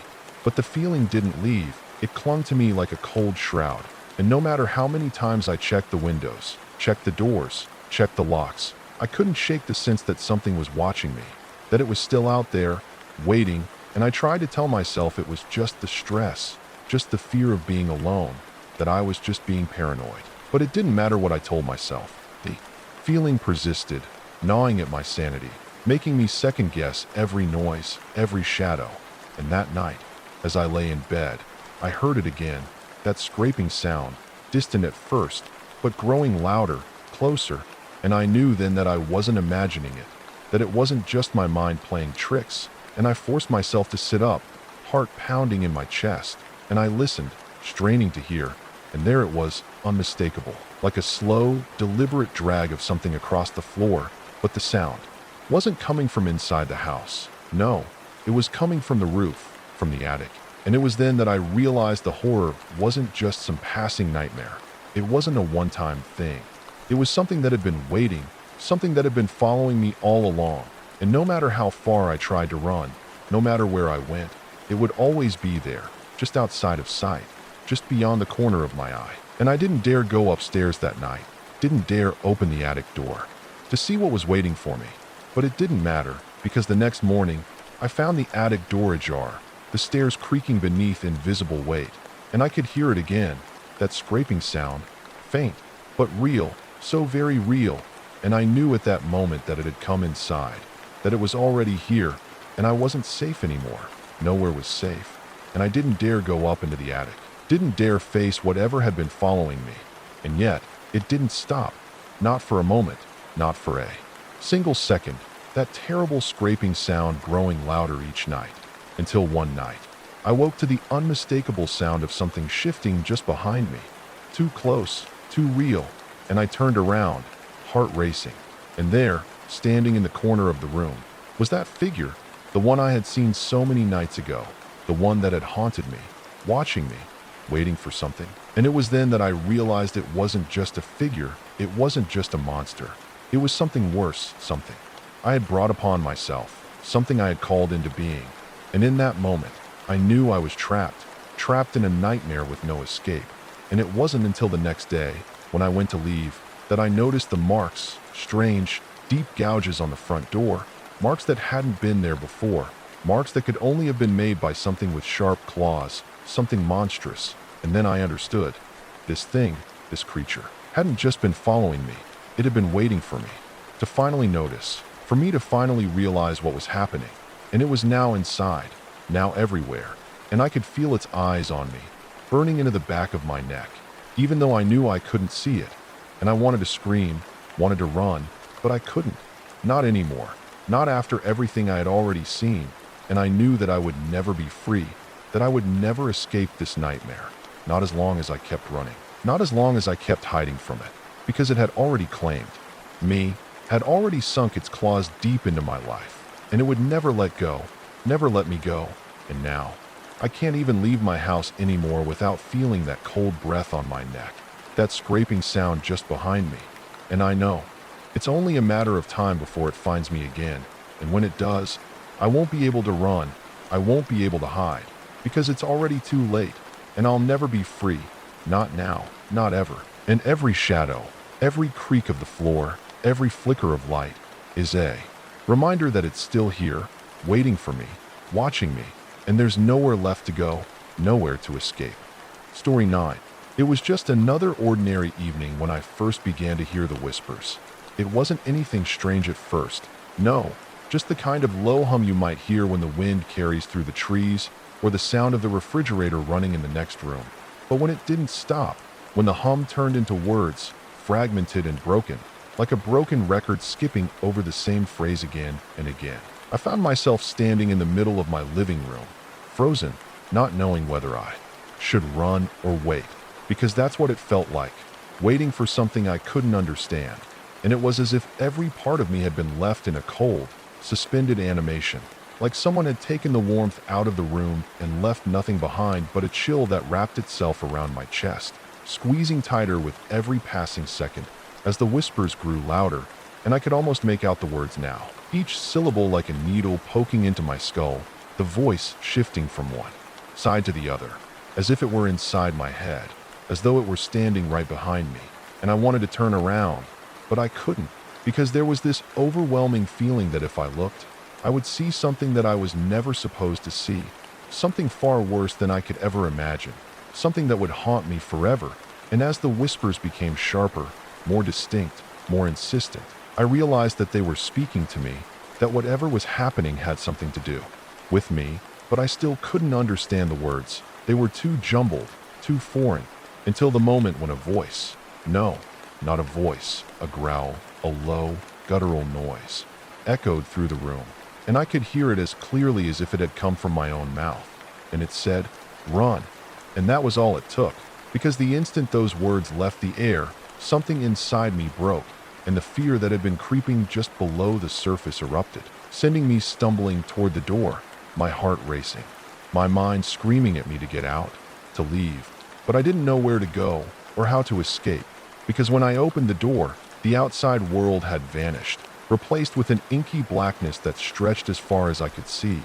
But the feeling didn't leave. It clung to me like a cold shroud. And no matter how many times I checked the windows, checked the doors, checked the locks, I couldn't shake the sense that something was watching me, that it was still out there, waiting. And I tried to tell myself it was just the stress, just the fear of being alone, that I was just being paranoid. But it didn't matter what I told myself. The feeling persisted, gnawing at my sanity, making me second-guess every noise, every shadow. And that night, as I lay in bed, I heard it again, that scraping sound, distant at first, but growing louder, closer. And I knew then that I wasn't imagining it, that it wasn't just my mind playing tricks. And I forced myself to sit up, heart pounding in my chest. And I listened, straining to hear. And there it was, unmistakable, like a slow, deliberate drag of something across the floor. But the sound wasn't coming from inside the house. No, it was coming from the roof, from the attic. And it was then that I realized the horror wasn't just some passing nightmare. It wasn't a one-time thing. It was something that had been waiting, something that had been following me all along. And no matter how far I tried to run, no matter where I went, it would always be there, just outside of sight, just beyond the corner of my eye. And I didn't dare go upstairs that night, didn't dare open the attic door to see what was waiting for me. But it didn't matter, because the next morning, I found the attic door ajar, the stairs creaking beneath invisible weight, and I could hear it again, that scraping sound, faint, but real, so very real, and I knew at that moment that it had come inside, that it was already here, and I wasn't safe anymore. Nowhere was safe, and I didn't dare go up into the attic, didn't dare face whatever had been following me, and yet, it didn't stop, not for a moment, not for a single second, that terrible scraping sound growing louder each night, until one night, I woke to the unmistakable sound of something shifting just behind me, too close, too real, and I turned around, heart racing, and there, standing in the corner of the room, was that figure, the one I had seen so many nights ago, the one that had haunted me, watching me, waiting for something. And it was then that I realized it wasn't just a figure, it wasn't just a monster. It was something worse, something I had brought upon myself, something I had called into being. And in that moment, I knew I was trapped in a nightmare with no escape. And it wasn't until the next day, when I went to leave, that I noticed the marks, strange, deep gouges on the front door, marks that hadn't been there before, marks that could only have been made by something with sharp claws, something monstrous. And then I understood. This thing, this creature, hadn't just been following me. It had been waiting for me, to finally notice, for me to finally realize what was happening. And it was now inside, now everywhere, and I could feel its eyes on me, burning into the back of my neck, even though I knew I couldn't see it. And I wanted to scream, wanted to run, but I couldn't. Not anymore. Not after everything I had already seen. And I knew that I would never be free, that I would never escape this nightmare. Not as long as I kept running. Not as long as I kept hiding from it. Because it had already claimed me, had already sunk its claws deep into my life. And it would never let go, never let me go. And now, I can't even leave my house anymore without feeling that cold breath on my neck, that scraping sound just behind me. And I know, it's only a matter of time before it finds me again. And when it does, I won't be able to run, I won't be able to hide, because it's already too late, and I'll never be free. Not now, not ever. And every shadow, every creak of the floor, every flicker of light is a reminder that it's still here, waiting for me, watching me, and there's nowhere left to go, nowhere to escape. Story 9. It was just another ordinary evening when I first began to hear the whispers. It wasn't anything strange at first. No, just the kind of low hum you might hear when the wind carries through the trees, or the sound of the refrigerator running in the next room. But when it didn't stop, when the hum turned into words, fragmented and broken, like a broken record skipping over the same phrase again and again, I found myself standing in the middle of my living room, frozen, not knowing whether I should run or wait, because that's what it felt like, waiting for something I couldn't understand. And it was as if every part of me had been left in a cold, suspended animation, like someone had taken the warmth out of the room and left nothing behind but a chill that wrapped itself around my chest, squeezing tighter with every passing second as the whispers grew louder, and I could almost make out the words now, each syllable like a needle poking into my skull, the voice shifting from one side to the other, as if it were inside my head, as though it were standing right behind me, and I wanted to turn around, but I couldn't, because there was this overwhelming feeling that if I looked, I would see something that I was never supposed to see, something far worse than I could ever imagine, something that would haunt me forever. And as the whispers became sharper, more distinct, more insistent, I realized that they were speaking to me, that whatever was happening had something to do with me, but I still couldn't understand the words. They were too jumbled, too foreign, until the moment when a voice, no, not a voice, a growl, a low, guttural noise, echoed through the room, and I could hear it as clearly as if it had come from my own mouth. And it said, "Run." And that was all it took, because the instant those words left the air, something inside me broke, and the fear that had been creeping just below the surface erupted, sending me stumbling toward the door, my heart racing, my mind screaming at me to get out, to leave. But I didn't know where to go or how to escape, because when I opened the door, the outside world had vanished, replaced with an inky blackness that stretched as far as I could see,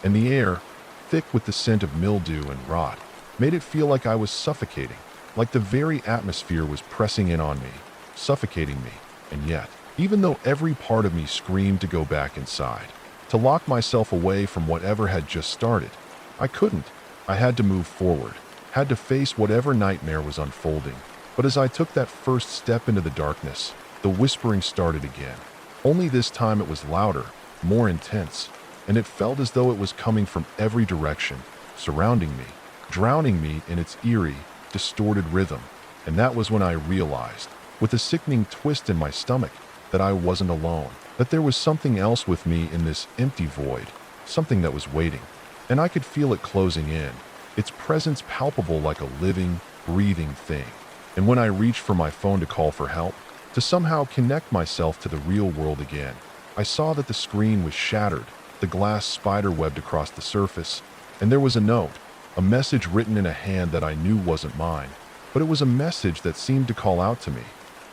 and the air, thick with the scent of mildew and rot, made it feel like I was suffocating, like the very atmosphere was pressing in on me, suffocating me. And yet, even though every part of me screamed to go back inside, to lock myself away from whatever had just started, I couldn't. I had to move forward, had to face whatever nightmare was unfolding. But as I took that first step into the darkness, the whispering started again. Only this time it was louder, more intense, and it felt as though it was coming from every direction, surrounding me, drowning me in its eerie, distorted rhythm. And that was when I realized, with a sickening twist in my stomach, that I wasn't alone, that there was something else with me in this empty void, something that was waiting. And I could feel it closing in, its presence palpable like a living, breathing thing. And when I reached for my phone to call for help, to somehow connect myself to the real world again, I saw that the screen was shattered, the glass spider-webbed across the surface, and there was a note, a message written in a hand that I knew wasn't mine, but it was a message that seemed to call out to me,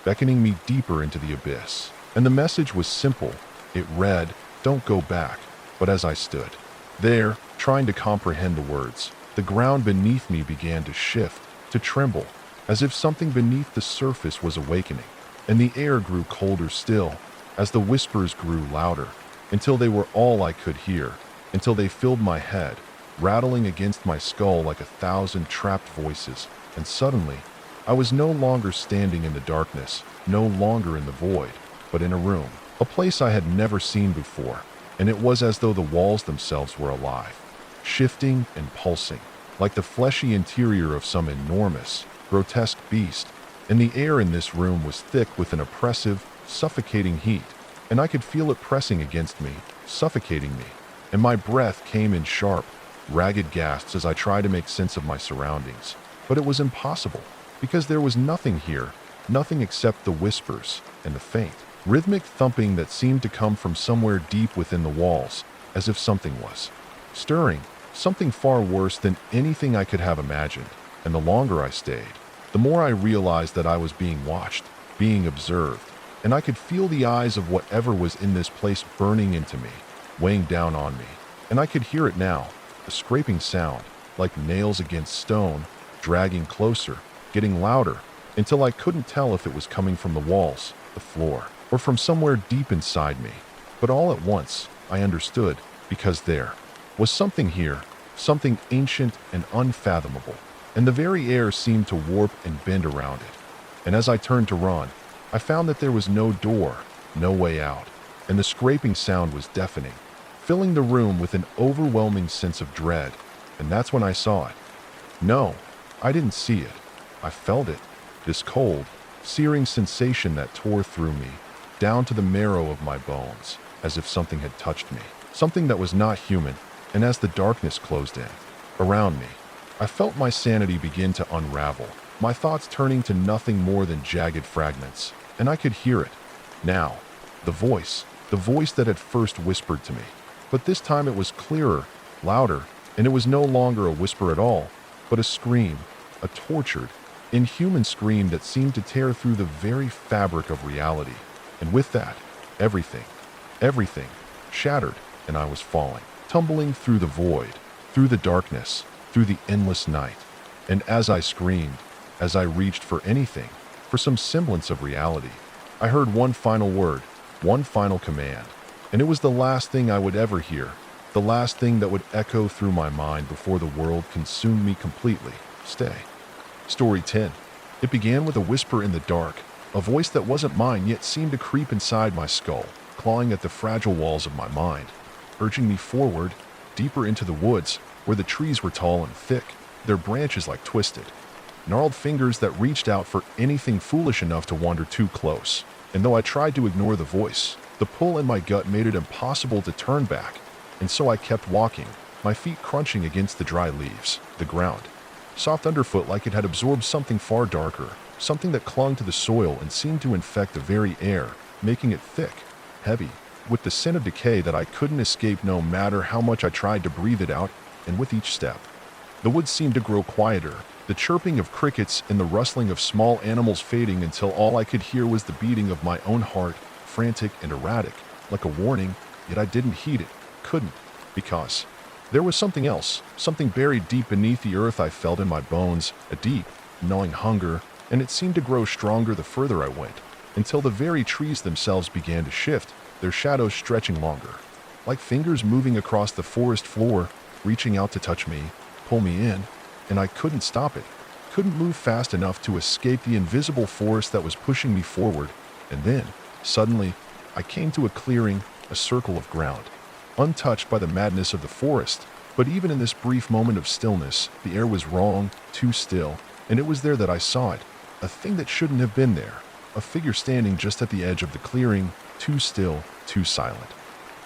beckoning me deeper into the abyss. And the message was simple. It read, "Don't go back." But as I stood there, trying to comprehend the words, the ground beneath me began to shift, to tremble, as if something beneath the surface was awakening. And the air grew colder still, as the whispers grew louder, until they were all I could hear, until they filled my head, rattling against my skull like 1,000 trapped voices. And suddenly, I was no longer standing in the darkness, no longer in the void, but in a room, a place I had never seen before, and it was as though the walls themselves were alive, shifting and pulsing, like the fleshy interior of some enormous, grotesque beast. And the air in this room was thick with an oppressive, suffocating heat, and I could feel it pressing against me, suffocating me, and my breath came in sharp, ragged gasps as I tried to make sense of my surroundings. But it was impossible, because there was nothing here, nothing except the whispers and the faint, rhythmic thumping that seemed to come from somewhere deep within the walls, as if something was stirring, something far worse than anything I could have imagined. And the longer I stayed, the more I realized that I was being watched, being observed, and I could feel the eyes of whatever was in this place burning into me, weighing down on me. And I could hear it now, a scraping sound, like nails against stone, dragging closer, getting louder, until I couldn't tell if it was coming from the walls, the floor, or from somewhere deep inside me. But all at once, I understood, because there was something here, something ancient and unfathomable, and the very air seemed to warp and bend around it. And as I turned to run, I found that there was no door, no way out, and the scraping sound was deafening, filling the room with an overwhelming sense of dread. And that's when I saw it. No, I didn't see it. I felt it, this cold, searing sensation that tore through me, down to the marrow of my bones, as if something had touched me, something that was not human. And as the darkness closed in around me, I felt my sanity begin to unravel, my thoughts turning to nothing more than jagged fragments. And I could hear it. Now, the voice that had first whispered to me. But this time it was clearer, louder, and it was no longer a whisper at all, but a scream, a tortured, inhuman scream that seemed to tear through the very fabric of reality. And with that, everything, shattered, and I was falling, tumbling through the void, through the darkness, through the endless night. And as I screamed, as I reached for anything, for some semblance of reality, I heard one final word, one final command. And it was the last thing I would ever hear, the last thing that would echo through my mind before the world consumed me completely. Stay. Story 10. It began with a whisper in the dark, a voice that wasn't mine yet seemed to creep inside my skull, clawing at the fragile walls of my mind, urging me forward, deeper into the woods, where the trees were tall and thick, their branches like twisted, gnarled fingers that reached out for anything foolish enough to wander too close. And though I tried to ignore the voice, the pull in my gut made it impossible to turn back, and so I kept walking, my feet crunching against the dry leaves, the ground, soft underfoot like it had absorbed something far darker, something that clung to the soil and seemed to infect the very air, making it thick, heavy, with the scent of decay that I couldn't escape no matter how much I tried to breathe it out. And with each step, the woods seemed to grow quieter, the chirping of crickets and the rustling of small animals fading until all I could hear was the beating of my own heart, frantic and erratic, like a warning, yet I didn't heed it, couldn't, because there was something else, something buried deep beneath the earth I felt in my bones, a deep, gnawing hunger, and it seemed to grow stronger the further I went, until the very trees themselves began to shift, their shadows stretching longer, like fingers moving across the forest floor, reaching out to touch me, pull me in, and I couldn't stop it, couldn't move fast enough to escape the invisible force that was pushing me forward, and then, suddenly, I came to a clearing, a circle of ground, untouched by the madness of the forest, but even in this brief moment of stillness, the air was wrong, too still, and it was there that I saw it, a thing that shouldn't have been there, a figure standing just at the edge of the clearing, too still, too silent.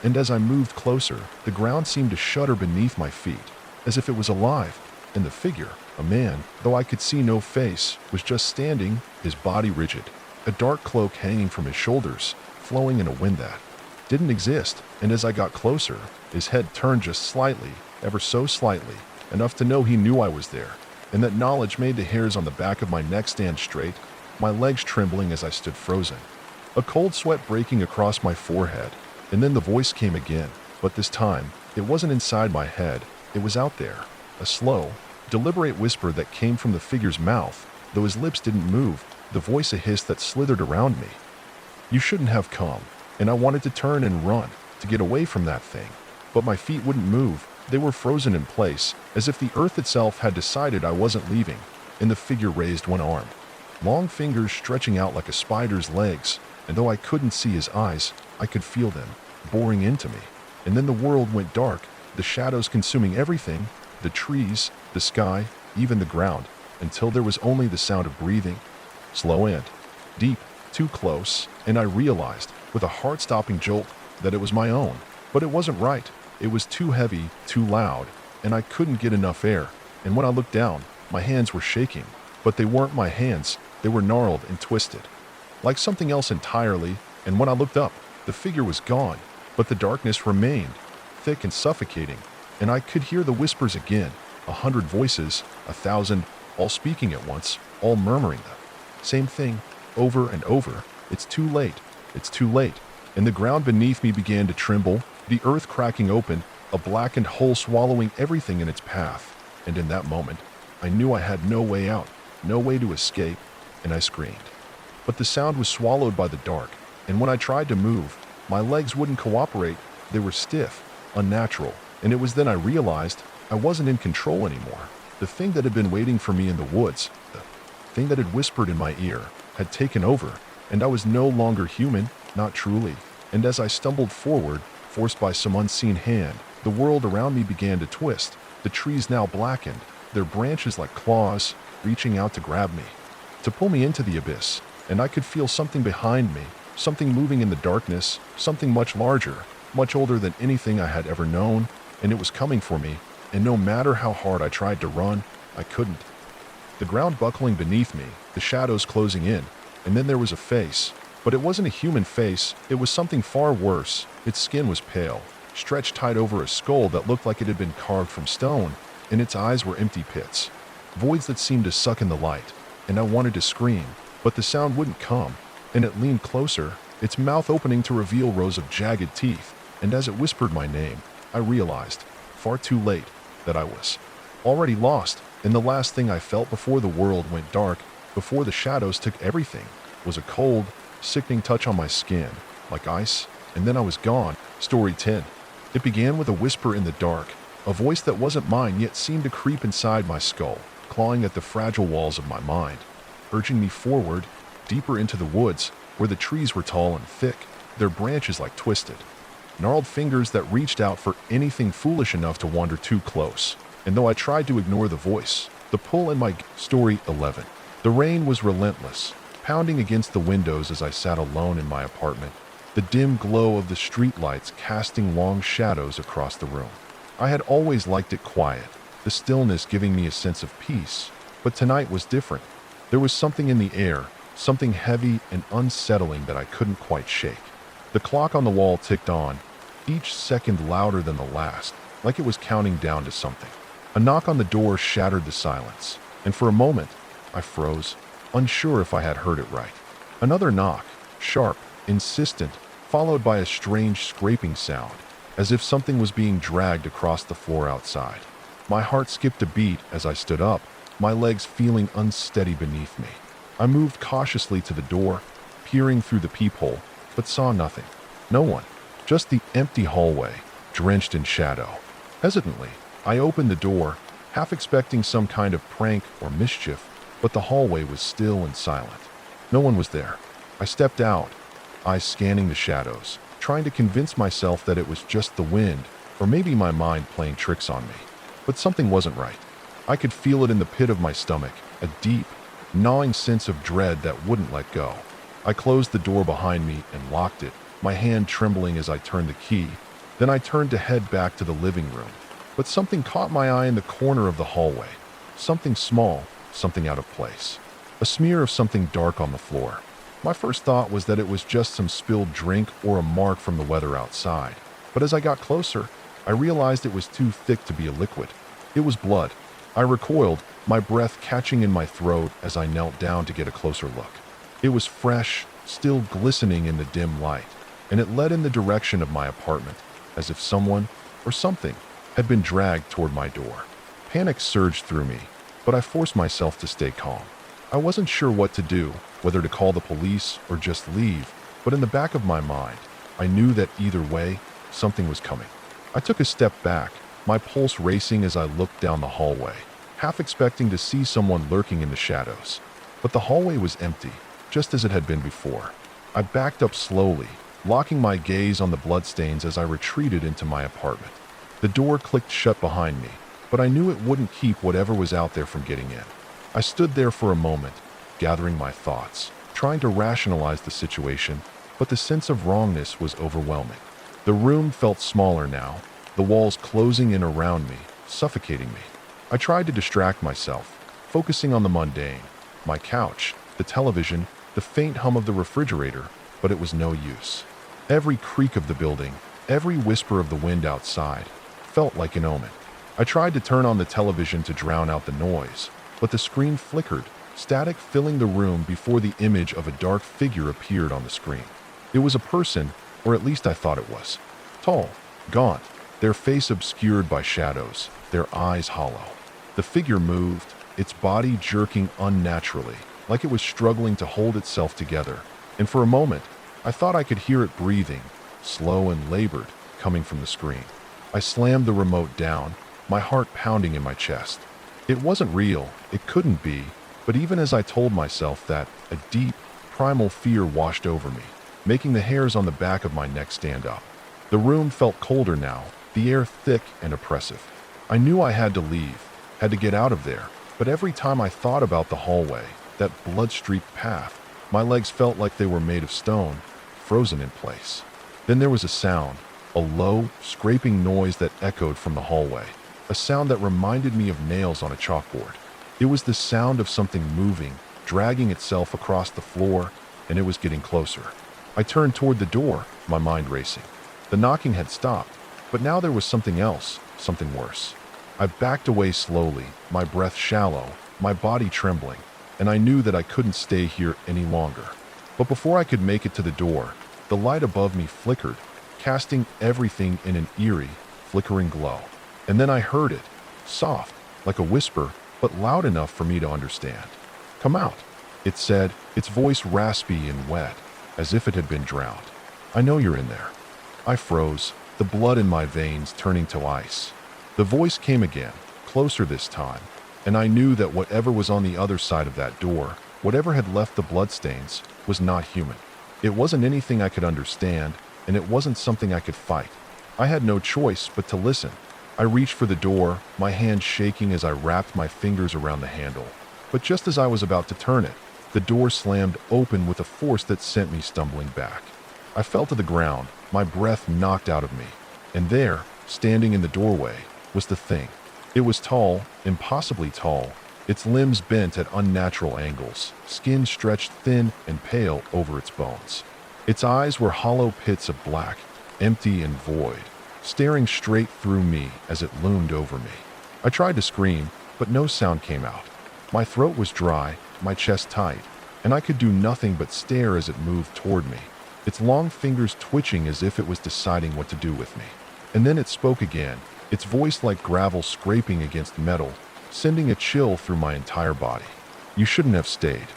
And as I moved closer, the ground seemed to shudder beneath my feet, as if it was alive, and the figure, a man, though I could see no face, was just standing, his body rigid, a dark cloak hanging from his shoulders, flowing in a wind that didn't exist, and as I got closer, his head turned just slightly, ever so slightly, enough to know he knew I was there, and that knowledge made the hairs on the back of my neck stand straight, my legs trembling as I stood frozen, a cold sweat breaking across my forehead, and then the voice came again, but this time, it wasn't inside my head, it was out there, a slow, deliberate whisper that came from the figure's mouth, though his lips didn't move, the voice a hiss that slithered around me. You shouldn't have come, and I wanted to turn and run, to get away from that thing, but my feet wouldn't move, they were frozen in place, as if the earth itself had decided I wasn't leaving, and the figure raised one arm, long fingers stretching out like a spider's legs, and though I couldn't see his eyes, I could feel them, boring into me, and then the world went dark, the shadows consuming everything, the trees, the sky, even the ground, until there was only the sound of breathing, slow and deep, too close, and I realized, with a heart-stopping jolt, that it was my own. But it wasn't right. It was too heavy, too loud, and I couldn't get enough air. And when I looked down, my hands were shaking. But they weren't my hands. They were gnarled and twisted, like something else entirely, and when I looked up, the figure was gone, but the darkness remained, thick and suffocating, and I could hear the whispers again, 100 voices, 1,000, all speaking at once, all murmuring them. Same thing, over and over. It's too late. It's too late. And the ground beneath me began to tremble, the earth cracking open, a blackened hole swallowing everything in its path. And in that moment, I knew I had no way out, no way to escape, and I screamed. But the sound was swallowed by the dark, and when I tried to move, my legs wouldn't cooperate. They were stiff, unnatural, and it was then I realized I wasn't in control anymore. The thing that had been waiting for me in the woods, the thing that had whispered in my ear, had taken over, and I was no longer human, not truly. And as I stumbled forward, forced by some unseen hand, the world around me began to twist, the trees now blackened, their branches like claws, reaching out to grab me, to pull me into the abyss, and I could feel something behind me, something moving in the darkness, something much larger, much older than anything I had ever known, and it was coming for me, and no matter how hard I tried to run, I couldn't. The ground buckling beneath me, the shadows closing in, and then there was a face, but it wasn't a human face, it was something far worse. Its skin was pale, stretched tight over a skull that looked like it had been carved from stone, and its eyes were empty pits, voids that seemed to suck in the light, and I wanted to scream, but the sound wouldn't come, and it leaned closer, its mouth opening to reveal rows of jagged teeth, and as it whispered my name, I realized, far too late, that I was already lost, and the last thing I felt before the world went dark, before the shadows took everything, was a cold, sickening touch on my skin, like ice, and then I was gone. Story 10. It began with a whisper in the dark, a voice that wasn't mine yet seemed to creep inside my skull, clawing at the fragile walls of my mind, urging me forward, deeper into the woods, where the trees were tall and thick, their branches like twisted, gnarled fingers that reached out for anything foolish enough to wander too close. And though I tried to ignore the voice, the pull in my Story 11. The rain was relentless, pounding against the windows as I sat alone in my apartment, the dim glow of the streetlights casting long shadows across the room. I had always liked it quiet, the stillness giving me a sense of peace, but tonight was different. There was something in the air, something heavy and unsettling that I couldn't quite shake. The clock on the wall ticked on, each second louder than the last, like it was counting down to something. A knock on the door shattered the silence, and for a moment, I froze, unsure if I had heard it right. Another knock, sharp, insistent, followed by a strange scraping sound, as if something was being dragged across the floor outside. My heart skipped a beat as I stood up, my legs feeling unsteady beneath me. I moved cautiously to the door, peering through the peephole, but saw nothing. No one. Just the empty hallway, drenched in shadow. Hesitantly, I opened the door, half expecting some kind of prank or mischief, but the hallway was still and silent. No one was there. I stepped out, eyes scanning the shadows, trying to convince myself that it was just the wind, or maybe my mind playing tricks on me. But something wasn't right. I could feel it in the pit of my stomach, a deep, gnawing sense of dread that wouldn't let go. I closed the door behind me and locked it, my hand trembling as I turned the key. Then I turned to head back to the living room. But something caught my eye in the corner of the hallway. Something small, something out of place. A smear of something dark on the floor. My first thought was that it was just some spilled drink or a mark from the weather outside. But as I got closer, I realized it was too thick to be a liquid. It was blood. I recoiled, my breath catching in my throat as I knelt down to get a closer look. It was fresh, still glistening in the dim light, and it led in the direction of my apartment, as if someone, or something, had been dragged toward my door. Panic surged through me, but I forced myself to stay calm. I wasn't sure what to do, whether to call the police or just leave, but in the back of my mind, I knew that either way, something was coming. I took a step back, my pulse racing as I looked down the hallway, half expecting to see someone lurking in the shadows. But the hallway was empty, just as it had been before. I backed up slowly, locking my gaze on the bloodstains as I retreated into my apartment. The door clicked shut behind me, but I knew it wouldn't keep whatever was out there from getting in. I stood there for a moment, gathering my thoughts, trying to rationalize the situation, but the sense of wrongness was overwhelming. The room felt smaller now, the walls closing in around me, suffocating me. I tried to distract myself, focusing on the mundane, my couch, the television, the faint hum of the refrigerator, but it was no use. Every creak of the building, every whisper of the wind outside, felt like an omen. I tried to turn on the television to drown out the noise, but the screen flickered, static filling the room before the image of a dark figure appeared on the screen. It was a person, or at least I thought it was. Tall, gaunt, their face obscured by shadows, their eyes hollow. The figure moved, its body jerking unnaturally, like it was struggling to hold itself together, and for a moment, I thought I could hear it breathing, slow and labored, coming from the screen. I slammed the remote down, my heart pounding in my chest. It wasn't real, it couldn't be, but even as I told myself that, a deep, primal fear washed over me, making the hairs on the back of my neck stand up. The room felt colder now, the air thick and oppressive. I knew I had to leave, had to get out of there, but every time I thought about the hallway, that blood-streaked path, my legs felt like they were made of stone, frozen in place. Then there was a sound, a low, scraping noise that echoed from the hallway, a sound that reminded me of nails on a chalkboard. It was the sound of something moving, dragging itself across the floor, and it was getting closer. I turned toward the door, my mind racing. The knocking had stopped, but now there was something else, something worse. I backed away slowly, my breath shallow, my body trembling, and I knew that I couldn't stay here any longer. But before I could make it to the door, the light above me flickered, casting everything in an eerie, flickering glow. And then I heard it, soft, like a whisper, but loud enough for me to understand. "Come out," it said, its voice raspy and wet, as if it had been drowned. "I know you're in there." I froze, the blood in my veins turning to ice. The voice came again, closer this time, and I knew that whatever was on the other side of that door, whatever had left the bloodstains, was not human. It wasn't anything I could understand, and it wasn't something I could fight. I had no choice but to listen. I reached for the door, my hand shaking as I wrapped my fingers around the handle. But just as I was about to turn it, the door slammed open with a force that sent me stumbling back. I fell to the ground, my breath knocked out of me, and there, standing in the doorway, was the thing. It was tall, impossibly tall, its limbs bent at unnatural angles, skin stretched thin and pale over its bones. Its eyes were hollow pits of black, empty and void, staring straight through me as it loomed over me. I tried to scream, but no sound came out. My throat was dry, my chest tight, and I could do nothing but stare as it moved toward me. its long fingers twitching as if it was deciding what to do with me. And then it spoke again, its voice like gravel scraping against metal, sending a chill through my entire body. You shouldn't have stayed.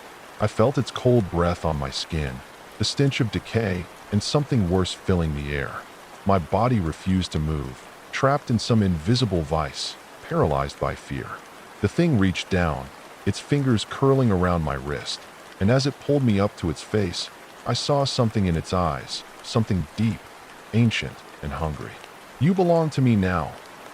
I felt its cold breath on my skin, the stench of decay, and something worse filling the air. My body refused to move, trapped in some invisible vice, paralyzed by fear. The thing reached down, its fingers curling around my wrist, and as it pulled me up to its face, I saw something in its eyes, something deep, ancient, and hungry. You belong to me now,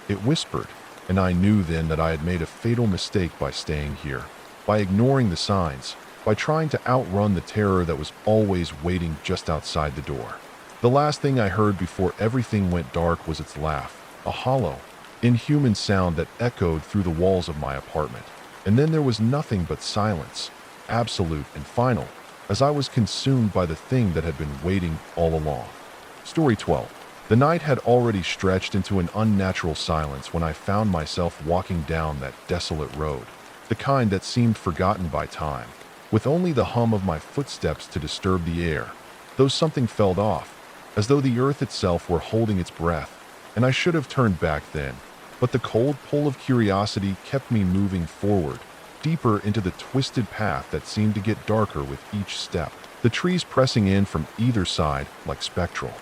it whispered, and I knew then that I had made a fatal mistake by staying here, by ignoring the signs, by trying to outrun the terror that was always waiting just outside the door. The last thing I heard before everything went dark was its laugh, a hollow, inhuman sound that echoed through the walls of my apartment. And then there was nothing but silence, absolute and final, as I was consumed by the thing that had been waiting all along. Story 12. The night had already stretched into an unnatural silence when I found myself walking down that desolate road, the kind that seemed forgotten by time, with only the hum of my footsteps to disturb the air, though something felt off, as though the earth itself were holding its breath, and I should have turned back then, but the cold pull of curiosity kept me moving forward, deeper into the twisted path that seemed to get darker with each step, the trees pressing in from either side like spectral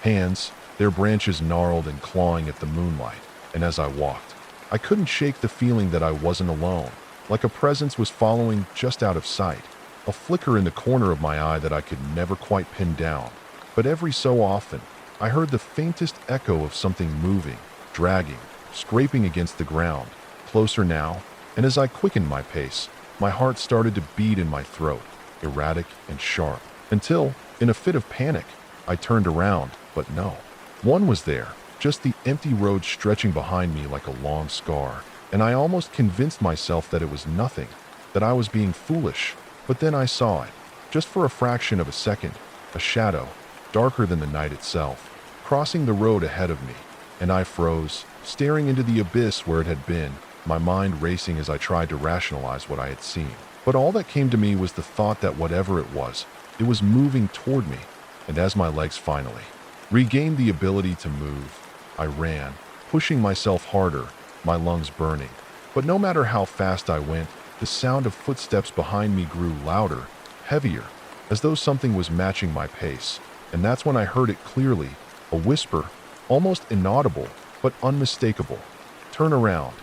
hands, their branches gnarled and clawing at the moonlight. And as I walked, I couldn't shake the feeling that I wasn't alone, like a presence was following just out of sight, a flicker in the corner of my eye that I could never quite pin down. But every so often, I heard the faintest echo of something moving, dragging, scraping against the ground, closer now, and as I quickened my pace, my heart started to beat in my throat, erratic and sharp, until, in a fit of panic, I turned around, but no. One was there, just the empty road stretching behind me like a long scar, and I almost convinced myself that it was nothing, that I was being foolish, but then I saw it, just for a fraction of a second, a shadow, darker than the night itself, crossing the road ahead of me, and I froze, staring into the abyss where it had been, my mind racing as I tried to rationalize what I had seen. But all that came to me was the thought that whatever it was moving toward me, and as my legs finally regained the ability to move, I ran, pushing myself harder, my lungs burning. But no matter how fast I went, the sound of footsteps behind me grew louder, heavier, as though something was matching my pace. And that's when I heard it clearly, a whisper, almost inaudible, but unmistakable. Turn around.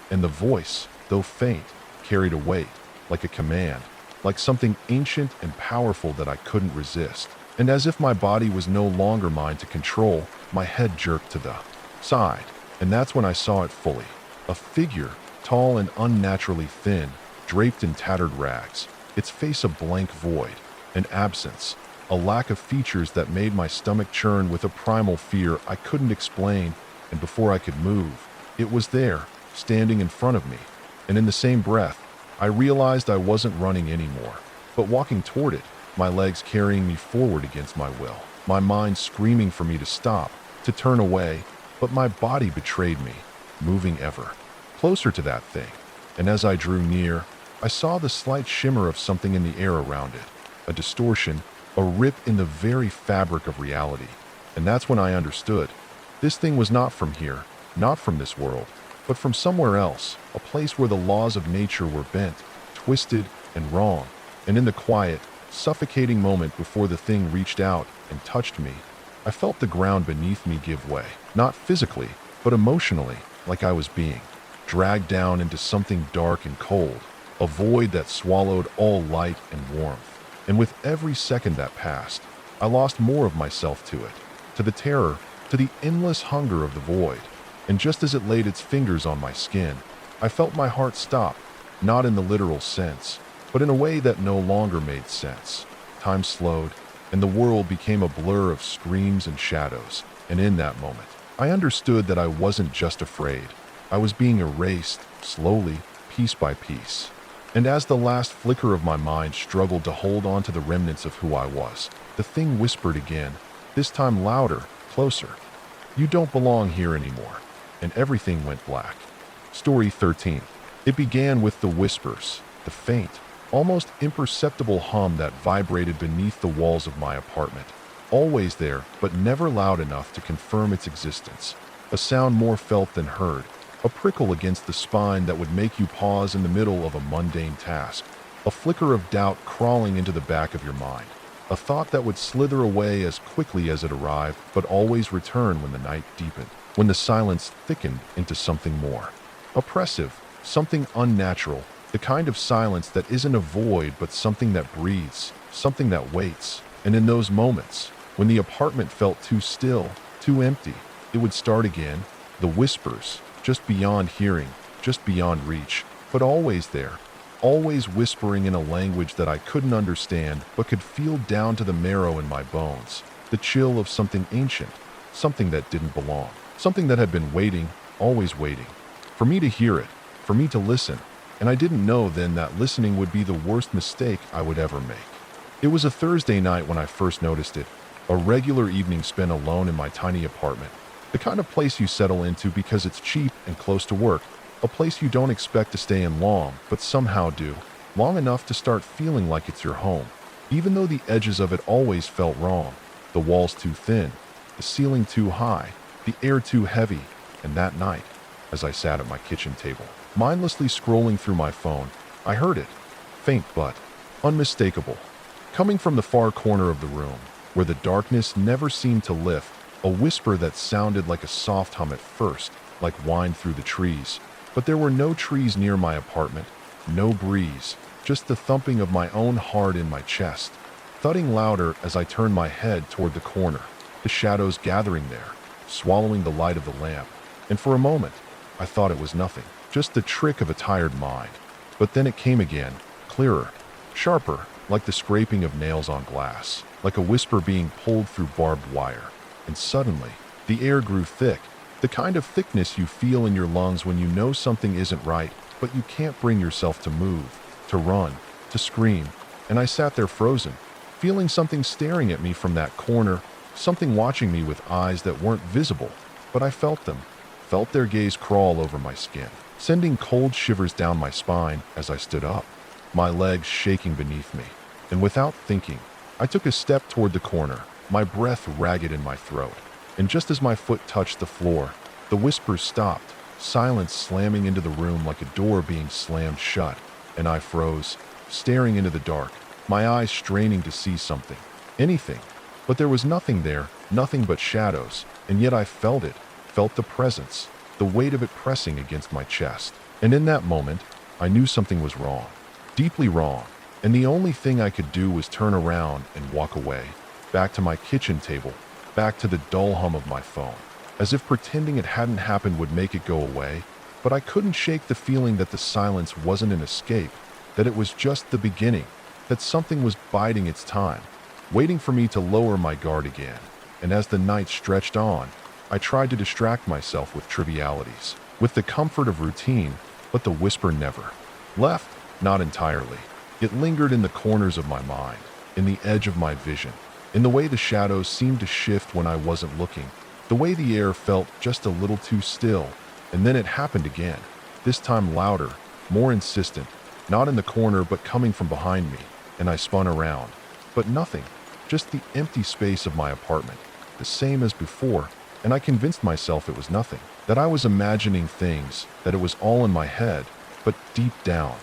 And the voice, though faint, carried a weight, like a command, like something ancient and powerful that I couldn't resist. And as if my body was no longer mine to control, my head jerked to the side. And that's when I saw it fully. A figure, tall and unnaturally thin, draped in tattered rags, its face a blank void, an absence, a lack of features that made my stomach churn with a primal fear I couldn't explain, and before I could move, it was there, standing in front of me. And in the same breath, I realized I wasn't running anymore, but walking toward it, my legs carrying me forward against my will, my mind screaming for me to stop, to turn away, but my body betrayed me, moving ever closer to that thing. And as I drew near, I saw the slight shimmer of something in the air around it, a distortion, a rip in the very fabric of reality. And that's when I understood. This thing was not from here, not from this world, but from somewhere else, a place where the laws of nature were bent, twisted, and wrong. And in the quiet, suffocating moment before the thing reached out and touched me, I felt the ground beneath me give way, not physically, but emotionally, like I was being dragged down into something dark and cold, a void that swallowed all light and warmth. And with every second that passed, I lost more of myself to it, to the terror, to the endless hunger of the void. And just as it laid its fingers on my skin, I felt my heart stop, not in the literal sense, but in a way that no longer made sense. Time slowed, and the world became a blur of screams and shadows. And in that moment, I understood that I wasn't just afraid. I was being erased, slowly, piece by piece. And as the last flicker of my mind struggled to hold on to the remnants of who I was, the thing whispered again, this time louder, closer. You don't belong here anymore. And everything went black. Story 13. It began with the whispers, the faint, almost imperceptible hum that vibrated beneath the walls of my apartment. always there, but never loud enough to confirm its existence. A sound more felt than heard, a prickle against the spine that would make you pause in the middle of a mundane task, a flicker of doubt crawling into the back of your mind, a thought that would slither away as quickly as it arrived, but always return when the night deepened, when the silence thickened into something more oppressive, something unnatural, the kind of silence that isn't a void but something that breathes, something that waits. And in those moments, when the apartment felt too still, too empty, it would start again, the whispers, just beyond hearing, just beyond reach, but always there, always whispering in a language that I couldn't understand but could feel down to the marrow in my bones, the chill of something ancient, something that didn't belong, something that had been waiting, always waiting, for me to hear it, for me to listen. And I didn't know then that listening would be the worst mistake I would ever make. It was a Thursday night when I first noticed it, a regular evening spent alone in my tiny apartment, the kind of place you settle into because it's cheap and close to work, a place you don't expect to stay in long, but somehow do, long enough to start feeling like it's your home, even though the edges of it always felt wrong, the walls too thin, the ceiling too high, the air too heavy. And that night, as I sat at my kitchen table, mindlessly scrolling through my phone, I heard it, faint but unmistakable, coming from the far corner of the room, where the darkness never seemed to lift, a whisper that sounded like a soft hum at first, like wind through the trees. But there were no trees near my apartment, no breeze, just the thumping of my own heart in my chest, thudding louder as I turned my head toward the corner, the shadows gathering there, swallowing the light of the lamp. And for a moment, I thought it was nothing, just the trick of a tired mind. But then it came again, clearer, sharper, like the scraping of nails on glass, like a whisper being pulled through barbed wire. And suddenly, the air grew thick, the kind of thickness you feel in your lungs when you know something isn't right, but you can't bring yourself to move, to run, to scream. And I sat there frozen, feeling something staring at me from that corner, something watching me with eyes that weren't visible, but I felt them, felt their gaze crawl over my skin, sending cold shivers down my spine as I stood up, my legs shaking beneath me. And without thinking, I took a step toward the corner, my breath ragged in my throat. And just as my foot touched the floor, the whispers stopped, silence slamming into the room like a door being slammed shut. And I froze, staring into the dark, my eyes straining to see something, anything. But there was nothing there, nothing but shadows. And yet I felt it, felt the presence, the weight of it pressing against my chest. And in that moment, I knew something was wrong, deeply wrong. And the only thing I could do was turn around and walk away, back to my kitchen table, back to the dull hum of my phone, as if pretending it hadn't happened would make it go away. But I couldn't shake the feeling that the silence wasn't an escape, that it was just the beginning, that something was biding its time, waiting for me to lower my guard again. And as the night stretched on, I tried to distract myself with trivialities, with the comfort of routine, but the whisper never left, not entirely. It lingered in the corners of my mind, in the edge of my vision, in the way the shadows seemed to shift when I wasn't looking, the way the air felt just a little too still. And then it happened again, this time louder, more insistent, not in the corner but coming from behind me. And I spun around, but nothing, just the empty space of my apartment, the same as before. And I convinced myself it was nothing, that I was imagining things, that it was all in my head. But deep down,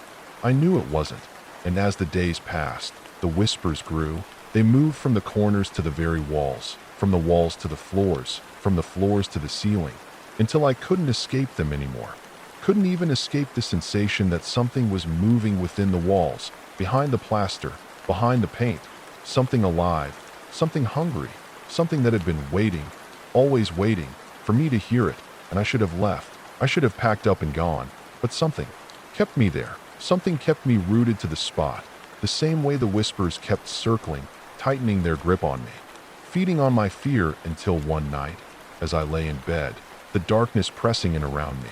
I knew it wasn't. And as the days passed, the whispers grew. They moved from the corners to the very walls, from the walls to the floors, from the floors to the ceiling, until I couldn't escape them anymore. Couldn't even escape the sensation that something was moving within the walls, behind the plaster, behind the paint. Something alive, something hungry, something that had been waiting, always waiting, for me to hear it. And I should have left. I should have packed up and gone. But something kept me there. Something kept me rooted to the spot, the same way the whispers kept circling, tightening their grip on me, feeding on my fear until one night, as I lay in bed, the darkness pressing in around me,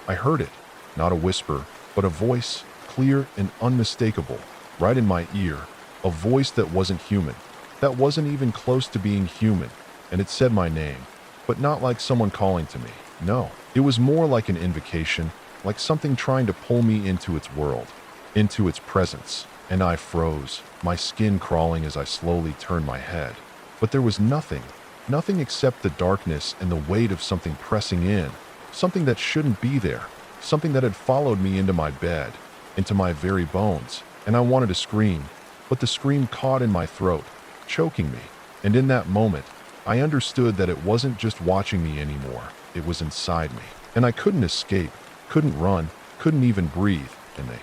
I heard it, not a whisper, but a voice, clear and unmistakable, right in my ear, a voice that wasn't human, that wasn't even close to being human, and it said my name, but not like someone calling to me. No, it was more like an invocation, like something trying to pull me into its world, into its presence. And I froze, my skin crawling as I slowly turned my head, But there was nothing, nothing except the darkness and the weight of something pressing in, something that shouldn't be there, something that had followed me into my bed, into my very bones, and I wanted to scream, but the scream caught in my throat, choking me, and in that moment, I understood that it wasn't just watching me anymore, it was inside me, and I couldn't escape, couldn't run, couldn't even breathe, and the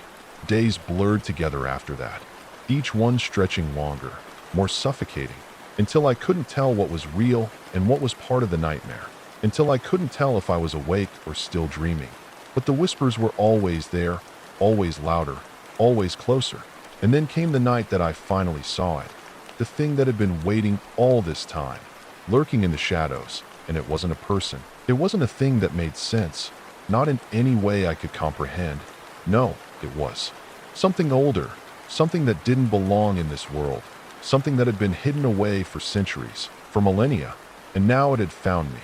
days blurred together after that, each one stretching longer, more suffocating, until I couldn't tell what was real and what was part of the nightmare, until I couldn't tell if I was awake or still dreaming. But the whispers were always there, always louder, always closer. And then came the night that I finally saw it, the thing that had been waiting all this time, lurking in the shadows, and it wasn't a person. It wasn't a thing that made sense, not in any way I could comprehend. No, it was something older, something that didn't belong in this world, something that had been hidden away for centuries, for millennia, and now it had found me,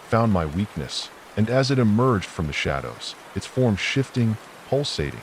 found my weakness, and as it emerged from the shadows, its form shifting, pulsating.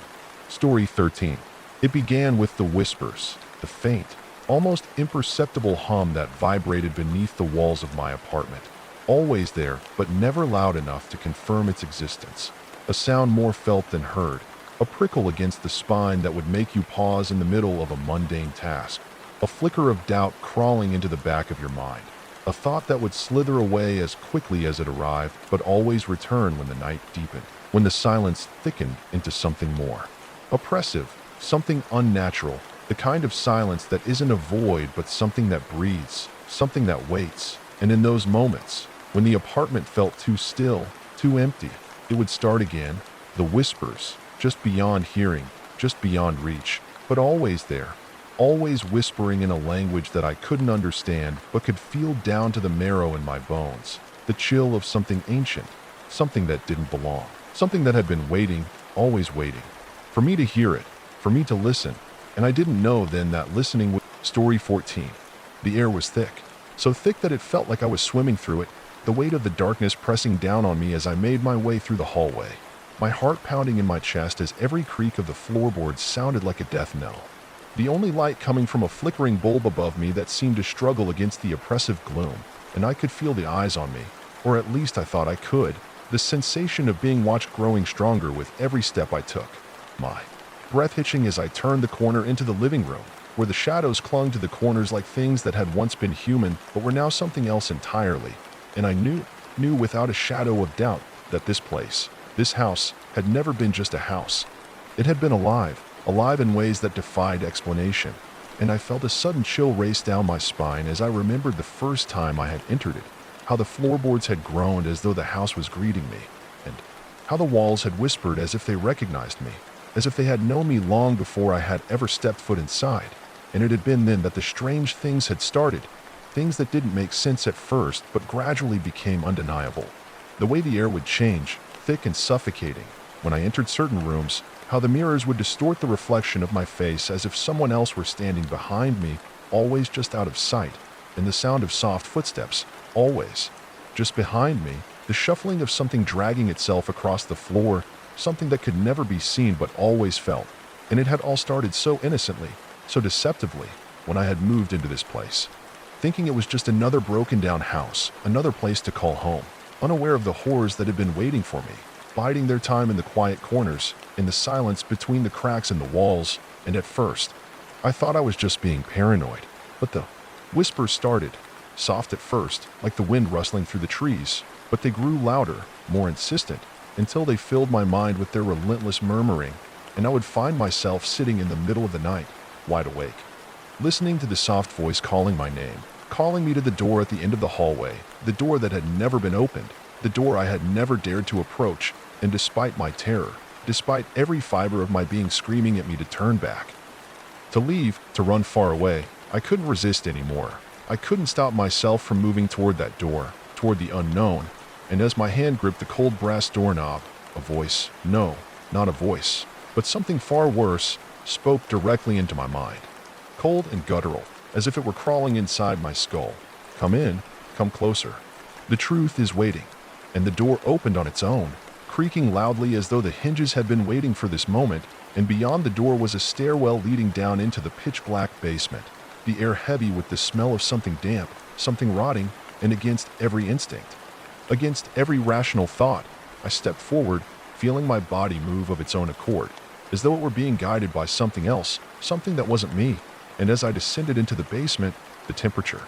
Story 13. It began with the whispers, the faint, almost imperceptible hum that vibrated beneath the walls of my apartment, always there, but never loud enough to confirm its existence. A sound more felt than heard, a prickle against the spine that would make you pause in the middle of a mundane task. A flicker of doubt crawling into the back of your mind. A thought that would slither away as quickly as it arrived, but always return when the night deepened, when the silence thickened into something more. Oppressive, something unnatural, the kind of silence that isn't a void but something that breathes, something that waits. And in those moments, when the apartment felt too still, too empty, it would start again, the whispers, just beyond hearing, just beyond reach, but always there. Always whispering in a language that I couldn't understand, but could feel down to the marrow in my bones. The chill of something ancient, something that didn't belong, something that had been waiting, always waiting, for me to hear it, for me to listen. And I didn't know then that listening was... Story 14. The air was thick, so thick that it felt like I was swimming through it, the weight of the darkness pressing down on me as I made my way through the hallway, my heart pounding in my chest as every creak of the floorboards sounded like a death knell. The only light coming from a flickering bulb above me that seemed to struggle against the oppressive gloom, and I could feel the eyes on me, or at least I thought I could, the sensation of being watched growing stronger with every step I took. My breath hitching as I turned the corner into the living room, where the shadows clung to the corners like things that had once been human but were now something else entirely, and I knew without a shadow of doubt that this place, this house, had never been just a house. It had been alive in ways that defied explanation, and I felt a sudden chill race down my spine as I remembered the first time I had entered it, how the floorboards had groaned as though the house was greeting me, and how the walls had whispered as if they recognized me, as if they had known me long before I had ever stepped foot inside. And it had been then that the strange things had started, things that didn't make sense at first but gradually became undeniable. The way the air would change, thick and suffocating, when I entered certain rooms, how the mirrors would distort the reflection of my face as if someone else were standing behind me, always just out of sight, and the sound of soft footsteps, always just behind me, the shuffling of something dragging itself across the floor, something that could never be seen but always felt. And it had all started so innocently, so deceptively, when I had moved into this place, thinking it was just another broken down house, another place to call home, unaware of the horrors that had been waiting for me, biding their time in the quiet corners, in the silence between the cracks in the walls. And at first, I thought I was just being paranoid. But the whispers started, soft at first, like the wind rustling through the trees, but they grew louder, more insistent, until they filled my mind with their relentless murmuring, and I would find myself sitting in the middle of the night, wide awake, listening to the soft voice calling my name, calling me to the door at the end of the hallway, the door that had never been opened, the door I had never dared to approach. And despite my terror, despite every fiber of my being screaming at me to turn back, to leave, to run far away, I couldn't resist anymore. I couldn't stop myself from moving toward that door, toward the unknown. And as my hand gripped the cold brass doorknob, a voice, no, not a voice, but something far worse, spoke directly into my mind. Cold and guttural, as if it were crawling inside my skull. Come in, come closer. The truth is waiting. And the door opened on its own, creaking loudly as though the hinges had been waiting for this moment, and beyond the door was a stairwell leading down into the pitch-black basement, the air heavy with the smell of something damp, something rotting, and against every instinct, against every rational thought, I stepped forward, feeling my body move of its own accord, as though it were being guided by something else, something that wasn't me. And as I descended into the basement, the temperature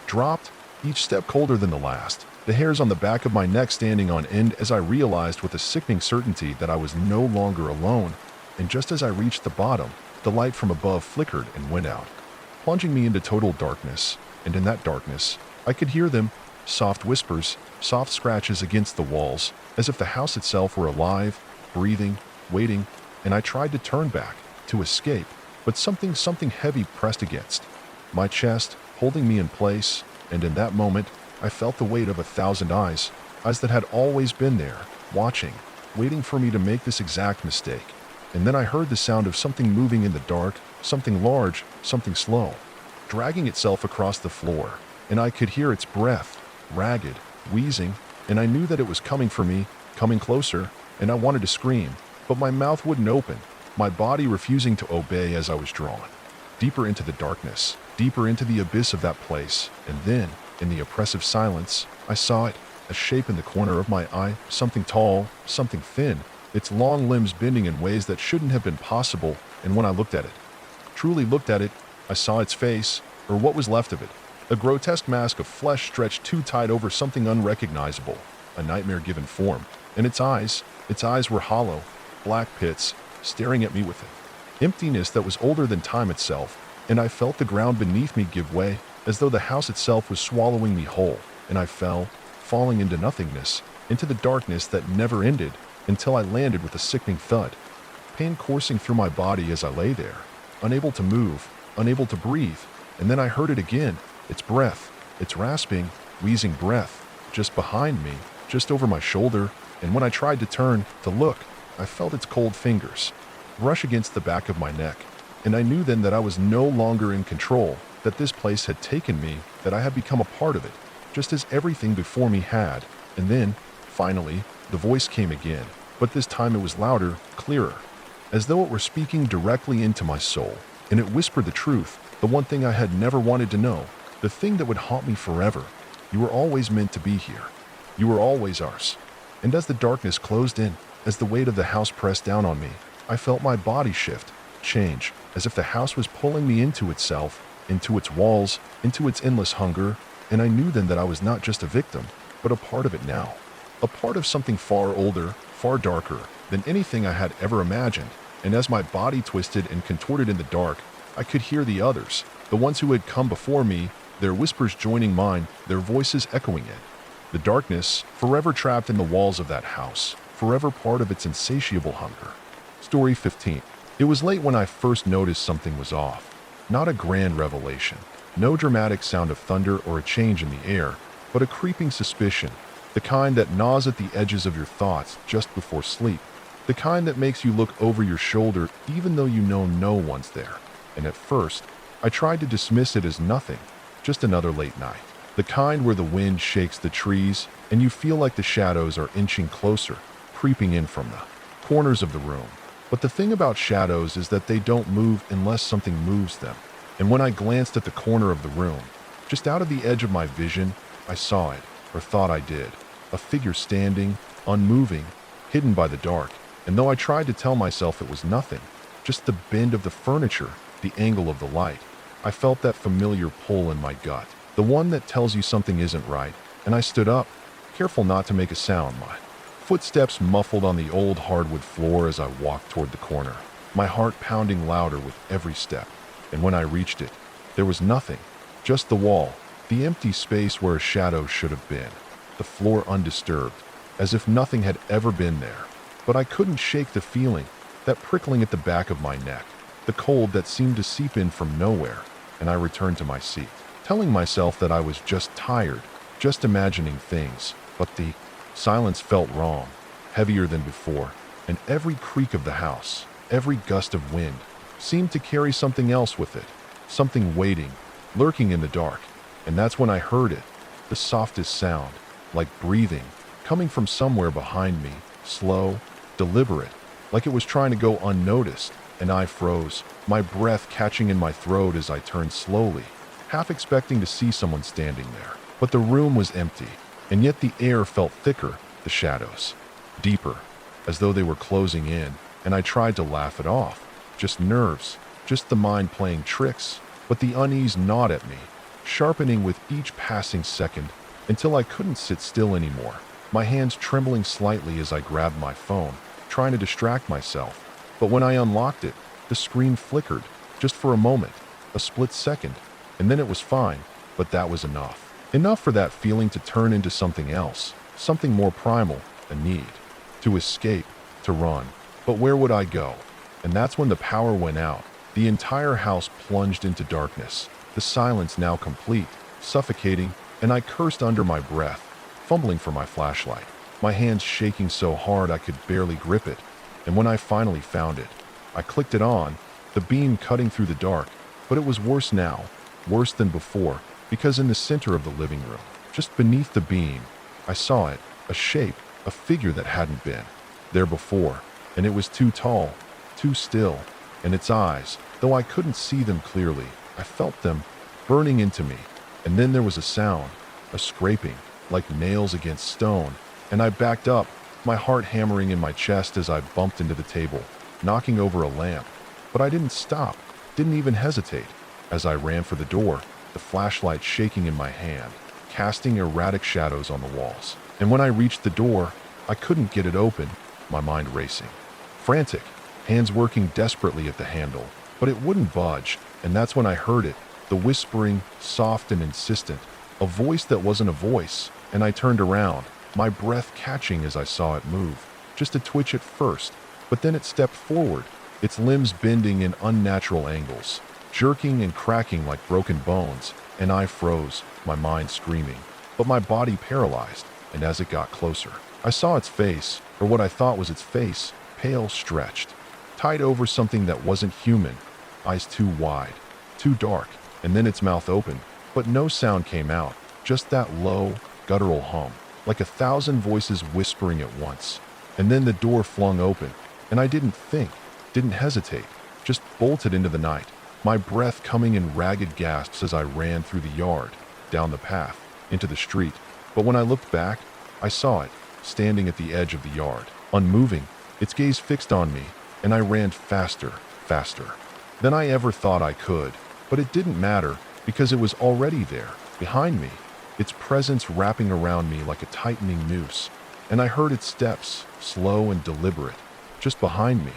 dropped, each step colder than the last, the hairs on the back of my neck standing on end as I realized with a sickening certainty that I was no longer alone. And just as I reached the bottom, the light from above flickered and went out, plunging me into total darkness. And in that darkness, I could hear them, soft whispers, soft scratches against the walls, as if the house itself were alive, breathing, waiting. And I tried to turn back, to escape, but something heavy pressed against my chest, holding me in place. And in that moment, I felt the weight of 1,000 eyes that had always been there, watching, waiting for me to make this exact mistake. And then I heard the sound of something moving in the dark, something large, something slow, dragging itself across the floor. And I could hear its breath, ragged, wheezing, and I knew that it was coming for me, coming closer, and I wanted to scream, but my mouth wouldn't open, my body refusing to obey as I was drawn deeper into the darkness, deeper into the abyss of that place. And then, in the oppressive silence, I saw it, a shape in the corner of my eye, something tall, something thin, its long limbs bending in ways that shouldn't have been possible. And when I looked at it, truly looked at it, I saw its face, or what was left of it, a grotesque mask of flesh stretched too tight over something unrecognizable, a nightmare-given form. And its eyes were hollow, black pits, staring at me with an emptiness that was older than time itself. And I felt the ground beneath me give way, as though the house itself was swallowing me whole. And I fell, falling into nothingness, into the darkness that never ended, until I landed with a sickening thud, pain coursing through my body as I lay there, unable to move, unable to breathe. And then I heard it again, its breath, its rasping, wheezing breath, just behind me, just over my shoulder. And when I tried to turn, to look, I felt its cold fingers brush against the back of my neck. And I knew then that I was no longer in control, that this place had taken me, that I had become a part of it, just as everything before me had. And then, finally, the voice came again, but this time it was louder, clearer, as though it were speaking directly into my soul. And it whispered the truth, the one thing I had never wanted to know, the thing that would haunt me forever. You were always meant to be here. You were always ours. And as the darkness closed in, as the weight of the house pressed down on me, I felt my body shift, change, as if the house was pulling me into itself, into its walls, into its endless hunger. And I knew then that I was not just a victim, but a part of it now. A part of something far older, far darker than anything I had ever imagined. And as my body twisted and contorted in the dark, I could hear the others, the ones who had come before me, their whispers joining mine, their voices echoing it. The darkness, forever trapped in the walls of that house, forever part of its insatiable hunger. Story 15. It was late when I first noticed something was off. Not a grand revelation, no dramatic sound of thunder or a change in the air, but a creeping suspicion, the kind that gnaws at the edges of your thoughts just before sleep, the kind that makes you look over your shoulder even though you know no one's there. And at first, I tried to dismiss it as nothing, just another late night. The kind where the wind shakes the trees and you feel like the shadows are inching closer, creeping in from the corners of the room. But the thing about shadows is that they don't move unless something moves them. And when I glanced at the corner of the room, just out of the edge of my vision, I saw it, or thought I did, a figure standing, unmoving, hidden by the dark. And though I tried to tell myself it was nothing, just the bend of the furniture, the angle of the light, I felt that familiar pull in my gut, the one that tells you something isn't right. And I stood up, careful not to make a sound. My footsteps muffled on the old hardwood floor as I walked toward the corner, my heart pounding louder with every step. And when I reached it, there was nothing, just the wall, the empty space where a shadow should have been, the floor undisturbed, as if nothing had ever been there. But I couldn't shake the feeling, that prickling at the back of my neck, the cold that seemed to seep in from nowhere. And I returned to my seat, telling myself that I was just tired, just imagining things. But the silence felt wrong, heavier than before, and every creak of the house, every gust of wind, seemed to carry something else with it, something waiting, lurking in the dark. And that's when I heard it, the softest sound, like breathing, coming from somewhere behind me, slow, deliberate, like it was trying to go unnoticed. And I froze, my breath catching in my throat as I turned slowly, half expecting to see someone standing there. But the room was empty, and yet the air felt thicker, the shadows deeper, as though they were closing in, and I tried to laugh it off. Just nerves, just the mind playing tricks. But the unease gnawed at me, sharpening with each passing second, until I couldn't sit still anymore, my hands trembling slightly as I grabbed my phone, trying to distract myself. But when I unlocked it, the screen flickered, just for a moment, a split second, and then it was fine, but that was enough. Enough for that feeling to turn into something else, something more primal, a need. To escape, to run. But where would I go? And that's when the power went out. The entire house plunged into darkness, the silence now complete, suffocating, and I cursed under my breath, fumbling for my flashlight, my hands shaking so hard I could barely grip it. And when I finally found it, I clicked it on, the beam cutting through the dark. But it was worse now, worse than before, because in the center of the living room, just beneath the beam, I saw it, a shape, a figure that hadn't been there before, and it was too tall, too still, and its eyes, though I couldn't see them clearly, I felt them burning into me. And then there was a sound, a scraping, like nails against stone, and I backed up, my heart hammering in my chest as I bumped into the table, knocking over a lamp. But I didn't stop, didn't even hesitate. As I ran for the door, the flashlight shaking in my hand, casting erratic shadows on the walls. And when I reached the door, I couldn't get it open, my mind racing. Frantic, hands working desperately at the handle, but it wouldn't budge, and that's when I heard it, the whispering, soft and insistent, a voice that wasn't a voice, and I turned around, my breath catching as I saw it move, just a twitch at first, but then it stepped forward, its limbs bending in unnatural angles, jerking and cracking like broken bones, and I froze, my mind screaming, but my body paralyzed, and as it got closer, I saw its face, or what I thought was its face, pale, stretched, tied over something that wasn't human, eyes too wide, too dark, and then its mouth opened, but no sound came out, just that low, guttural hum, like 1,000 voices whispering at once. And then the door flung open, and I didn't think, didn't hesitate, just bolted into the night, my breath coming in ragged gasps as I ran through the yard, down the path, into the street. But when I looked back, I saw it, standing at the edge of the yard, unmoving, its gaze fixed on me, and I ran faster, faster than I ever thought I could. But it didn't matter, because it was already there, behind me, its presence wrapping around me like a tightening noose. And I heard its steps, slow and deliberate, just behind me.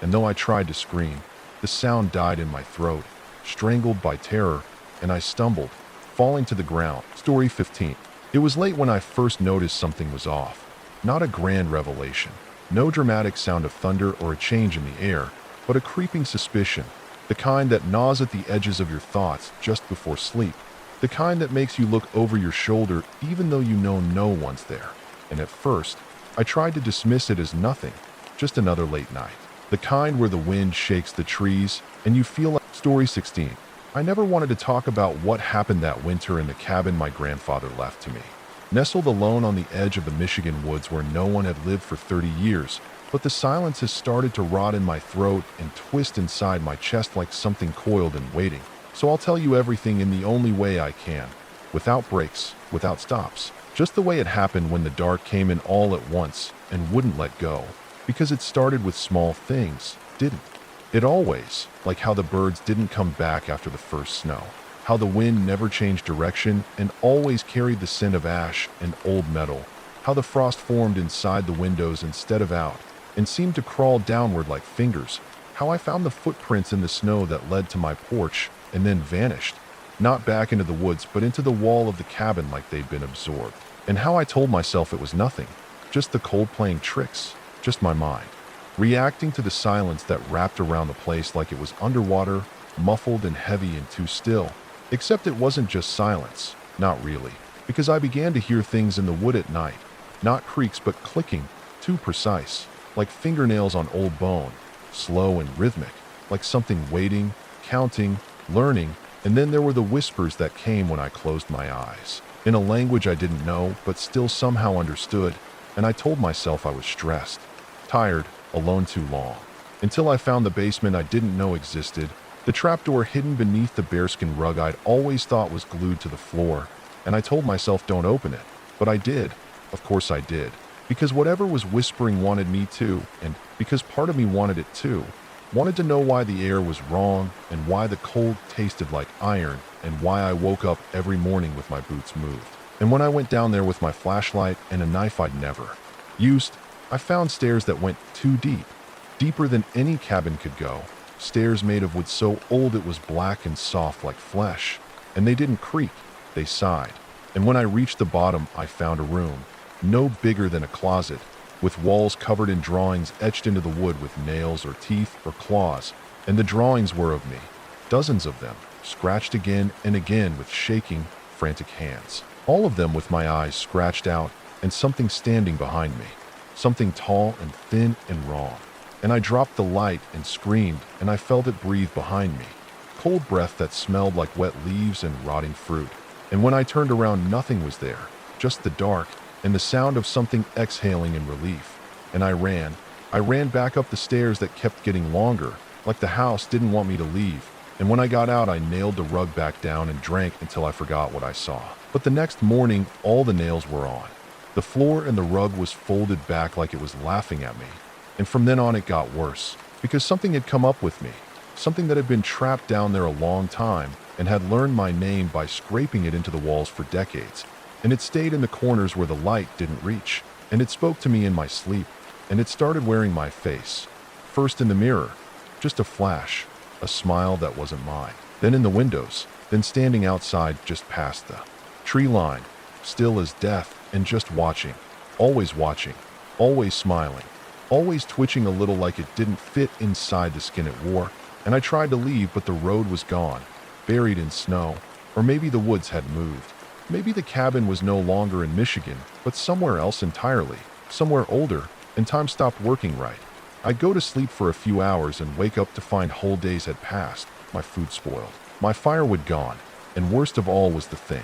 And though I tried to scream, the sound died in my throat, strangled by terror, and I stumbled, falling to the ground. Story 15. It was late when I first noticed something was off. Not a grand revelation, no dramatic sound of thunder or a change in the air, but a creeping suspicion, the kind that gnaws at the edges of your thoughts just before sleep, the kind that makes you look over your shoulder even though you know no one's there. And at first, I tried to dismiss it as nothing, just another late night. The kind where the wind shakes the trees and you feel like... Story 16. I never wanted to talk about what happened that winter in the cabin my grandfather left to me. Nestled alone on the edge of the Michigan woods where no one had lived for 30 years, but the silence has started to rot in my throat and twist inside my chest like something coiled and waiting. So I'll tell you everything in the only way I can, without breaks, without stops, just the way it happened when the dark came in all at once and wouldn't let go. Because it started with small things, didn't it? Always, like how the birds didn't come back after the first snow, how the wind never changed direction and always carried the scent of ash and old metal, how the frost formed inside the windows instead of out and seemed to crawl downward like fingers, how I found the footprints in the snow that led to my porch and then vanished, not back into the woods but into the wall of the cabin like they'd been absorbed, and how I told myself it was nothing, just the cold playing tricks, just my mind, reacting to the silence that wrapped around the place like it was underwater, muffled and heavy and too still. Except it wasn't just silence, not really, because I began to hear things in the wood at night, not creaks but clicking, too precise, like fingernails on old bone, slow and rhythmic, like something waiting, counting, learning. And then there were the whispers that came when I closed my eyes, in a language I didn't know but still somehow understood, and I told myself I was stressed, tired, alone too long, until I found the basement I didn't know existed, The trapdoor hidden beneath the bearskin rug I'd always thought was glued to the floor, and I told myself don't open it. But I did. Of course I did. Because whatever was whispering wanted me to, and because part of me wanted it too. Wanted to know why the air was wrong, and why the cold tasted like iron, and why I woke up every morning with my boots moved. And when I went down there with my flashlight and a knife I'd never used, I found stairs that went too deep. Deeper than any cabin could go. Stairs made of wood so old it was black and soft like flesh. And they didn't creak, they sighed. And when I reached the bottom, I found a room, no bigger than a closet, with walls covered in drawings etched into the wood with nails or teeth or claws. And the drawings were of me, dozens of them, scratched again and again with shaking, frantic hands. All of them with my eyes scratched out and something standing behind me, something tall and thin and wrong. And I dropped the light and screamed, and I felt it breathe behind me, cold breath that smelled like wet leaves and rotting fruit. And when I turned around, nothing was there, just the dark and the sound of something exhaling in relief. And I ran back up the stairs that kept getting longer, like the house didn't want me to leave. And when I got out, I nailed the rug back down and drank until I forgot what I saw. But the next morning, all the nails were on. The floor and the rug was folded back like it was laughing at me. And from then on, it got worse, because something had come up with me, something that had been trapped down there a long time and had learned my name by scraping it into the walls for decades. And it stayed in the corners where the light didn't reach. And it spoke to me in my sleep, and it started wearing my face. First in the mirror, just a flash, a smile that wasn't mine. Then in the windows, then standing outside just past the tree line, still as death and just watching, always smiling, always twitching a little like it didn't fit inside the skin it wore. And I tried to leave, but the road was gone, buried in snow, or maybe the woods had moved. Maybe the cabin was no longer in Michigan, but somewhere else entirely, somewhere older, and time stopped working right. I'd go to sleep for a few hours and wake up to find whole days had passed, my food spoiled, my firewood gone, and worst of all was the thing,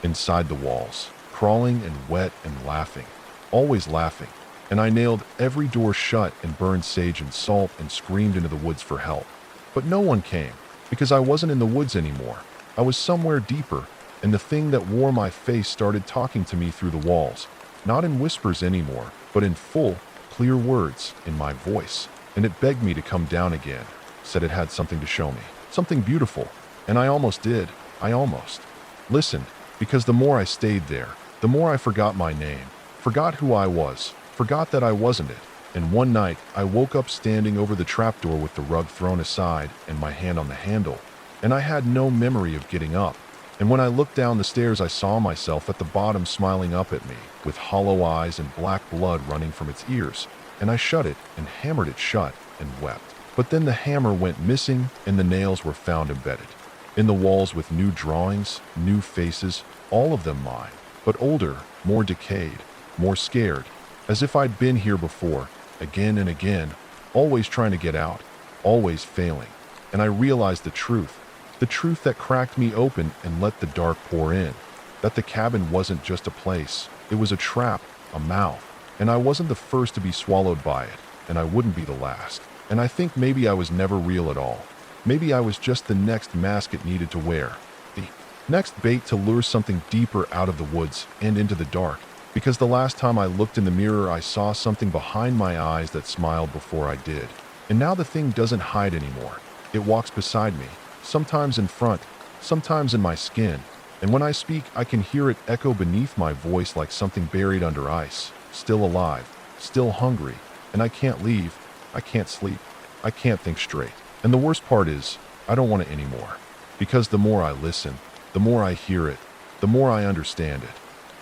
inside the walls, crawling and wet and laughing, always laughing. And I nailed every door shut and burned sage and salt and screamed into the woods for help. But no one came, because I wasn't in the woods anymore. I was somewhere deeper, and the thing that wore my face started talking to me through the walls, not in whispers anymore, but in full, clear words, in my voice. And it begged me to come down again, said it had something to show me, something beautiful. And I almost did, I almost listened, because the more I stayed there, the more I forgot my name, forgot who I was, forgot that I wasn't it. And one night, I woke up standing over the trapdoor with the rug thrown aside and my hand on the handle, and I had no memory of getting up. And when I looked down the stairs, I saw myself at the bottom smiling up at me, with hollow eyes and black blood running from its ears. And I shut it and hammered it shut and wept. But then the hammer went missing and the nails were found embedded in the walls with new drawings, new faces, all of them mine, but older, more decayed, more scared, as if I'd been here before, again and again, always trying to get out, always failing. And I realized the truth that cracked me open and let the dark pour in, that the cabin wasn't just a place, it was a trap, a mouth, and I wasn't the first to be swallowed by it, and I wouldn't be the last. And I think maybe I was never real at all. Maybe I was just the next mask it needed to wear, the next bait to lure something deeper out of the woods and into the dark, because the last time I looked in the mirror, I saw something behind my eyes that smiled before I did. And now the thing doesn't hide anymore. It walks beside me, sometimes in front, sometimes in my skin. And when I speak, I can hear it echo beneath my voice like something buried under ice, still alive, still hungry. And I can't leave, I can't sleep, I can't think straight. And the worst part is, I don't want it anymore. Because the more I listen, the more I hear it, the more I understand it.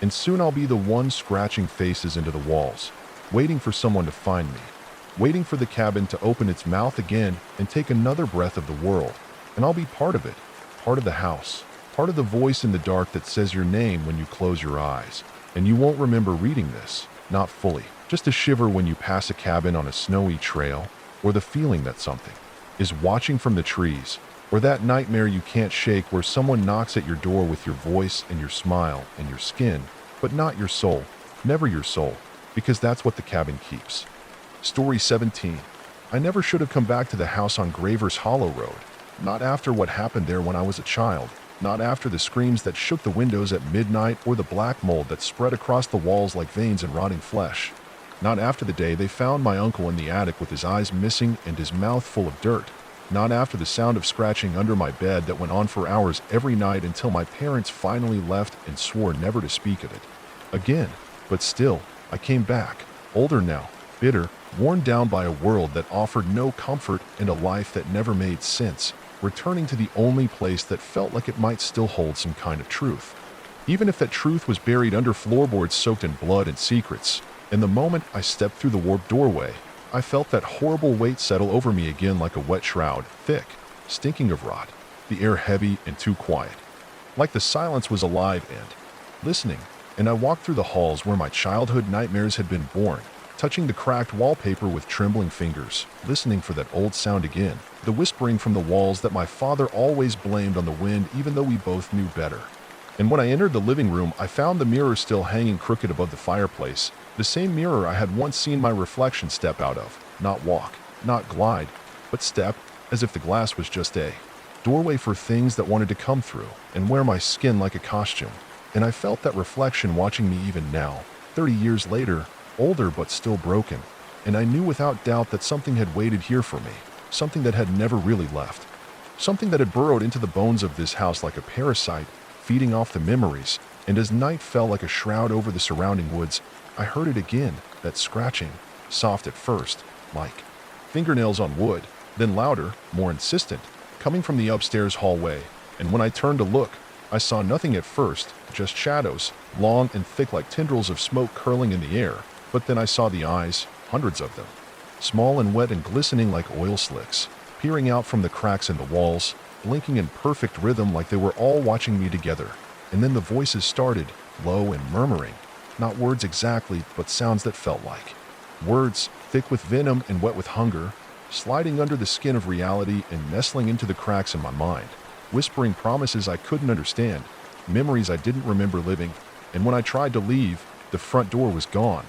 And soon I'll be the one scratching faces into the walls, waiting for someone to find me, waiting for the cabin to open its mouth again and take another breath of the world. And I'll be part of it, part of the house, part of the voice in the dark that says your name when you close your eyes. And you won't remember reading this, not fully. Just a shiver when you pass a cabin on a snowy trail, or the feeling that something is watching from the trees, or that nightmare you can't shake where someone knocks at your door with your voice and your smile and your skin, but not your soul, never your soul, because that's what the cabin keeps. Story 17. I never should have come back to the house on Graver's Hollow Road. Not after what happened there when I was a child. Not after the screams that shook the windows at midnight or the black mold that spread across the walls like veins and rotting flesh. Not after the day they found my uncle in the attic with his eyes missing and his mouth full of dirt. Not after the sound of scratching under my bed that went on for hours every night until my parents finally left and swore never to speak of it again. But still, I came back, older now, bitter, worn down by a world that offered no comfort and a life that never made sense, returning to the only place that felt like it might still hold some kind of truth. Even if that truth was buried under floorboards soaked in blood and secrets. And the moment I stepped through the warped doorway, I felt that horrible weight settle over me again like a wet shroud, thick, stinking of rot, the air heavy and too quiet. Like the silence was alive and listening, and I walked through the halls where my childhood nightmares had been born, touching the cracked wallpaper with trembling fingers, listening for that old sound again, the whispering from the walls that my father always blamed on the wind even though we both knew better. And when I entered the living room, I found the mirror still hanging crooked above the fireplace, the same mirror I had once seen my reflection step out of, not walk, not glide, but step, as if the glass was just a doorway for things that wanted to come through and wear my skin like a costume. And I felt that reflection watching me even now, 30 years later, older but still broken, and I knew without doubt that something had waited here for me, something that had never really left, something that had burrowed into the bones of this house like a parasite, feeding off the memories. And as night fell like a shroud over the surrounding woods, I heard it again, that scratching, soft at first, like fingernails on wood, then louder, more insistent, coming from the upstairs hallway. And when I turned to look, I saw nothing at first, just shadows, long and thick like tendrils of smoke curling in the air. But then I saw the eyes, hundreds of them, small and wet and glistening like oil slicks, peering out from the cracks in the walls, blinking in perfect rhythm like they were all watching me together. And then the voices started, low and murmuring, not words exactly, but sounds that felt like words, thick with venom and wet with hunger, sliding under the skin of reality and nestling into the cracks in my mind, whispering promises I couldn't understand, memories I didn't remember living. And when I tried to leave, the front door was gone.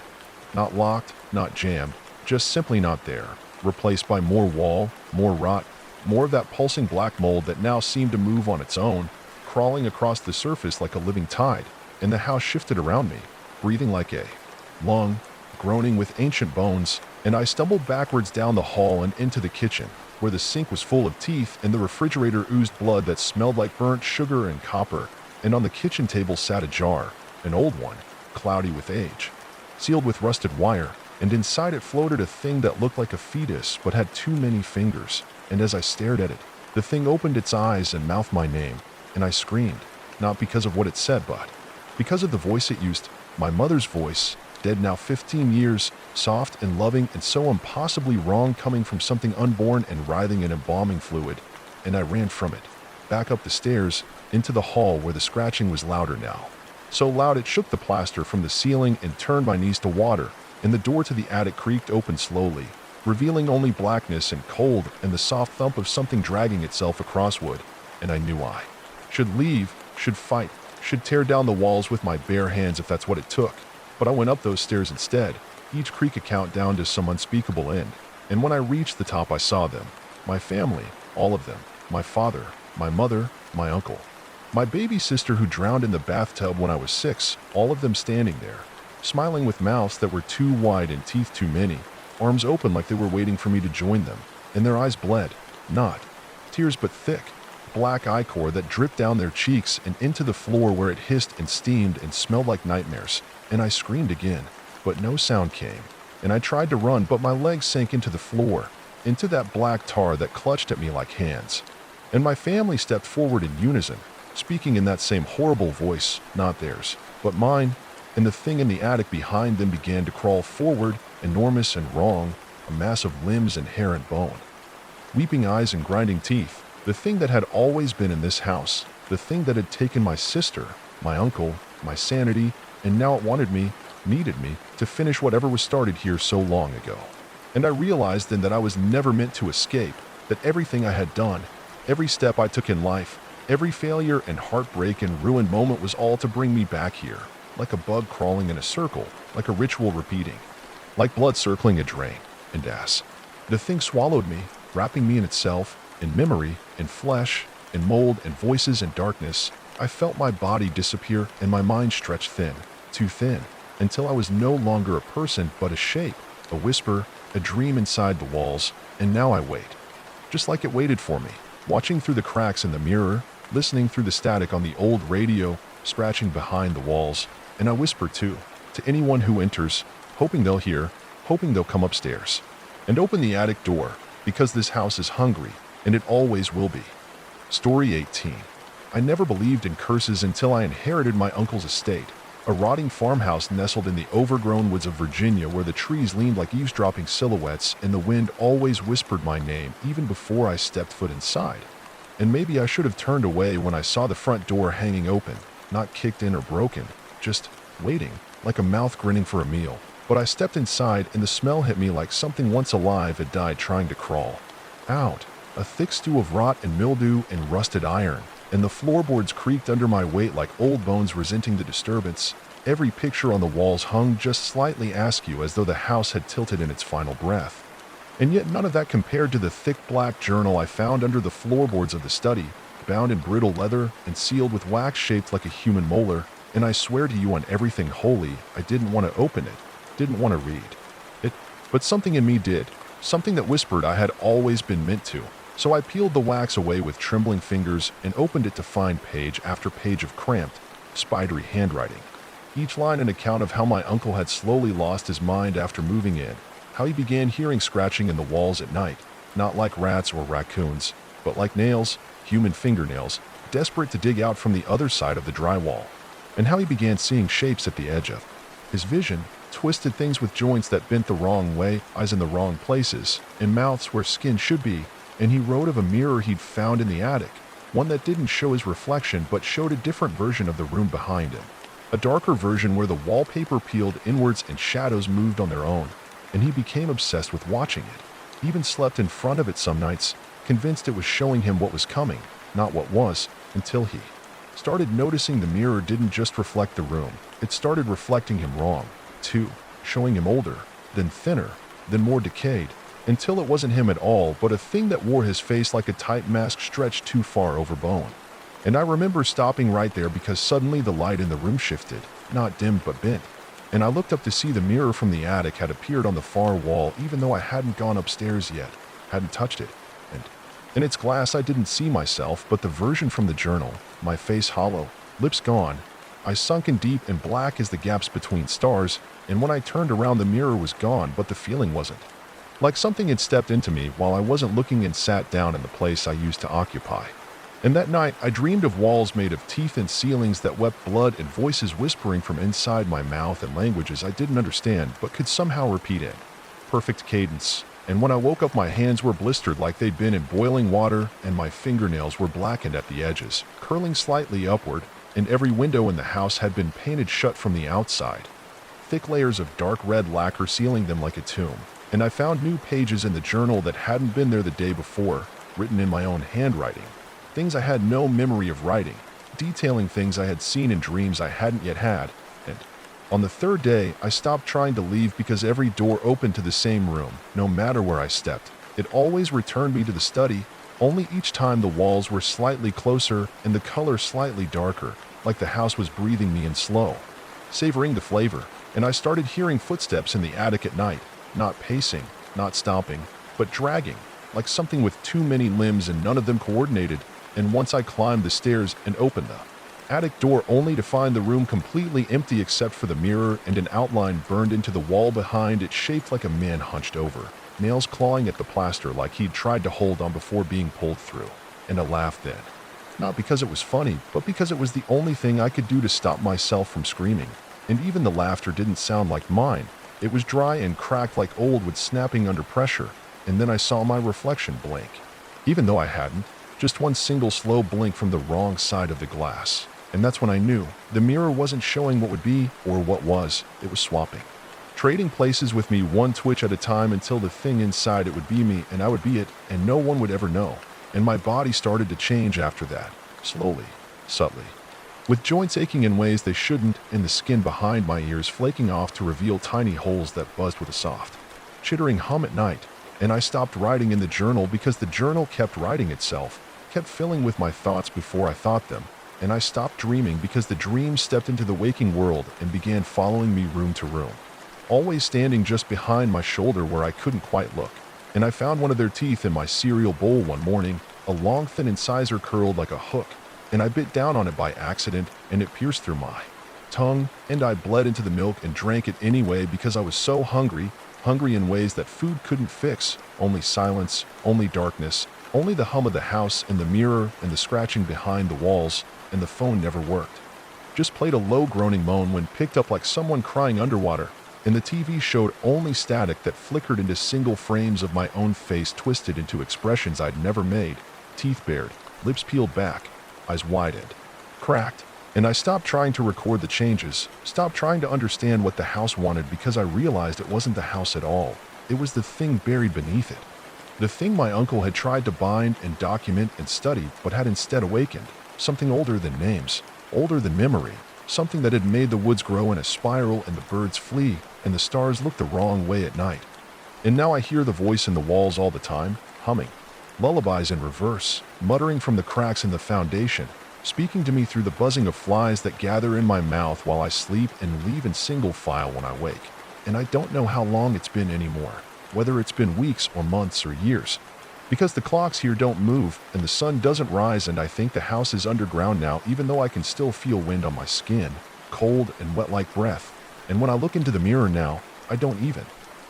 Not locked, not jammed, just simply not there, replaced by more wall, more rot, more of that pulsing black mold that now seemed to move on its own, crawling across the surface like a living tide. And the house shifted around me, breathing like a lung, groaning with ancient bones, and I stumbled backwards down the hall and into the kitchen, where the sink was full of teeth and the refrigerator oozed blood that smelled like burnt sugar and copper. And on the kitchen table sat a jar, an old one, cloudy with age, sealed with rusted wire, and inside it floated a thing that looked like a fetus but had too many fingers. And as I stared at it, the thing opened its eyes and mouthed my name, and I screamed, not because of what it said, but because of the voice it used, my mother's voice, dead now 15 years, soft and loving and so impossibly wrong, coming from something unborn and writhing in embalming fluid. And I ran from it, back up the stairs, into the hall where the scratching was louder now. So loud it shook the plaster from the ceiling and turned my knees to water, and the door to the attic creaked open slowly, revealing only blackness and cold and the soft thump of something dragging itself across wood. And I knew I should leave, should fight, should tear down the walls with my bare hands if that's what it took. But I went up those stairs instead, each creak a countdown to some unspeakable end. And when I reached the top, I saw them, my family, all of them, my father, my mother, my uncle, my baby sister who drowned in the bathtub when I was 6, all of them standing there, smiling with mouths that were too wide and teeth too many, arms open like they were waiting for me to join them, and their eyes bled, not tears but thick, black ichor that dripped down their cheeks and into the floor where it hissed and steamed and smelled like nightmares. And I screamed again, but no sound came. And I tried to run, but my legs sank into the floor, into that black tar that clutched at me like hands. And my family stepped forward in unison, speaking in that same horrible voice, not theirs, but mine. And the thing in the attic behind them began to crawl forward, enormous and wrong, a mass of limbs and hair and bone, weeping eyes and grinding teeth. The thing that had always been in this house, the thing that had taken my sister, my uncle, my sanity, and now it wanted me, needed me, to finish whatever was started here so long ago. And I realized then that I was never meant to escape, that everything I had done, every step I took in life, every failure and heartbreak and ruined moment was all to bring me back here, like a bug crawling in a circle, like a ritual repeating, like blood circling a drain. And as the thing swallowed me, wrapping me in itself, in memory, in flesh, in mold, and voices and darkness. I felt my body disappear and my mind stretch thin, too thin, until I was no longer a person but a shape, a whisper, a dream inside the walls. And now I wait, just like it waited for me, watching through the cracks in the mirror, listening through the static on the old radio, scratching behind the walls. And I whisper too, to anyone who enters, hoping they'll hear, hoping they'll come upstairs and open the attic door, because this house is hungry, and it always will be. Story 18. I never believed in curses until I inherited my uncle's estate, a rotting farmhouse nestled in the overgrown woods of Virginia where the trees leaned like eavesdropping silhouettes and the wind always whispered my name even before I stepped foot inside. And maybe I should have turned away when I saw the front door hanging open, not kicked in or broken, just waiting, like a mouth grinning for a meal. But I stepped inside and the smell hit me like something once alive had died trying to crawl out. A thick stew of rot and mildew and rusted iron, and the floorboards creaked under my weight like old bones resenting the disturbance. Every picture on the walls hung just slightly askew as though the house had tilted in its final breath. And yet none of that compared to the thick black journal I found under the floorboards of the study, bound in brittle leather and sealed with wax shaped like a human molar. And I swear to you on everything holy, I didn't want to open it, didn't want to read it, but something in me did, something that whispered I had always been meant to. So I peeled the wax away with trembling fingers and opened it to find page after page of cramped, spidery handwriting. Each line an account of how my uncle had slowly lost his mind after moving in, how he began hearing scratching in the walls at night, not like rats or raccoons, but like nails, human fingernails, desperate to dig out from the other side of the drywall, and how he began seeing shapes at the edge of his vision, twisted things with joints that bent the wrong way, eyes in the wrong places, and mouths where skin should be. And he wrote of a mirror he'd found in the attic, one that didn't show his reflection but showed a different version of the room behind him, a darker version where the wallpaper peeled inwards and shadows moved on their own, and he became obsessed with watching it, even slept in front of it some nights, convinced it was showing him what was coming, not what was, until he started noticing the mirror didn't just reflect the room, it started reflecting him wrong, too, showing him older, then thinner, then more decayed, until it wasn't him at all, but a thing that wore his face like a tight mask stretched too far over bone. And I remember stopping right there because suddenly the light in the room shifted, not dimmed but bent, and I looked up to see the mirror from the attic had appeared on the far wall even though I hadn't gone upstairs yet, hadn't touched it, and in its glass I didn't see myself but the version from the journal, my face hollow, lips gone, eyes sunken deep and black as the gaps between stars, and when I turned around the mirror was gone but the feeling wasn't. Like something had stepped into me while I wasn't looking and sat down in the place I used to occupy. And that night I dreamed of walls made of teeth and ceilings that wept blood and voices whispering from inside my mouth in languages I didn't understand but could somehow repeat in perfect cadence. And when I woke up my hands were blistered like they'd been in boiling water and my fingernails were blackened at the edges, curling slightly upward, and every window in the house had been painted shut from the outside, thick layers of dark red lacquer sealing them like a tomb. And I found new pages in the journal that hadn't been there the day before, written in my own handwriting, things I had no memory of writing, detailing things I had seen in dreams I hadn't yet had. And on the third day, I stopped trying to leave because every door opened to the same room, no matter where I stepped. It always returned me to the study, only each time the walls were slightly closer and the color slightly darker, like the house was breathing me in slow, savoring the flavor. And I started hearing footsteps in the attic at night. Not pacing, not stomping, but dragging, like something with too many limbs and none of them coordinated. And once I climbed the stairs and opened the attic door only to find the room completely empty except for the mirror and an outline burned into the wall behind it shaped like a man hunched over, nails clawing at the plaster like he'd tried to hold on before being pulled through. And I laughed then. Not because it was funny, but because it was the only thing I could do to stop myself from screaming. And even the laughter didn't sound like mine. It was dry and cracked like old wood snapping under pressure, and then I saw my reflection blink. Even though I hadn't, just one single slow blink from the wrong side of the glass. And that's when I knew the mirror wasn't showing what would be or what was, it was swapping. Trading places with me one twitch at a time until the thing inside it would be me and I would be it and no one would ever know. And my body started to change after that, slowly, subtly. With joints aching in ways they shouldn't, and the skin behind my ears flaking off to reveal tiny holes that buzzed with a soft, chittering hum at night. And I stopped writing in the journal because the journal kept writing itself, kept filling with my thoughts before I thought them. And I stopped dreaming because the dream stepped into the waking world and began following me room to room, always standing just behind my shoulder where I couldn't quite look. And I found one of their teeth in my cereal bowl one morning, a long thin incisor curled like a hook, and I bit down on it by accident and it pierced through my tongue, and I bled into the milk and drank it anyway because I was so hungry in ways that food couldn't fix, only silence, only darkness, only the hum of the house and the mirror and the scratching behind the walls, and the phone never worked. Just played a low groaning moan when picked up like someone crying underwater, and the TV showed only static that flickered into single frames of my own face twisted into expressions I'd never made, teeth bared, lips peeled back, eyes widened, cracked. And I stopped trying to record the changes, stopped trying to understand what the house wanted because I realized it wasn't the house at all. It was the thing buried beneath it. The thing my uncle had tried to bind and document and study but had instead awakened. Something older than names, older than memory. Something that had made the woods grow in a spiral and the birds flee and the stars look the wrong way at night. And now I hear the voice in the walls all the time, humming. Lullabies in reverse, muttering from the cracks in the foundation, speaking to me through the buzzing of flies that gather in my mouth while I sleep and leave in single file when I wake. And I don't know how long it's been anymore, whether it's been weeks or months or years. Because the clocks here don't move and the sun doesn't rise, and I think the house is underground now even though I can still feel wind on my skin, cold and wet like breath. And when I look into the mirror now, I don't even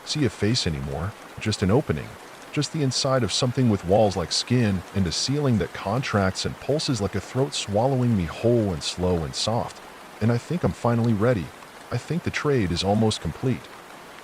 see a face anymore, just an opening. Just the inside of something with walls like skin and a ceiling that contracts and pulses like a throat swallowing me whole and slow and soft. And I think I'm finally ready. I think the trade is almost complete.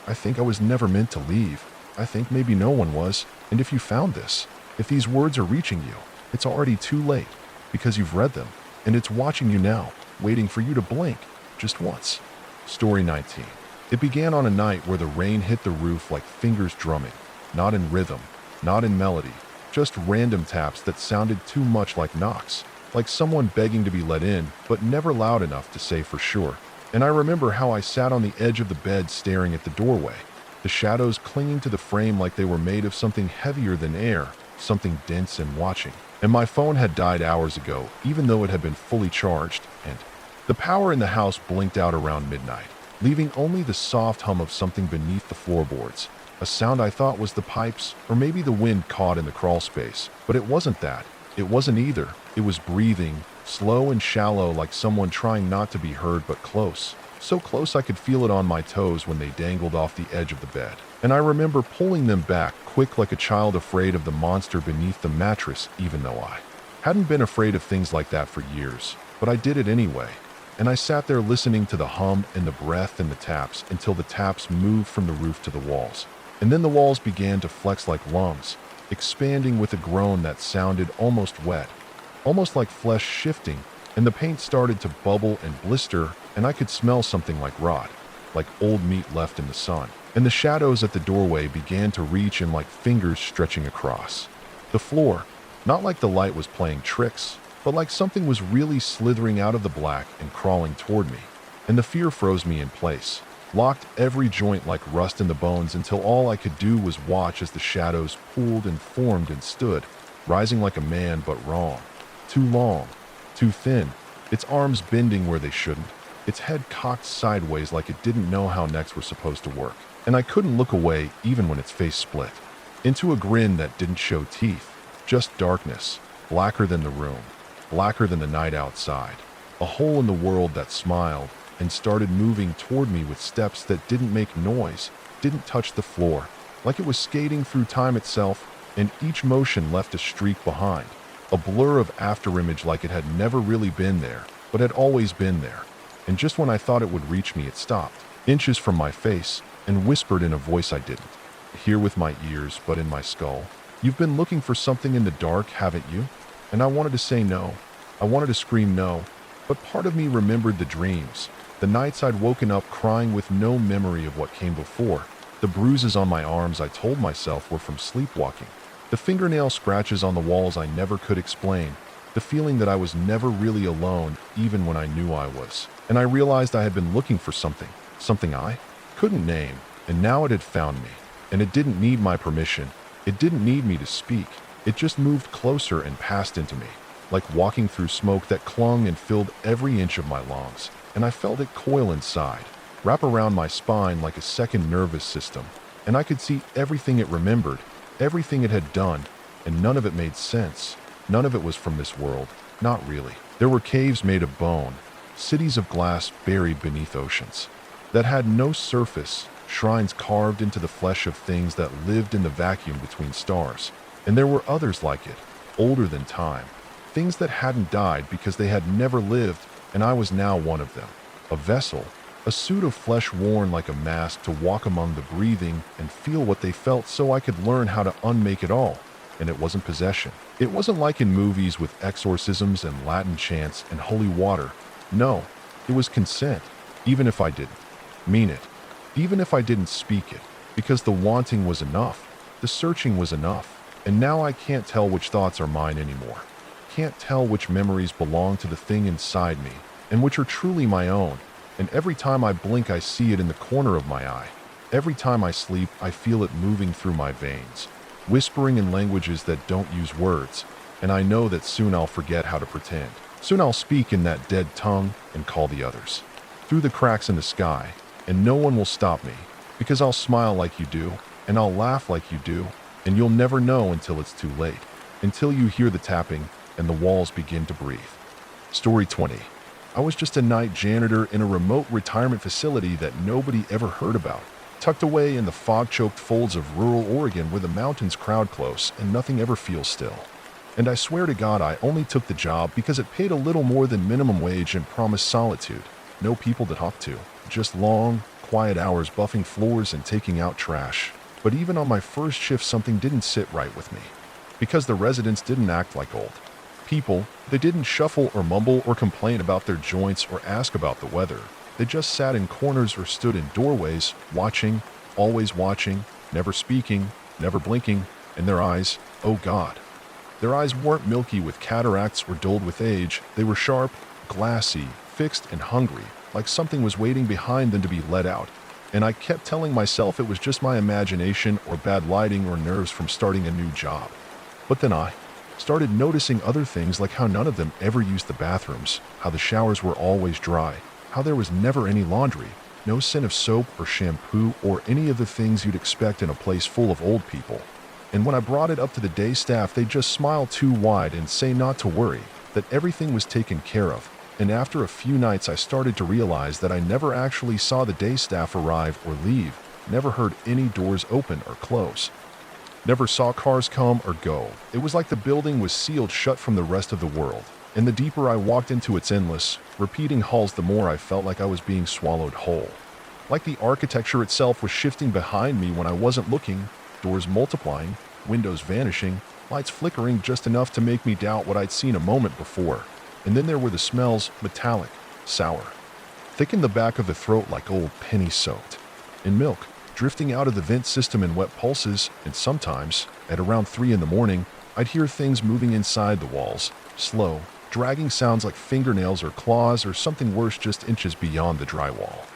I think I was never meant to leave. I think maybe no one was. And if you found this, if these words are reaching you, it's already too late because you've read them and it's watching you now, waiting for you to blink just once. Story 19. It began on a night where the rain hit the roof like fingers drumming. Not in rhythm, not in melody, just random taps that sounded too much like knocks, like someone begging to be let in, but never loud enough to say for sure. And I remember how I sat on the edge of the bed staring at the doorway, the shadows clinging to the frame like they were made of something heavier than air, something dense and watching. And my phone had died hours ago, even though it had been fully charged, and the power in the house blinked out around midnight, leaving only the soft hum of something beneath the floorboards. A sound I thought was the pipes, or maybe the wind caught in the crawl space. But it wasn't that. It wasn't either. It was breathing, slow and shallow like someone trying not to be heard but close. So close I could feel it on my toes when they dangled off the edge of the bed. And I remember pulling them back, quick like a child afraid of the monster beneath the mattress, even though I hadn't been afraid of things like that for years. But I did it anyway. And I sat there listening to the hum and the breath and the taps until the taps moved from the roof to the walls. And then the walls began to flex like lungs, expanding with a groan that sounded almost wet, almost like flesh shifting, and the paint started to bubble and blister, and I could smell something like rot, like old meat left in the sun. And the shadows at the doorway began to reach in like fingers stretching across the floor, not like the light was playing tricks, but like something was really slithering out of the black and crawling toward me. And the fear froze me in place. Locked every joint like rust in the bones until all I could do was watch as the shadows pooled and formed and stood, rising like a man but wrong. Too long, too thin, its arms bending where they shouldn't, its head cocked sideways like it didn't know how necks were supposed to work. And I couldn't look away even when its face split into a grin that didn't show teeth, just darkness, blacker than the room, blacker than the night outside, a hole in the world that smiled and started moving toward me with steps that didn't make noise, didn't touch the floor, like it was skating through time itself, and each motion left a streak behind, a blur of afterimage like it had never really been there, but had always been there. And just when I thought it would reach me, it stopped, inches from my face, and whispered in a voice I didn't hear with my ears, but in my skull. You've been looking for something in the dark, haven't you? And I wanted to say no. I wanted to scream no, but part of me remembered the dreams. The nights I'd woken up crying with no memory of what came before. The bruises on my arms I told myself were from sleepwalking. The fingernail scratches on the walls I never could explain. The feeling that I was never really alone, even when I knew I was. And I realized I had been looking for something I couldn't name, and now it had found me. And it didn't need my permission. It didn't need me to speak. It just moved closer and passed into me, like walking through smoke that clung and filled every inch of my lungs. And I felt it coil inside, wrap around my spine like a second nervous system. And I could see everything it remembered, everything it had done, and none of it made sense. None of it was from this world. Not really. There were caves made of bone, cities of glass buried beneath oceans, that had no surface, shrines carved into the flesh of things that lived in the vacuum between stars. And there were others like it, older than time, things that hadn't died because they had never lived, and I was now one of them. A vessel, a suit of flesh worn like a mask to walk among the breathing and feel what they felt so I could learn how to unmake it all. And it wasn't possession. It wasn't like in movies with exorcisms and Latin chants and holy water. No, it was consent, even if I didn't mean it, even if I didn't speak it, because the wanting was enough, the searching was enough, and now I can't tell which thoughts are mine anymore. Can't tell which memories belong to the thing inside me, and which are truly my own, and every time I blink I see it in the corner of my eye. Every time I sleep I feel it moving through my veins, whispering in languages that don't use words, and I know that soon I'll forget how to pretend. Soon I'll speak in that dead tongue and call the others, through the cracks in the sky, and no one will stop me, because I'll smile like you do, and I'll laugh like you do, and you'll never know until it's too late, until you hear the tapping and the walls begin to breathe. Story 20. I was just a night janitor in a remote retirement facility that nobody ever heard about, tucked away in the fog-choked folds of rural Oregon where the mountains crowd close and nothing ever feels still. And I swear to God I only took the job because it paid a little more than minimum wage and promised solitude. No people to talk to, just long, quiet hours buffing floors and taking out trash. But even on my first shift something didn't sit right with me, because the residents didn't act like old people. They didn't shuffle or mumble or complain about their joints or ask about the weather. They just sat in corners or stood in doorways, watching, always watching, never speaking, never blinking, and their eyes, oh God. Their eyes weren't milky with cataracts or dulled with age. They were sharp, glassy, fixed and hungry, like something was waiting behind them to be let out. And I kept telling myself it was just my imagination or bad lighting or nerves from starting a new job. But then I started noticing other things, like how none of them ever used the bathrooms, how the showers were always dry, how there was never any laundry, no scent of soap or shampoo or any of the things you'd expect in a place full of old people. And when I brought it up to the day staff, they just smile too wide and say not to worry, that everything was taken care of. And after a few nights I started to realize that I never actually saw the day staff arrive or leave, never heard any doors open or close, never saw cars come or go. It was like the building was sealed shut from the rest of the world. And the deeper I walked into its endless, repeating halls, the more I felt like I was being swallowed whole. Like the architecture itself was shifting behind me when I wasn't looking, doors multiplying, windows vanishing, lights flickering just enough to make me doubt what I'd seen a moment before. And then there were the smells, metallic, sour, thick in the back of the throat like old penny soaked, and milk, drifting out of the vent system in wet pulses. And sometimes, at around 3 in the morning, I'd hear things moving inside the walls, slow, dragging sounds like fingernails or claws or something worse just inches beyond the drywall.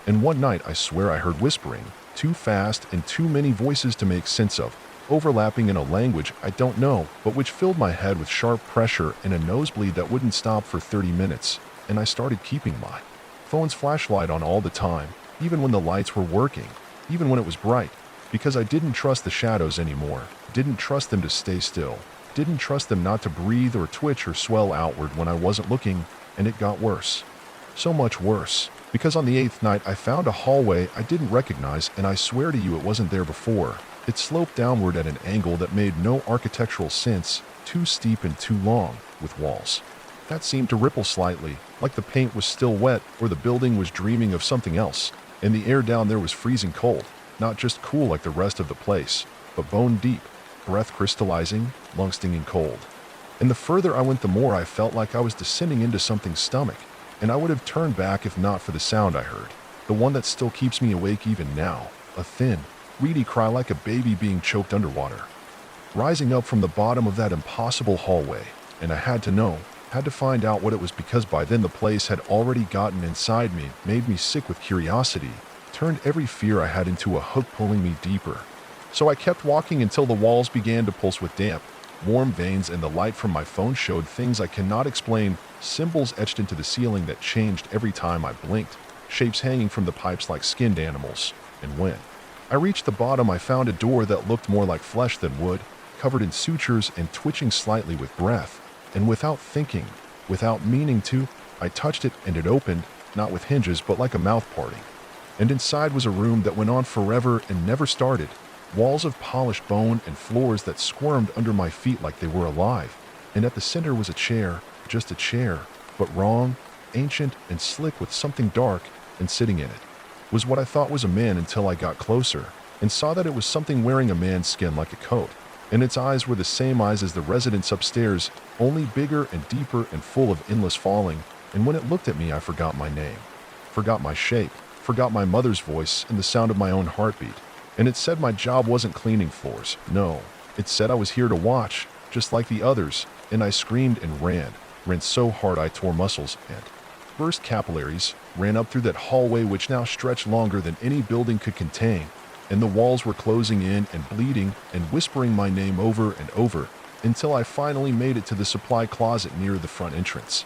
And one night I swear I heard whispering, too fast and too many voices to make sense of, overlapping in a language I don't know, but which filled my head with sharp pressure and a nosebleed that wouldn't stop for 30 minutes. And I started keeping my phone's flashlight on all the time, even when the lights were working, even when it was bright, because I didn't trust the shadows anymore, didn't trust them to stay still, didn't trust them not to breathe or twitch or swell outward when I wasn't looking. And it got worse. So much worse, because on the 8th night I found a hallway I didn't recognize, and I swear to you it wasn't there before. It sloped downward at an angle that made no architectural sense, too steep and too long, with walls that seemed to ripple slightly, like the paint was still wet or the building was dreaming of something else. And the air down there was freezing cold, not just cool like the rest of the place, but bone deep, breath crystallizing, lung stinging cold. And the further I went, the more I felt like I was descending into something's stomach, and I would have turned back if not for the sound I heard, the one that still keeps me awake even now, a thin, reedy cry like a baby being choked underwater, rising up from the bottom of that impossible hallway. And I had to know, had to find out what it was, because by then the place had already gotten inside me, made me sick with curiosity, turned every fear I had into a hook pulling me deeper. So I kept walking until the walls began to pulse with damp, warm veins, and the light from my phone showed things I cannot explain, symbols etched into the ceiling that changed every time I blinked, shapes hanging from the pipes like skinned animals. And when I reached the bottom, I found a door that looked more like flesh than wood, covered in sutures and twitching slightly with breath. And without thinking, without meaning to, I touched it and it opened, not with hinges but like a mouth parting. And inside was a room that went on forever and never started, walls of polished bone and floors that squirmed under my feet like they were alive. And at the center was a chair, just a chair, but wrong, ancient, and slick with something dark, and sitting in it was what I thought was a man until I got closer and saw that it was something wearing a man's skin like a coat. And its eyes were the same eyes as the residents upstairs, only bigger and deeper and full of endless falling. And when it looked at me, I forgot my name, forgot my shape, forgot my mother's voice and the sound of my own heartbeat. And it said my job wasn't cleaning floors. No, it said I was here to watch, just like the others. And I screamed and ran so hard I tore muscles and burst capillaries, ran up through that hallway which now stretched longer than any building could contain. And the walls were closing in and bleeding and whispering my name over and over until I finally made it to the supply closet near the front entrance.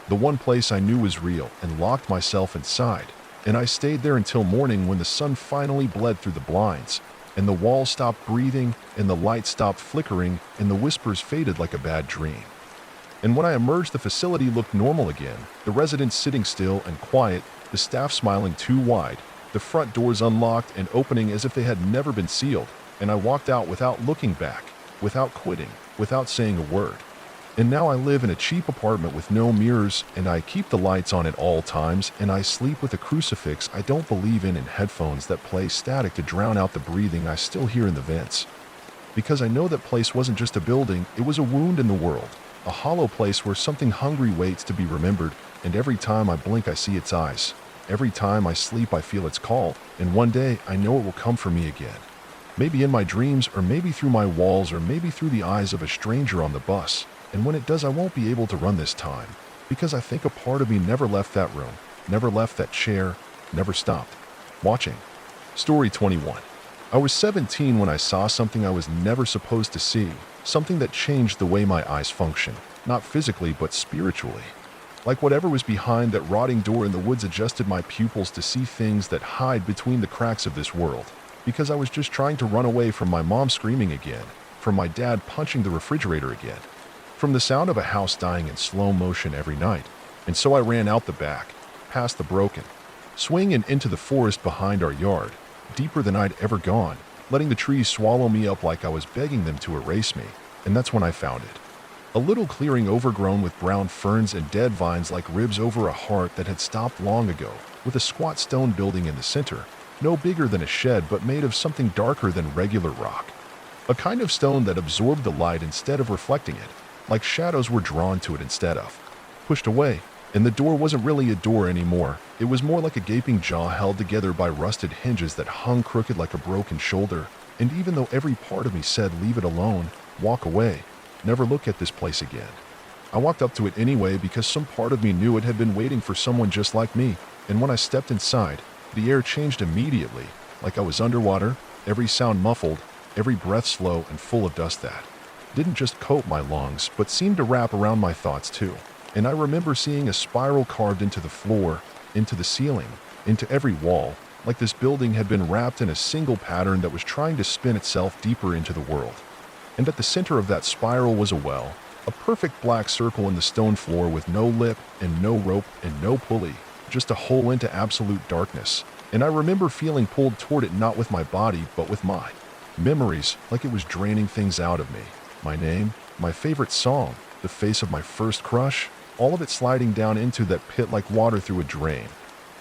The one place I knew was real, and locked myself inside. And I stayed there until morning when the sun finally bled through the blinds, and the walls stopped breathing, and the light stopped flickering, and the whispers faded like a bad dream. And when I emerged, the facility looked normal again, the residents sitting still and quiet, the staff smiling too wide, the front doors unlocked and opening as if they had never been sealed, and I walked out without looking back, without quitting, without saying a word. And now I live in a cheap apartment with no mirrors, and I keep the lights on at all times, and I sleep with a crucifix I don't believe in and headphones that play static to drown out the breathing I still hear in the vents. Because I know that place wasn't just a building, it was a wound in the world, a hollow place where something hungry waits to be remembered, and every time I blink I see its eyes. Every time I sleep I feel its call, and one day I know it will come for me again. Maybe in my dreams, or maybe through my walls, or maybe through the eyes of a stranger on the bus. And when it does, I won't be able to run this time, because I think a part of me never left that room, never left that chair, never stopped watching. Story 21. I was 17 when I saw something I was never supposed to see, something that changed the way my eyes function, not physically but spiritually. Like whatever was behind that rotting door in the woods adjusted my pupils to see things that hide between the cracks of this world, because I was just trying to run away from my mom screaming again, from my dad punching the refrigerator again, from the sound of a house dying in slow motion every night. And so I ran out the back, past the broken swing and into the forest behind our yard, deeper than I'd ever gone, letting the trees swallow me up like I was begging them to erase me. And that's when I found it. A little clearing overgrown with brown ferns and dead vines like ribs over a heart that had stopped long ago, with a squat stone building in the center, no bigger than a shed but made of something darker than regular rock. A kind of stone that absorbed the light instead of reflecting it, like shadows were drawn to it instead of pushed away. And the door wasn't really a door anymore. It was more like a gaping jaw held together by rusted hinges that hung crooked like a broken shoulder. And even though every part of me said, leave it alone, walk away, never look at this place again, I walked up to it anyway because some part of me knew it had been waiting for someone just like me. And when I stepped inside, the air changed immediately, like I was underwater, every sound muffled, every breath slow and full of dust that didn't just coat my lungs, but seemed to wrap around my thoughts too. And I remember seeing a spiral carved into the floor, into the ceiling, into every wall, like this building had been wrapped in a single pattern that was trying to spin itself deeper into the world. And at the center of that spiral was a well, a perfect black circle in the stone floor with no lip and no rope and no pulley, just a hole into absolute darkness. And I remember feeling pulled toward it, not with my body, but with my memories, like it was draining things out of me. My name, my favorite song, the face of my first crush, all of it sliding down into that pit like water through a drain.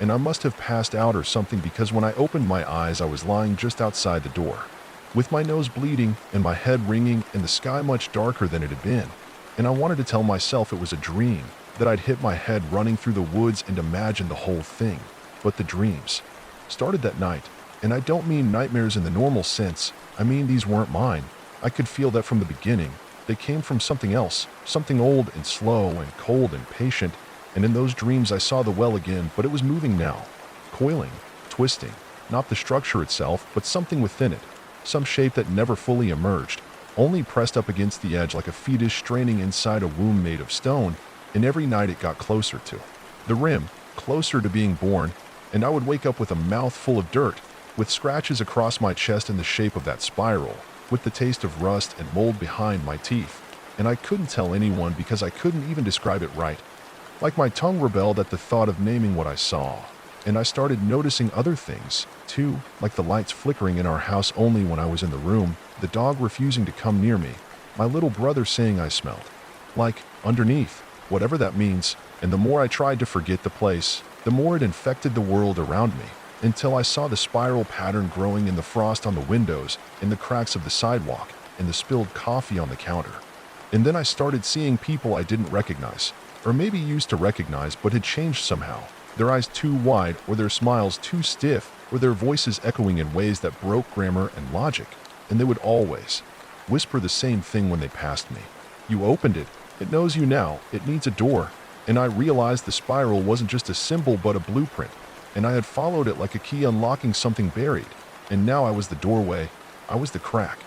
And I must have passed out or something, because when I opened my eyes I was lying just outside the door, with my nose bleeding and my head ringing and the sky much darker than it had been. And I wanted to tell myself it was a dream, that I'd hit my head running through the woods and imagine the whole thing. But the dreams started that night, and I don't mean nightmares in the normal sense. I mean these weren't mine. I could feel that from the beginning. They came from something else, something old and slow and cold and patient. And in those dreams I saw the well again, but it was moving now, coiling, twisting, not the structure itself, but something within it, some shape that never fully emerged, only pressed up against the edge like a fetus straining inside a womb made of stone, and every night it got closer to the rim, closer to being born, and I would wake up with a mouth full of dirt, with scratches across my chest in the shape of that spiral, with the taste of rust and mold behind my teeth, and I couldn't tell anyone because I couldn't even describe it right. Like my tongue rebelled at the thought of naming what I saw, and I started noticing other things, too, like the lights flickering in our house only when I was in the room, the dog refusing to come near me, my little brother saying I smelled like underneath, whatever that means, and the more I tried to forget the place, the more it infected the world around me, until I saw the spiral pattern growing in the frost on the windows, in the cracks of the sidewalk, in the spilled coffee on the counter. And then I started seeing people I didn't recognize, or maybe used to recognize but had changed somehow, their eyes too wide, or their smiles too stiff, or their voices echoing in ways that broke grammar and logic, and they would always whisper the same thing when they passed me. You opened it. It knows you now. It needs a door. And I realized the spiral wasn't just a symbol but a blueprint, and I had followed it like a key unlocking something buried, and now I was the doorway. I was the crack.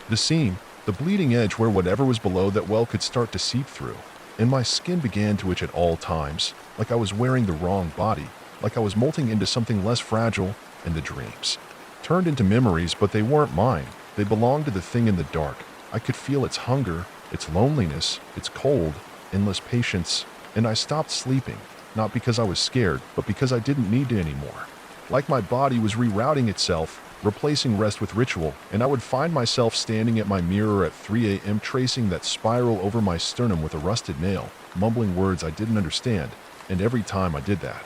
The seam, the bleeding edge where whatever was below that well could start to seep through, and my skin began to itch at all times, like I was wearing the wrong body, like I was molting into something less fragile, and the dreams turned into memories, but they weren't mine. They belonged to the thing in the dark. I could feel its hunger, its loneliness, its cold, endless patience, and I stopped sleeping, not because I was scared, but because I didn't need to anymore. Like my body was rerouting itself, replacing rest with ritual, and I would find myself standing at my mirror at 3 a.m. tracing that spiral over my sternum with a rusted nail, mumbling words I didn't understand, and every time I did that,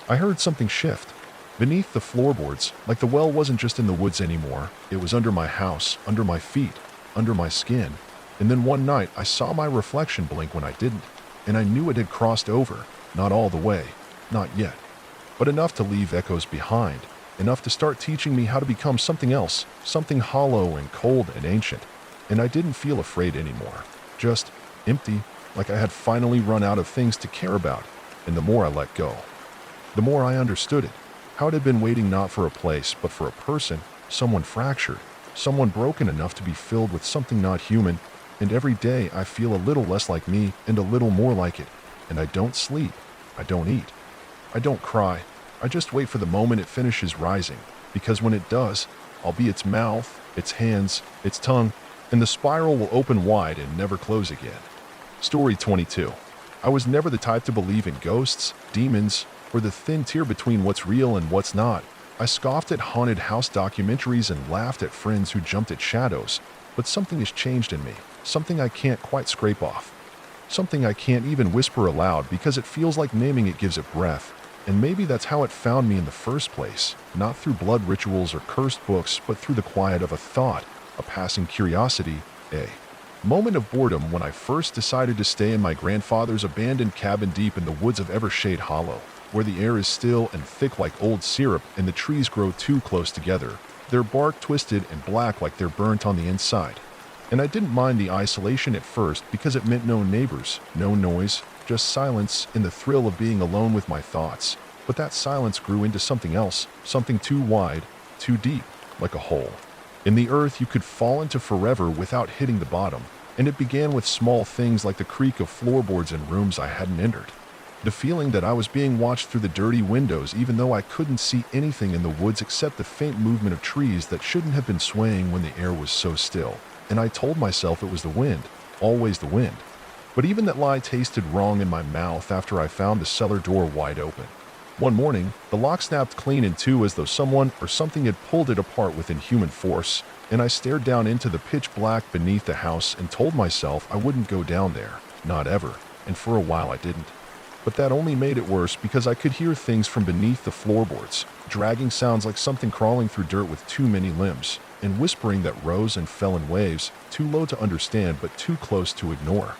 I heard something shift. Beneath the floorboards, like the well wasn't just in the woods anymore, it was under my house, under my feet, under my skin. And then one night I saw my reflection blink when I didn't, and I knew it had crossed over, not all the way, not yet, but enough to leave echoes behind, enough to start teaching me how to become something else, something hollow and cold and ancient. And I didn't feel afraid anymore, just empty, like I had finally run out of things to care about. And the more I let go, the more I understood it, how it had been waiting not for a place, but for a person, someone fractured, someone broken enough to be filled with something not human. And every day I feel a little less like me and a little more like it. And I don't sleep, I don't eat, I don't cry. I just wait for the moment it finishes rising, because when it does, I'll be its mouth, its hands, its tongue, and the spiral will open wide and never close again. Story 22. I was never the type to believe in ghosts, demons, or the thin tier between what's real and what's not. I scoffed at haunted house documentaries and laughed at friends who jumped at shadows, but something has changed in me, something I can't quite scrape off, something I can't even whisper aloud because it feels like naming it gives it breath. And maybe that's how it found me in the first place, not through blood rituals or cursed books, but through the quiet of a thought, a passing curiosity, a moment of boredom when I first decided to stay in my grandfather's abandoned cabin deep in the woods of Evershade Hollow, where the air is still and thick like old syrup and the trees grow too close together, their bark twisted and black like they're burnt on the inside. And I didn't mind the isolation at first because it meant no neighbors, no noise, just silence and the thrill of being alone with my thoughts. But that silence grew into something else, something too wide, too deep, like a hole in the earth you could fall into forever without hitting the bottom. And it began with small things like the creak of floorboards in rooms I hadn't entered, the feeling that I was being watched through the dirty windows even though I couldn't see anything in the woods except the faint movement of trees that shouldn't have been swaying when the air was so still. And I told myself it was the wind, always the wind. But even that lie tasted wrong in my mouth after I found the cellar door wide open. One morning, the lock snapped clean in two as though someone or something had pulled it apart with inhuman force, and I stared down into the pitch black beneath the house and told myself I wouldn't go down there, not ever, and for a while I didn't. But that only made it worse because I could hear things from beneath the floorboards, dragging sounds like something crawling through dirt with too many limbs, and whispering that rose and fell in waves, too low to understand but too close to ignore.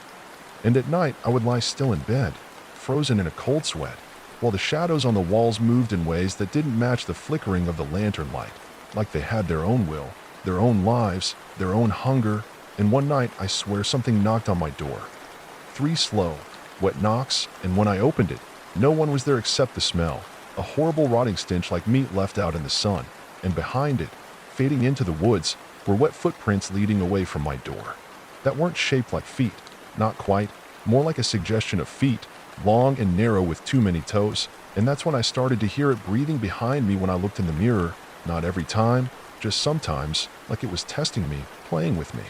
And at night I would lie still in bed, frozen in a cold sweat, while the shadows on the walls moved in ways that didn't match the flickering of the lantern light, like they had their own will, their own lives, their own hunger. And one night I swear something knocked on my door. 3 slow, wet knocks, and when I opened it, no one was there except the smell, a horrible rotting stench like meat left out in the sun, and behind it, fading into the woods, were wet footprints leading away from my door. That weren't shaped like feet, not quite, more like a suggestion of feet, long and narrow with too many toes, and that's when I started to hear it breathing behind me when I looked in the mirror, not every time, just sometimes, like it was testing me, playing with me,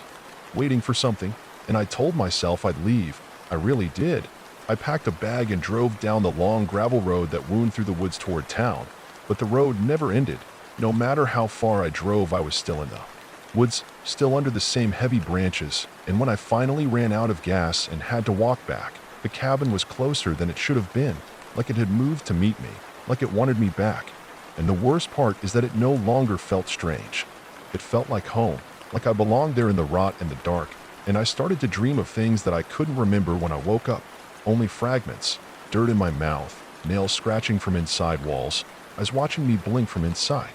waiting for something, and I told myself I'd leave. I really did. I packed a bag and drove down the long gravel road that wound through the woods toward town, but the road never ended. No matter how far I drove, I was still in the woods, still under the same heavy branches, and when I finally ran out of gas and had to walk back, the cabin was closer than it should have been, like it had moved to meet me, like it wanted me back. And the worst part is that it no longer felt strange. It felt like home, like I belonged there in the rot and the dark, and I started to dream of things that I couldn't remember when I woke up. Only fragments, dirt in my mouth, nails scratching from inside walls, eyes watching me blink from inside.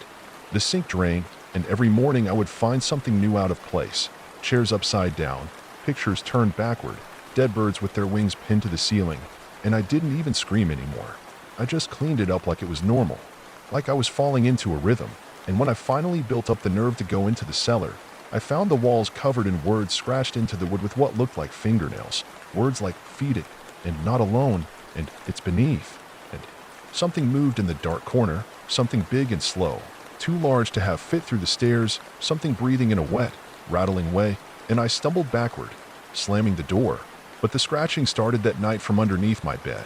The sink drained, and every morning I would find something new out of place. Chairs upside down, pictures turned backward, dead birds with their wings pinned to the ceiling, and I didn't even scream anymore. I just cleaned it up like it was normal, like I was falling into a rhythm. And when I finally built up the nerve to go into the cellar, I found the walls covered in words scratched into the wood with what looked like fingernails. Words like "feed it," and "not alone," and "it's beneath," and something moved in the dark corner, something big and slow, too large to have fit through the stairs, something breathing in a wet, rattling way, and I stumbled backward, slamming the door. But the scratching started that night from underneath my bed.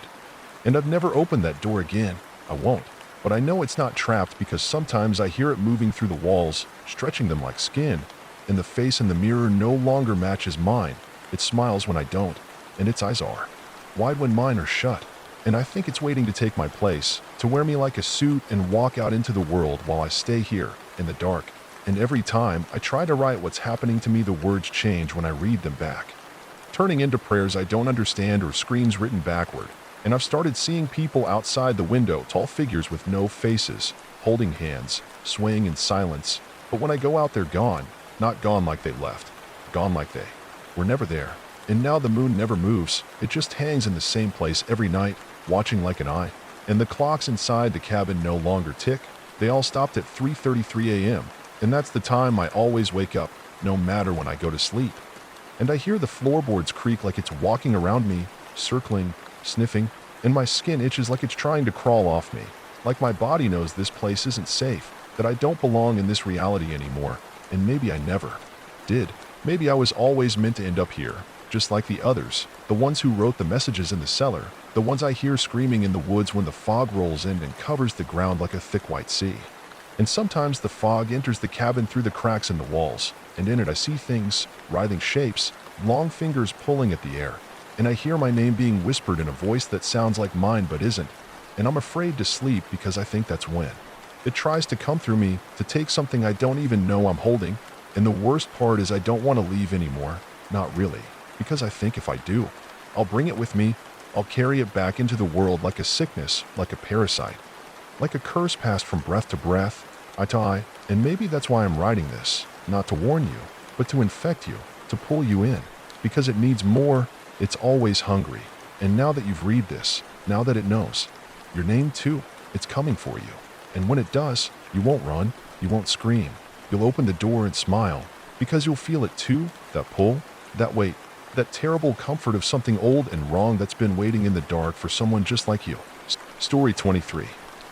And I've never opened that door again. I won't. But I know it's not trapped because sometimes I hear it moving through the walls, stretching them like skin, and the face in the mirror no longer matches mine. It smiles when I don't, and its eyes are wide when mine are shut. And I think it's waiting to take my place, to wear me like a suit and walk out into the world while I stay here, in the dark. And every time I try to write what's happening to me, the words change when I read them back, turning into prayers I don't understand or screams written backward. And I've started seeing people outside the window, tall figures with no faces, holding hands, swaying in silence. But when I go out, they're gone. Not gone like they left. Gone like they were never there. And now the moon never moves. It just hangs in the same place every night, watching like an eye. And the clocks inside the cabin no longer tick. They all stopped at 3:33 a.m. And that's the time I always wake up, no matter when I go to sleep. And I hear the floorboards creak like it's walking around me, circling, sniffing, and my skin itches like it's trying to crawl off me, like my body knows this place isn't safe, that I don't belong in this reality anymore, and maybe I never did. Maybe I was always meant to end up here, just like the others, the ones who wrote the messages in the cellar, the ones I hear screaming in the woods when the fog rolls in and covers the ground like a thick white sea. And sometimes the fog enters the cabin through the cracks in the walls, and in it I see things, writhing shapes, long fingers pulling at the air. And I hear my name being whispered in a voice that sounds like mine but isn't, and I'm afraid to sleep because I think that's when it tries to come through me, to take something I don't even know I'm holding. And the worst part is I don't want to leave anymore, not really, because I think if I do, I'll bring it with me, I'll carry it back into the world like a sickness, like a parasite, like a curse passed from breath to breath, eye to eye. And maybe that's why I'm writing this, not to warn you, but to infect you, to pull you in, because it needs more. It's always hungry. And now that you've read this, now that it knows your name too, it's coming for you. And when it does, you won't run, you won't scream. You'll open the door and smile, because you'll feel it too, that pull, that weight, that terrible comfort of something old and wrong that's been waiting in the dark for someone just like you. Story 23.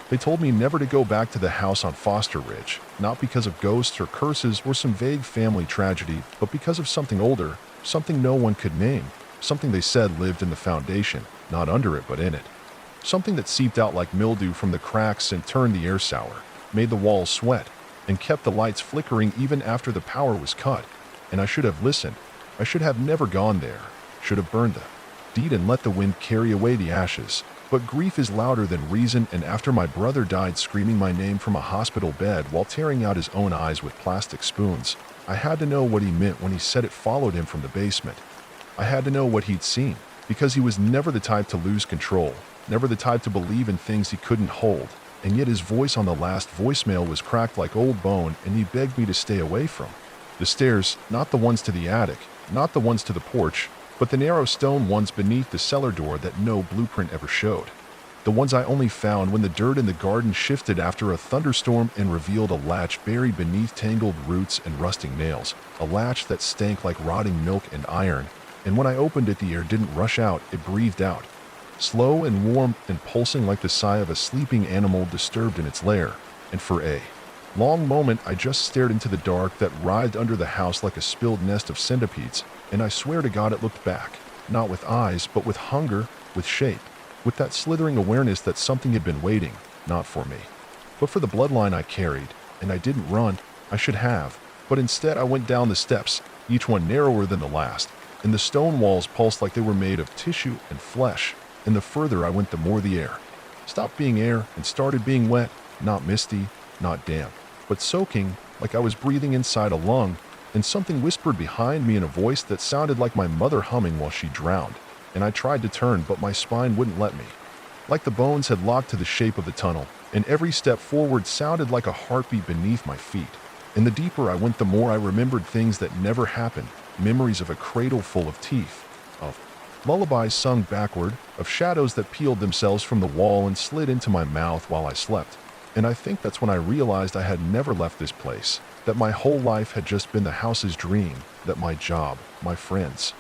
They told me never to go back to the house on Foster Ridge, not because of ghosts or curses or some vague family tragedy, but because of something older, something no one could name. Something they said lived in the foundation, not under it but in it. Something that seeped out like mildew from the cracks and turned the air sour, made the walls sweat, and kept the lights flickering even after the power was cut. And I should have listened. I should have never gone there. Should have burned the deed and let the wind carry away the ashes. But grief is louder than reason, and after my brother died screaming my name from a hospital bed while tearing out his own eyes with plastic spoons, I had to know what he meant when he said it followed him from the basement. I had to know what he'd seen, because he was never the type to lose control, never the type to believe in things he couldn't hold, and yet his voice on the last voicemail was cracked like old bone, and he begged me to stay away from the stairs, not the ones to the attic, not the ones to the porch, but the narrow stone ones beneath the cellar door that no blueprint ever showed. The ones I only found when the dirt in the garden shifted after a thunderstorm and revealed a latch buried beneath tangled roots and rusting nails, a latch that stank like rotting milk and iron, and when I opened it the air didn't rush out, it breathed out, slow and warm and pulsing like the sigh of a sleeping animal disturbed in its lair. And for a long moment I just stared into the dark that writhed under the house like a spilled nest of centipedes, and I swear to God it looked back, not with eyes, but with hunger, with shape, with that slithering awareness that something had been waiting, not for me, but for the bloodline I carried. And I didn't run, I should have, but instead I went down the steps, each one narrower than the last, and the stone walls pulsed like they were made of tissue and flesh, and the further I went the more the air stopped being air and started being wet, not misty, not damp, but soaking, like I was breathing inside a lung, and something whispered behind me in a voice that sounded like my mother humming while she drowned, and I tried to turn, but my spine wouldn't let me. Like the bones had locked to the shape of the tunnel, and every step forward sounded like a heartbeat beneath my feet. And the deeper I went, the more I remembered things that never happened, memories of a cradle full of teeth, of lullabies sung backward, of shadows that peeled themselves from the wall and slid into my mouth while I slept. And I think that's when I realized I had never left this place, that my whole life had just been the house's dream, that my job, my friends,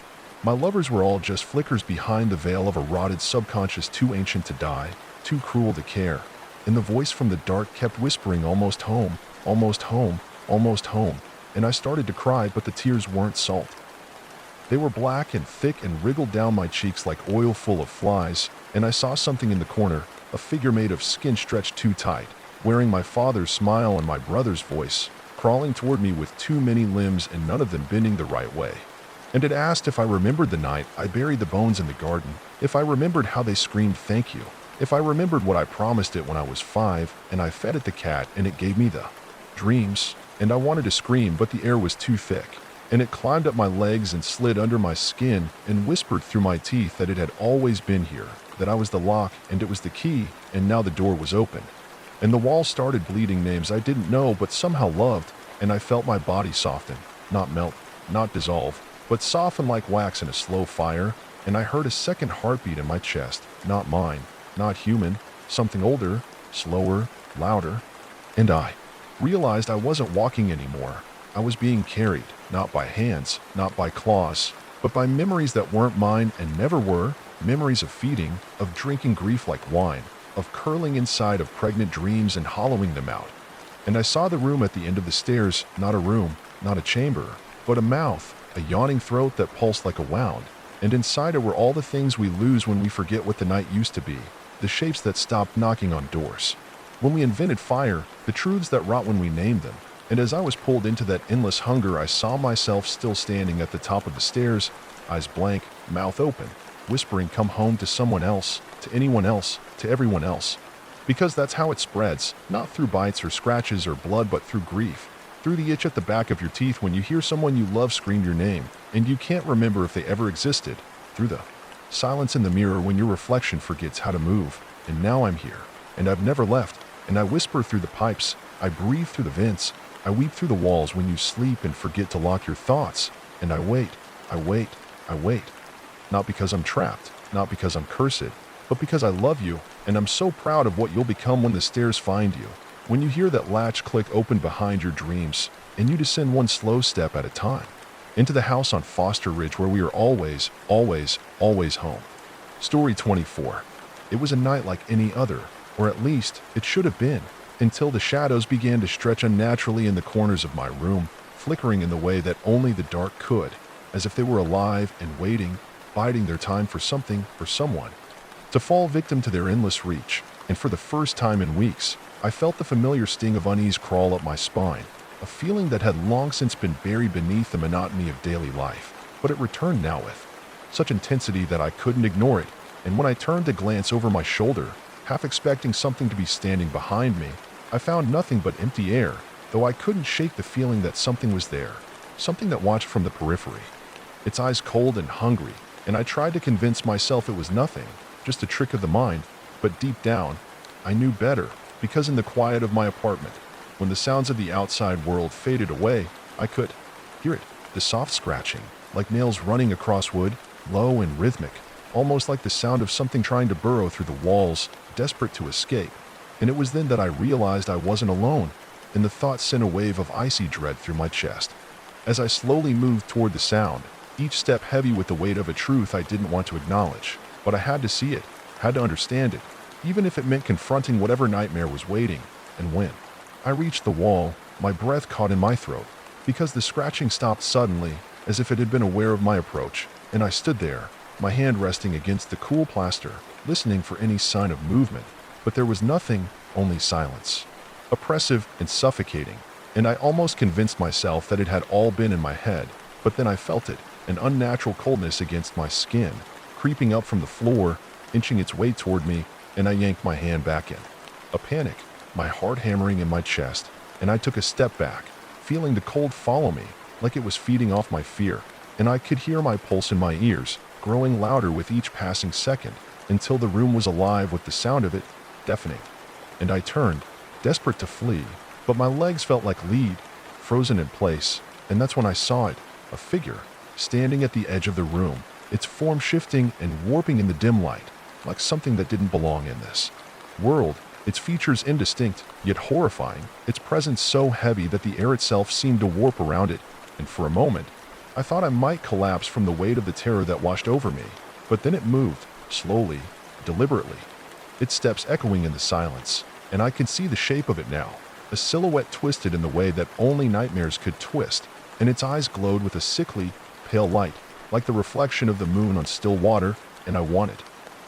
my lovers were all just flickers behind the veil of a rotted subconscious too ancient to die, too cruel to care. And the voice from the dark kept whispering, almost home, almost home, almost home. And I started to cry, but the tears weren't salt. They were black and thick and wriggled down my cheeks like oil full of flies, and I saw something in the corner, a figure made of skin stretched too tight, wearing my father's smile and my brother's voice, crawling toward me with too many limbs and none of them bending the right way. And it asked if I remembered the night I buried the bones in the garden, if I remembered how they screamed thank you, if I remembered what I promised it when I was 5, and I fed it the cat and it gave me the dreams, and I wanted to scream, but the air was too thick, and it climbed up my legs and slid under my skin and whispered through my teeth that it had always been here, that I was the lock and it was the key, and now the door was open. And the wall started bleeding names I didn't know but somehow loved, and I felt my body soften, not melt, not dissolve, but soften like wax in a slow fire, and I heard a second heartbeat in my chest, not mine, not human, something older, slower, louder, and I realized I wasn't walking anymore. I was being carried, not by hands, not by claws, but by memories that weren't mine and never were, memories of feeding, of drinking grief like wine, of curling inside of pregnant dreams and hollowing them out. And I saw the room at the end of the stairs, not a room, not a chamber, but a mouth, a yawning throat that pulsed like a wound, and inside it were all the things we lose when we forget what the night used to be, the shapes that stopped knocking on doors, when we invented fire, the truths that rot when we named them. And as I was pulled into that endless hunger, I saw myself still standing at the top of the stairs, eyes blank, mouth open, whispering, come home, to someone else, to anyone else, to everyone else. Because that's how it spreads, not through bites or scratches or blood, but through grief, through the itch at the back of your teeth when you hear someone you love scream your name, and you can't remember if they ever existed, through the silence in the mirror when your reflection forgets how to move. And now I'm here, and I've never left, and I whisper through the pipes, I breathe through the vents, I weep through the walls when you sleep and forget to lock your thoughts, and I wait, I wait, I wait. Not because I'm trapped, not because I'm cursed, but because I love you, and I'm so proud of what you'll become when the stairs find you. When you hear that latch click open behind your dreams, and you descend one slow step at a time, into the house on Foster Ridge where we are always, always, always home. Story 24. It was a night like any other, or at least it should have been, until the shadows began to stretch unnaturally in the corners of my room, flickering in the way that only the dark could, as if they were alive and waiting, biding their time for something or someone to fall victim to their endless reach. And for the first time in weeks, I felt the familiar sting of unease crawl up my spine, a feeling that had long since been buried beneath the monotony of daily life, but it returned now with such intensity that I couldn't ignore it. And when I turned to glance over my shoulder, half expecting something to be standing behind me, I found nothing but empty air, though I couldn't shake the feeling that something was there, something that watched from the periphery, its eyes cold and hungry, and I tried to convince myself it was nothing, just a trick of the mind, but deep down, I knew better, because in the quiet of my apartment, when the sounds of the outside world faded away, I could hear it, the soft scratching, like nails running across wood, low and rhythmic, almost like the sound of something trying to burrow through the walls, desperate to escape. And it was then that I realized I wasn't alone, and the thought sent a wave of icy dread through my chest. As I slowly moved toward the sound, each step heavy with the weight of a truth I didn't want to acknowledge, but I had to see it, had to understand it, even if it meant confronting whatever nightmare was waiting. And when I reached the wall, my breath caught in my throat, because the scratching stopped suddenly, as if it had been aware of my approach, and I stood there, my hand resting against the cool plaster, listening for any sign of movement. But there was nothing, only silence. Oppressive and suffocating, and I almost convinced myself that it had all been in my head, but then I felt it, an unnatural coldness against my skin, creeping up from the floor, inching its way toward me, and I yanked my hand back in. A panic, my heart hammering in my chest, and I took a step back, feeling the cold follow me, like it was feeding off my fear, and I could hear my pulse in my ears, growing louder with each passing second, until the room was alive with the sound of it, deafening. And I turned, desperate to flee, but my legs felt like lead, frozen in place, and that's when I saw it, a figure, standing at the edge of the room, its form shifting and warping in the dim light, like something that didn't belong in this world, its features indistinct, yet horrifying, its presence so heavy that the air itself seemed to warp around it, and for a moment, I thought I might collapse from the weight of the terror that washed over me, but then it moved, slowly, deliberately, its steps echoing in the silence, and I could see the shape of it now, a silhouette twisted in the way that only nightmares could twist, and its eyes glowed with a sickly, pale light, like the reflection of the moon on still water, and I wanted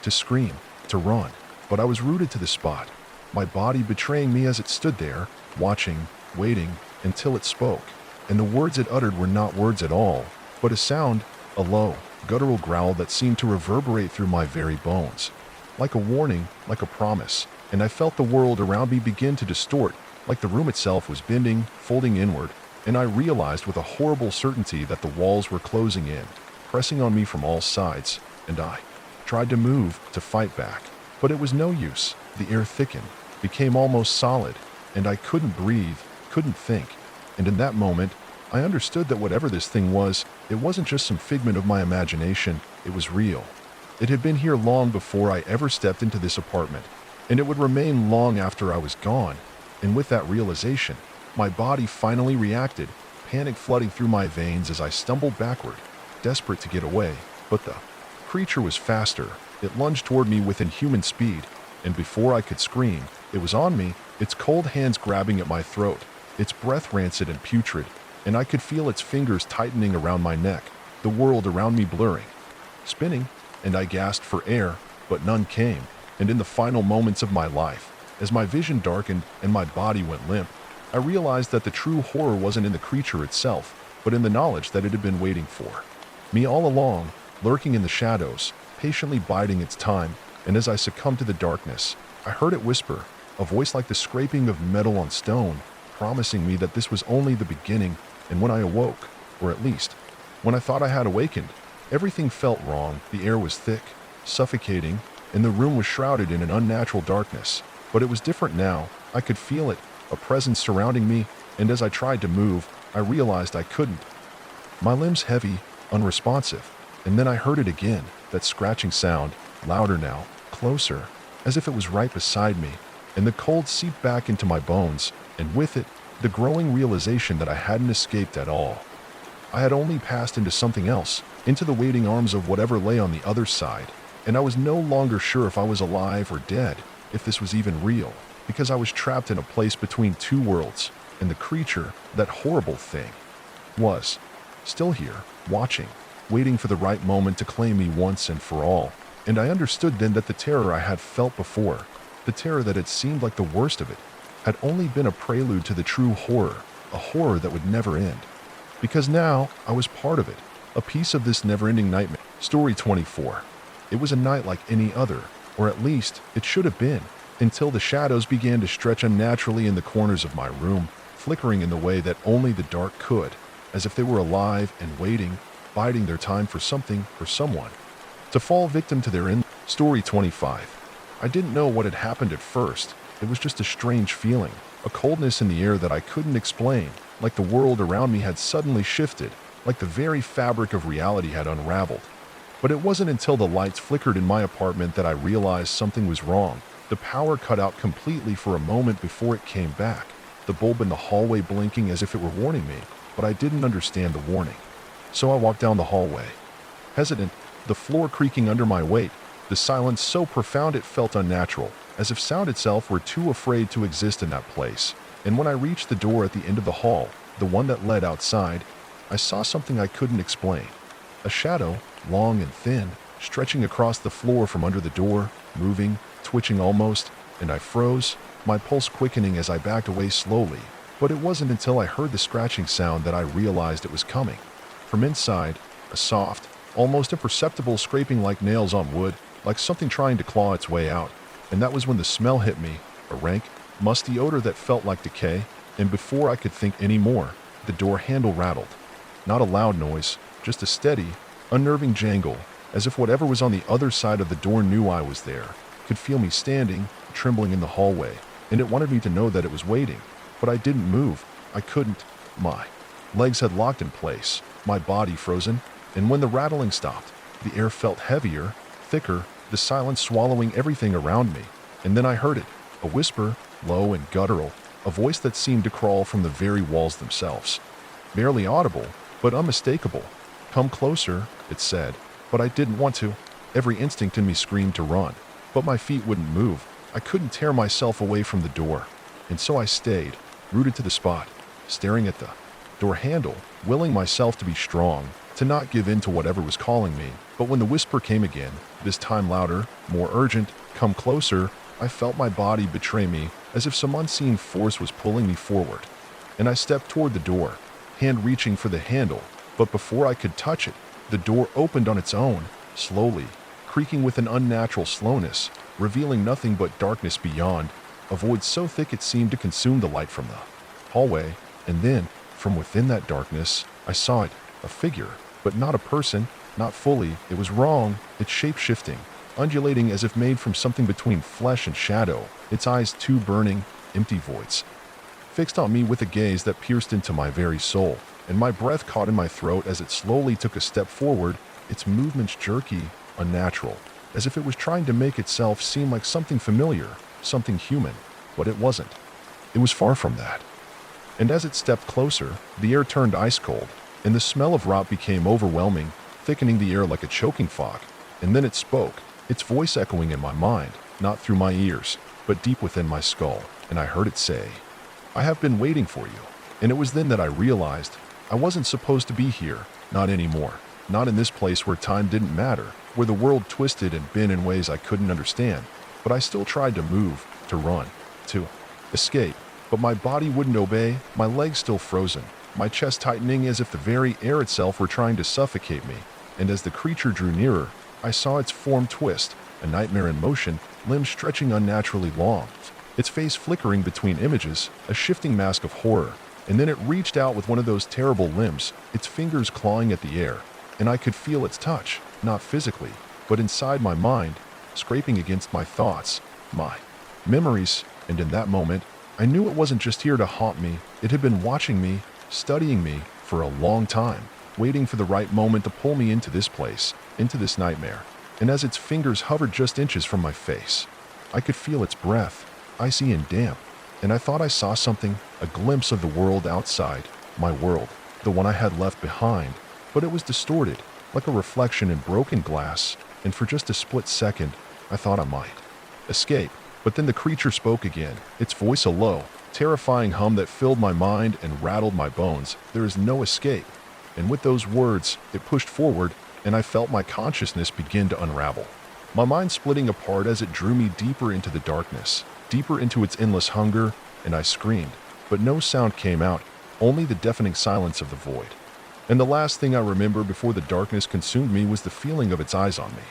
to scream, to run, but I was rooted to the spot, my body betraying me as it stood there, watching, waiting, until it spoke, and the words it uttered were not words at all, but a sound, a low, guttural growl that seemed to reverberate through my very bones, like a warning, like a promise, and I felt the world around me begin to distort, like the room itself was bending, folding inward, and I realized with a horrible certainty that the walls were closing in, pressing on me from all sides, and I tried to move, to fight back, but it was no use. The air thickened, became almost solid, and I couldn't breathe, couldn't think, and in that moment, I understood that whatever this thing was, it wasn't just some figment of my imagination, it was real. It had been here long before I ever stepped into this apartment, and it would remain long after I was gone, and with that realization, my body finally reacted, panic flooding through my veins as I stumbled backward, desperate to get away, but the creature was faster. It lunged toward me with inhuman speed, and before I could scream, it was on me, its cold hands grabbing at my throat, its breath rancid and putrid, and I could feel its fingers tightening around my neck, the world around me blurring, spinning, and I gasped for air, but none came, and in the final moments of my life, as my vision darkened and my body went limp, I realized that the true horror wasn't in the creature itself, but in the knowledge that it had been waiting for. Me all along, lurking in the shadows, patiently biding its time, and as I succumbed to the darkness, I heard it whisper, a voice like the scraping of metal on stone, promising me that this was only the beginning, and when I awoke, or at least, when I thought I had awakened, everything felt wrong. The air was thick, suffocating, and the room was shrouded in an unnatural darkness. But it was different now. I could feel it, a presence surrounding me, and as I tried to move, I realized I couldn't. My limbs heavy, unresponsive, and then I heard it again, that scratching sound, louder now, closer, as if it was right beside me, and the cold seeped back into my bones, and with it, the growing realization that I hadn't escaped at all. I had only passed into something else, into the waiting arms of whatever lay on the other side, and I was no longer sure if I was alive or dead, if this was even real, because I was trapped in a place between two worlds, and the creature, that horrible thing, was still here, watching, waiting for the right moment to claim me once and for all. And I understood then that the terror I had felt before, the terror that had seemed like the worst of it, had only been a prelude to the true horror, a horror that would never end. Because now I was part of it, a piece of this never-ending nightmare. Story 24. It was a night like any other, or at least it should have been, until the shadows began to stretch unnaturally in the corners of my room, flickering in the way that only the dark could, as if they were alive and waiting, biding their time for something or someone to fall victim to their end. Story 25. I didn't know what had happened at first. It was just a strange feeling, a coldness in the air that I couldn't explain, like the world around me had suddenly shifted, like the very fabric of reality had unraveled. But it wasn't until the lights flickered in my apartment that I realized something was wrong. The power cut out completely for a moment before it came back, the bulb in the hallway blinking as if it were warning me, but I didn't understand the warning. So I walked down the hallway, hesitant, the floor creaking under my weight, the silence so profound it felt unnatural, as if sound itself were too afraid to exist in that place. And when I reached the door at the end of the hall, the one that led outside, I saw something I couldn't explain. A shadow, long and thin, stretching across the floor from under the door, moving, twitching almost, and I froze, my pulse quickening as I backed away slowly. But it wasn't until I heard the scratching sound that I realized it was coming. From inside, a soft, almost imperceptible scraping like nails on wood, like something trying to claw its way out. And that was when the smell hit me, a rank, musty odor that felt like decay, and before I could think any more, the door handle rattled. Not a loud noise, just a steady, unnerving jangle, as if whatever was on the other side of the door knew I was there, could feel me standing, trembling in the hallway, and it wanted me to know that it was waiting. But I didn't move. I couldn't. My legs had locked in place, my body frozen, and when the rattling stopped, the air felt heavier, thicker, the silence swallowing everything around me. And then I heard it, a whisper, low and guttural, a voice that seemed to crawl from the very walls themselves. Barely audible, but unmistakable. "Come closer," it said, but I didn't want to. Every instinct in me screamed to run, but my feet wouldn't move. I couldn't tear myself away from the door, and so I stayed, rooted to the spot, staring at the door handle, willing myself to be strong, to not give in to whatever was calling me. But when the whisper came again, this time louder, more urgent, "Come closer," I felt my body betray me, as if some unseen force was pulling me forward. And I stepped toward the door, hand reaching for the handle, but before I could touch it, the door opened on its own, slowly, creaking with an unnatural slowness, revealing nothing but darkness beyond, a void so thick it seemed to consume the light from the hallway. And then, from within that darkness, I saw it, a figure, but not a person, not fully. It was wrong, its shape shifting, undulating as if made from something between flesh and shadow, its eyes two burning, empty voids, fixed on me with a gaze that pierced into my very soul, and my breath caught in my throat as it slowly took a step forward, its movements jerky, unnatural, as if it was trying to make itself seem like something familiar, something human, but it wasn't. It was far from that. And as it stepped closer, the air turned ice cold, and the smell of rot became overwhelming, thickening the air like a choking fog. And then it spoke, its voice echoing in my mind, not through my ears, but deep within my skull, and I heard it say, "I have been waiting for you." And it was then that I realized I wasn't supposed to be here, not anymore, not in this place where time didn't matter, where the world twisted and bent in ways I couldn't understand. But I still tried to move, to run, to escape, but my body wouldn't obey, my legs still frozen, my chest tightening as if the very air itself were trying to suffocate me. And as the creature drew nearer, I saw its form twist, a nightmare in motion, limbs stretching unnaturally long, its face flickering between images, a shifting mask of horror. And then it reached out with one of those terrible limbs, its fingers clawing at the air, and I could feel its touch, not physically, but inside my mind, scraping against my thoughts, my memories. And in that moment, I knew it wasn't just here to haunt me. It had been watching me, studying me, for a long time, waiting for the right moment to pull me into this place, into this nightmare. And as its fingers hovered just inches from my face, I could feel its breath, icy and damp, and I thought I saw something, a glimpse of the world outside, my world, the one I had left behind, but it was distorted, like a reflection in broken glass, and for just a split second, I thought I might escape. But then the creature spoke again, its voice a low, terrifying hum that filled my mind and rattled my bones. "There is no escape." And with those words, it pushed forward, and I felt my consciousness begin to unravel. My mind splitting apart as it drew me deeper into the darkness, deeper into its endless hunger, and I screamed. But no sound came out, only the deafening silence of the void. And the last thing I remember before the darkness consumed me was the feeling of its eyes on me,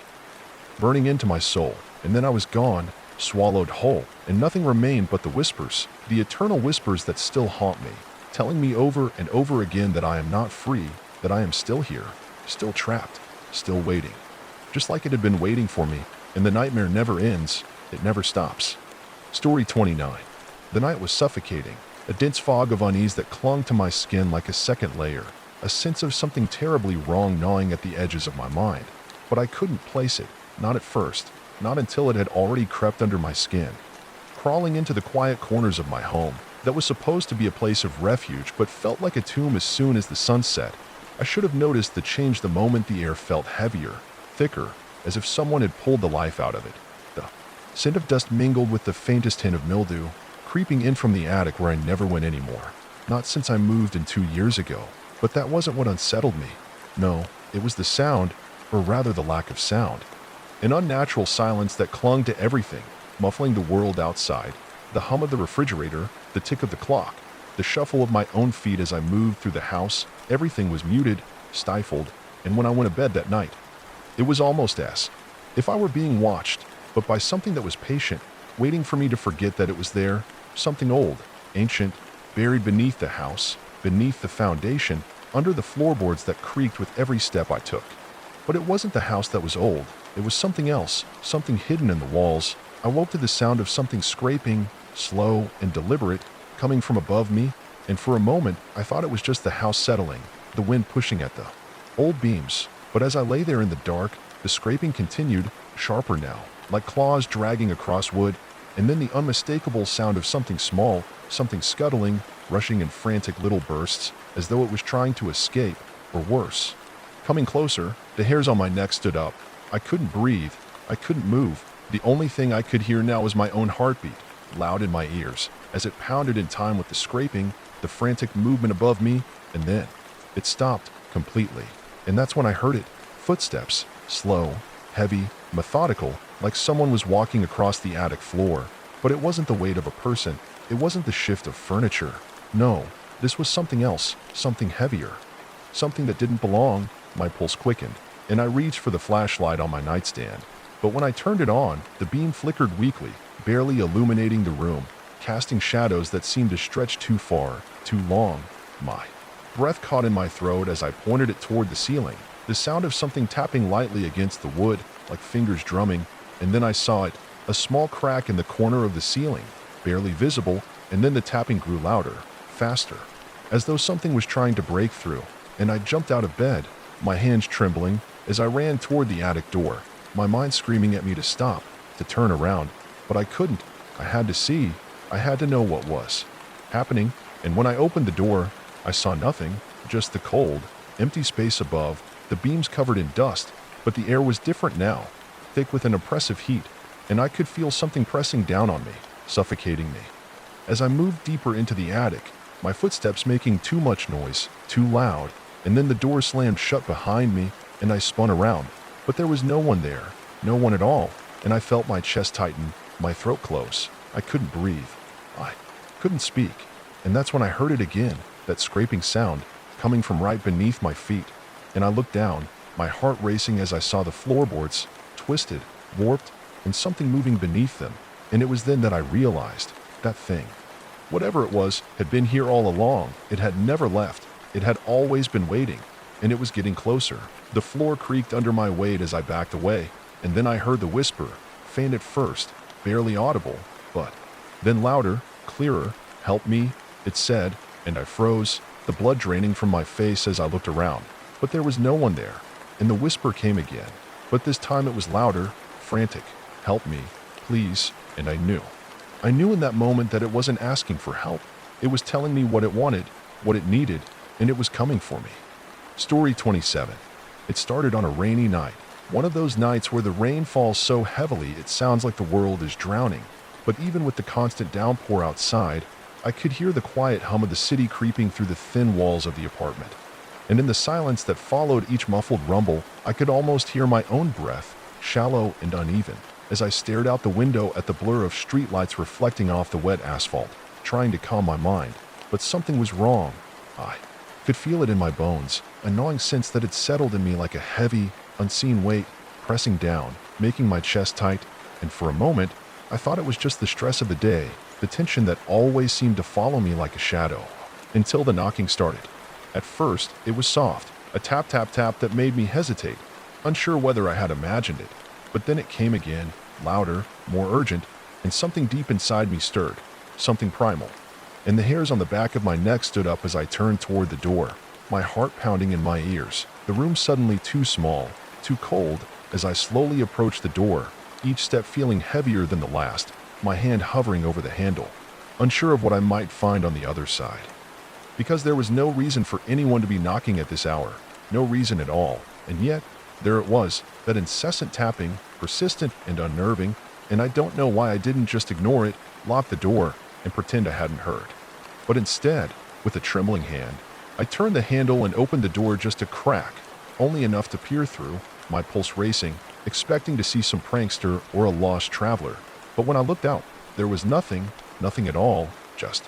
burning into my soul. And then I was gone, swallowed whole, and nothing remained but the whispers, the eternal whispers that still haunt me, telling me over and over again that I am not free, that I am still here, still trapped, still waiting. Just like it had been waiting for me, and the nightmare never ends, it never stops. Story 29. The night was suffocating, a dense fog of unease that clung to my skin like a second layer, a sense of something terribly wrong gnawing at the edges of my mind. but I couldn't place it, not at first, not until it had already crept under my skin, crawling into the quiet corners of my home that was supposed to be a place of refuge but felt like a tomb as soon as the sun set. I should have noticed the change the moment the air felt heavier, thicker, as if someone had pulled the life out of it. The scent of dust mingled with the faintest hint of mildew, creeping in from the attic where I never went anymore. Not since I moved in 2 years ago. But that wasn't what unsettled me. No, it was the sound, or rather the lack of sound. An unnatural silence that clung to everything, muffling the world outside, the hum of the refrigerator, the tick of the clock, the shuffle of my own feet as I moved through the house. Everything was muted, stifled, and when I went to bed that night, it was almost as if I were being watched, but by something that was patient, waiting for me to forget that it was there, something old, ancient, buried beneath the house, beneath the foundation, under the floorboards that creaked with every step I took. But it wasn't the house that was old. It was something else, something hidden in the walls. I woke to the sound of something scraping, slow and deliberate, coming from above me, and for a moment I thought it was just the house settling, the wind pushing at the old beams. But as I lay there in the dark, the scraping continued, sharper now, like claws dragging across wood, and then the unmistakable sound of something small, something scuttling, rushing in frantic little bursts, as though it was trying to escape, or worse. Coming closer, the hairs on my neck stood up. I couldn't breathe. I couldn't move. The only thing I could hear now was my own heartbeat, loud in my ears, as it pounded in time with the scraping, the frantic movement above me, and then it stopped completely. And that's when I heard it. Footsteps, slow, heavy, methodical, like someone was walking across the attic floor. But it wasn't the weight of a person. It wasn't the shift of furniture. No, this was something else, something heavier. Something that didn't belong. My pulse quickened, and I reached for the flashlight on my nightstand. But when I turned it on, the beam flickered weakly, barely illuminating the room, casting shadows that seemed to stretch too far, too long. My breath caught in my throat as I pointed it toward the ceiling. The sound of something tapping lightly against the wood, like fingers drumming, and then I saw it, a small crack in the corner of the ceiling, barely visible, and then the tapping grew louder, faster, as though something was trying to break through, and I jumped out of bed, my hands trembling, as I ran toward the attic door, my mind screaming at me to stop, to turn around, but I couldn't. I had to see, I had to know what was happening, and when I opened the door, I saw nothing, just the cold, empty space above, the beams covered in dust, but the air was different now, thick with an oppressive heat, and I could feel something pressing down on me, suffocating me. As I moved deeper into the attic, my footsteps making too much noise, too loud, and then the door slammed shut behind me, and I spun around, but there was no one there, no one at all, and I felt my chest tighten, my throat close. I couldn't breathe. I couldn't speak, and that's when I heard it again, that scraping sound, coming from right beneath my feet, and I looked down, my heart racing as I saw the floorboards, twisted, warped, and something moving beneath them, and it was then that I realized, that thing, whatever it was, had been here all along. It had never left. It had always been waiting, and it was getting closer. The floor creaked under my weight as I backed away, and then I heard the whisper, faint at first, barely audible, but then louder, clearer. "Help me," it said, and I froze, the blood draining from my face as I looked around. But there was no one there, and the whisper came again, but this time it was louder, frantic. "Help me, please," and I knew. I knew in that moment that it wasn't asking for help. It was telling me what it wanted, what it needed, and it was coming for me. Story 27. It started on a rainy night, one of those nights where the rain falls so heavily it sounds like the world is drowning. But even with the constant downpour outside, I could hear the quiet hum of the city creeping through the thin walls of the apartment. And in the silence that followed each muffled rumble, I could almost hear my own breath, shallow and uneven, as I stared out the window at the blur of streetlights reflecting off the wet asphalt, trying to calm my mind. But something was wrong. I could feel it in my bones, a gnawing sense that had settled in me like a heavy, unseen weight, pressing down, making my chest tight, and for a moment, I thought it was just the stress of the day, the tension that always seemed to follow me like a shadow, until the knocking started. At first, it was soft, a tap tap tap that made me hesitate, unsure whether I had imagined it. But then it came again, louder, more urgent, and something deep inside me stirred, something primal. And the hairs on the back of my neck stood up as I turned toward the door, my heart pounding in my ears, the room suddenly too small, too cold, as I slowly approached the door, each step feeling heavier than the last, my hand hovering over the handle, unsure of what I might find on the other side. Because there was no reason for anyone to be knocking at this hour, no reason at all, and yet, there it was, that incessant tapping, persistent and unnerving, and I don't know why I didn't just ignore it, lock the door, and pretend I hadn't heard. But instead, with a trembling hand, I turned the handle and opened the door just a crack, only enough to peer through, my pulse racing, expecting to see some prankster or a lost traveler. But when I looked out, there was nothing at all, just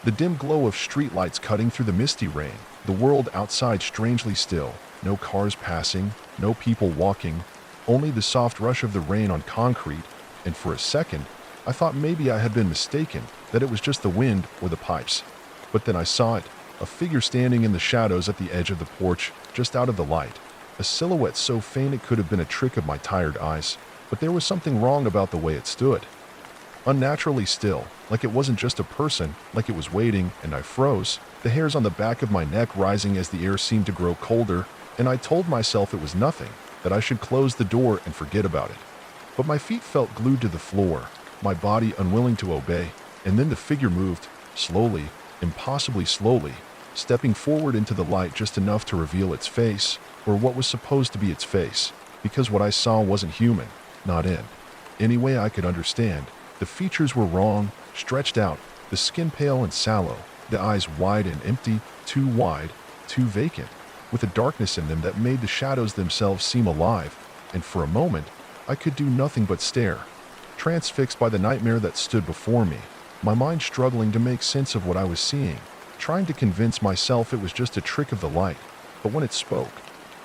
the dim glow of streetlights cutting through the misty rain, the world outside strangely still, no cars passing, no people walking, only the soft rush of the rain on concrete, and for a second, I thought maybe I had been mistaken, that it was just the wind or the pipes. But then I saw it, a figure standing in the shadows at the edge of the porch, just out of the light, a silhouette so faint it could have been a trick of my tired eyes, but there was something wrong about the way it stood. Unnaturally still, like it wasn't just a person, like it was waiting, and I froze, the hairs on the back of my neck rising as the air seemed to grow colder, and I told myself it was nothing, that I should close the door and forget about it. But my feet felt glued to the floor, my body unwilling to obey, and then the figure moved, slowly, impossibly slowly, stepping forward into the light just enough to reveal its face, or what was supposed to be its face, because what I saw wasn't human, not in any way I could understand. The features were wrong, stretched out, the skin pale and sallow, the eyes wide and empty, too wide, too vacant, with a darkness in them that made the shadows themselves seem alive, and for a moment, I could do nothing but stare, transfixed by the nightmare that stood before me, my mind struggling to make sense of what I was seeing, trying to convince myself it was just a trick of the light. But when it spoke,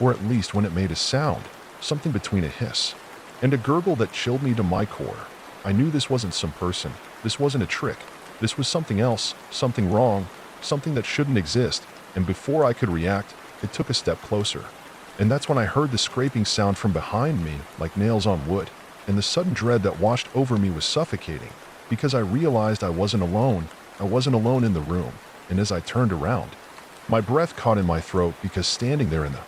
or at least when it made a sound, something between a hiss and a gurgle that chilled me to my core, I knew this wasn't some person, this wasn't a trick, this was something else, something wrong, something that shouldn't exist, and before I could react, it took a step closer. And that's when I heard the scraping sound from behind me, like nails on wood, and the sudden dread that washed over me was suffocating, because I realized I wasn't alone in the room, and as I turned around, my breath caught in my throat because standing there in the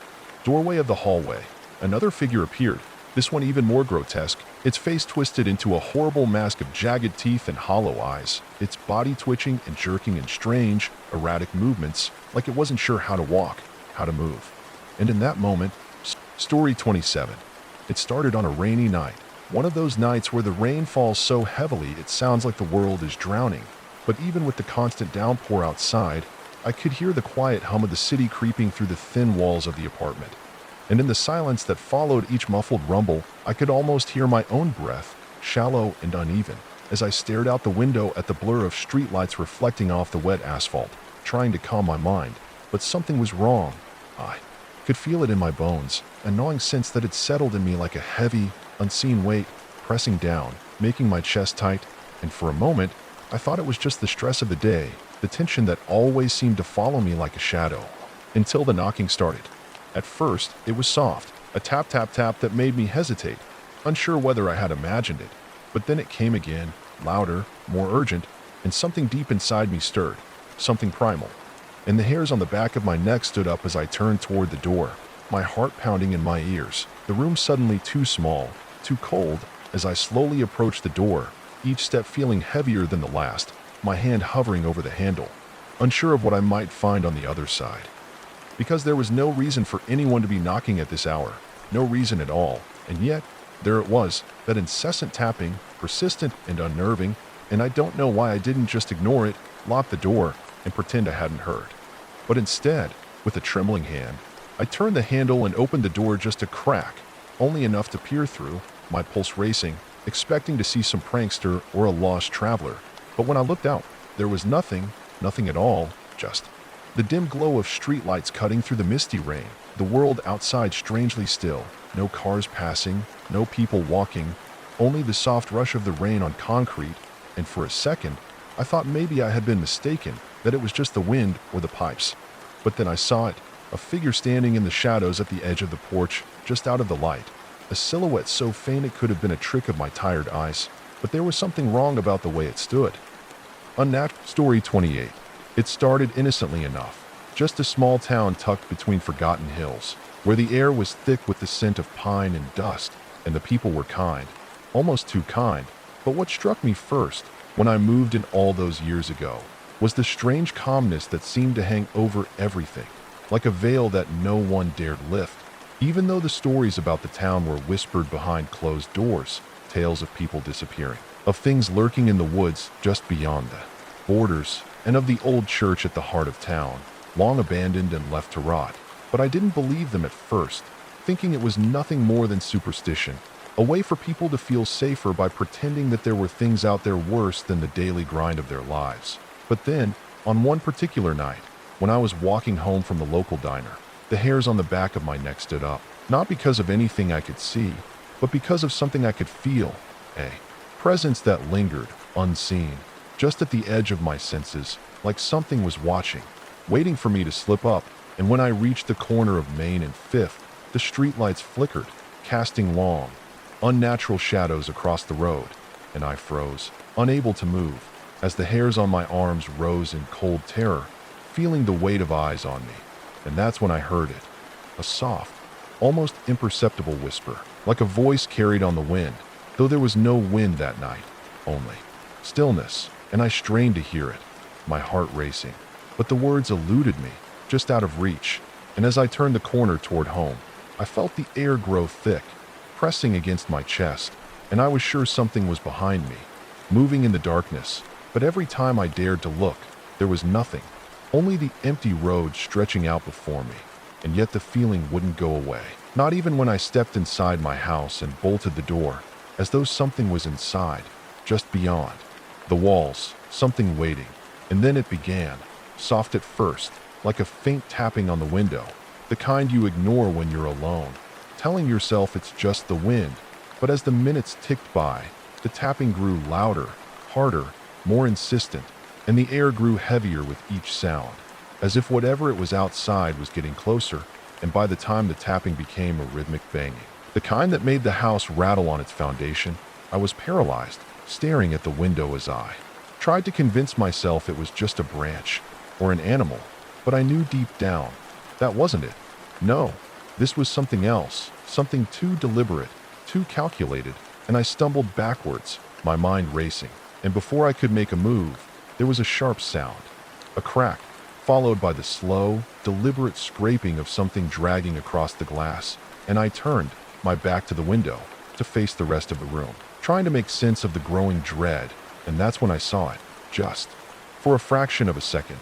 doorway of the hallway, another figure appeared, this one even more grotesque, its face twisted into a horrible mask of jagged teeth and hollow eyes, its body twitching and jerking in strange, erratic movements, like it wasn't sure how to walk, how to move. And in that moment, story 27. It started on a rainy night, one of those nights where the rain falls so heavily it sounds like the world is drowning. But even with the constant downpour outside, I could hear the quiet hum of the city creeping through the thin walls of the apartment. And in the silence that followed each muffled rumble, I could almost hear my own breath, shallow and uneven, as I stared out the window at the blur of streetlights reflecting off the wet asphalt, trying to calm my mind. But something was wrong. I could feel it in my bones, a gnawing sense that had settled in me like a heavy, unseen weight, pressing down, making my chest tight, and for a moment, I thought it was just the stress of the day, the tension that always seemed to follow me like a shadow, until the knocking started. At first, it was soft, a tap tap tap that made me hesitate, unsure whether I had imagined it, but then it came again, louder, more urgent, and something deep inside me stirred, something primal. And the hairs on the back of my neck stood up as I turned toward the door, my heart pounding in my ears, the room suddenly too small, too cold, as I slowly approached the door, each step feeling heavier than the last, my hand hovering over the handle, unsure of what I might find on the other side. Because there was no reason for anyone to be knocking at this hour, no reason at all, and yet, there it was, that incessant tapping, persistent and unnerving, and I don't know why I didn't just ignore it, lock the door, and pretend I hadn't heard. But instead, with a trembling hand, I turned the handle and opened the door just a crack, only enough to peer through, my pulse racing, expecting to see some prankster or a lost traveler. But when I looked out, there was nothing at all, just the dim glow of streetlights cutting through the misty rain, the world outside strangely still, no cars passing, no people walking, only the soft rush of the rain on concrete, and for a second, I thought maybe I had been mistaken, that it was just the wind or the pipes. But then I saw it, a figure standing in the shadows at the edge of the porch, just out of the light, a silhouette so faint it could have been a trick of my tired eyes, but there was something wrong about the way it stood. Story 28. It started innocently enough, just a small town tucked between forgotten hills, where the air was thick with the scent of pine and dust, and the people were kind, almost too kind. But what struck me first, when I moved in all those years ago, was the strange calmness that seemed to hang over everything, like a veil that no one dared lift. Even though the stories about the town were whispered behind closed doors, tales of people disappearing, of things lurking in the woods just beyond the borders, and of the old church at the heart of town, long abandoned and left to rot. But I didn't believe them at first, thinking it was nothing more than superstition, a way for people to feel safer by pretending that there were things out there worse than the daily grind of their lives. But then, on one particular night, when I was walking home from the local diner, the hairs on the back of my neck stood up, not because of anything I could see, but because of something I could feel, a presence that lingered, unseen, just at the edge of my senses, like something was watching, waiting for me to slip up. And when I reached the corner of Main and Fifth, the streetlights flickered, casting long, unnatural shadows across the road, and I froze, unable to move, as the hairs on my arms rose in cold terror, feeling the weight of eyes on me. And that's when I heard it, a soft, almost imperceptible whisper, like a voice carried on the wind, though there was no wind that night, only stillness, and I strained to hear it, my heart racing. But the words eluded me, just out of reach, and as I turned the corner toward home, I felt the air grow thick, pressing against my chest, and I was sure something was behind me, moving in the darkness. But every time I dared to look, there was nothing, only the empty road stretching out before me, and yet the feeling wouldn't go away, not even when I stepped inside my house and bolted the door, as though something was inside, just beyond the walls, something waiting. And then it began, soft at first, like a faint tapping on the window, the kind you ignore when you're alone, telling yourself it's just the wind. But as the minutes ticked by, the tapping grew louder, harder, more insistent, and the air grew heavier with each sound, as if whatever it was outside was getting closer. And by the time the tapping became a rhythmic banging, the kind that made the house rattle on its foundation, I was paralyzed, staring at the window as I tried to convince myself it was just a branch or an animal. But I knew deep down that wasn't it. No, this was something else, something too deliberate, too calculated, and I stumbled backwards, my mind racing. And before I could make a move, there was a sharp sound, a crack, followed by the slow, deliberate scraping of something dragging across the glass, and I turned, my back to the window, to face the rest of the room, trying to make sense of the growing dread. And that's when I saw it, just for a fraction of a second,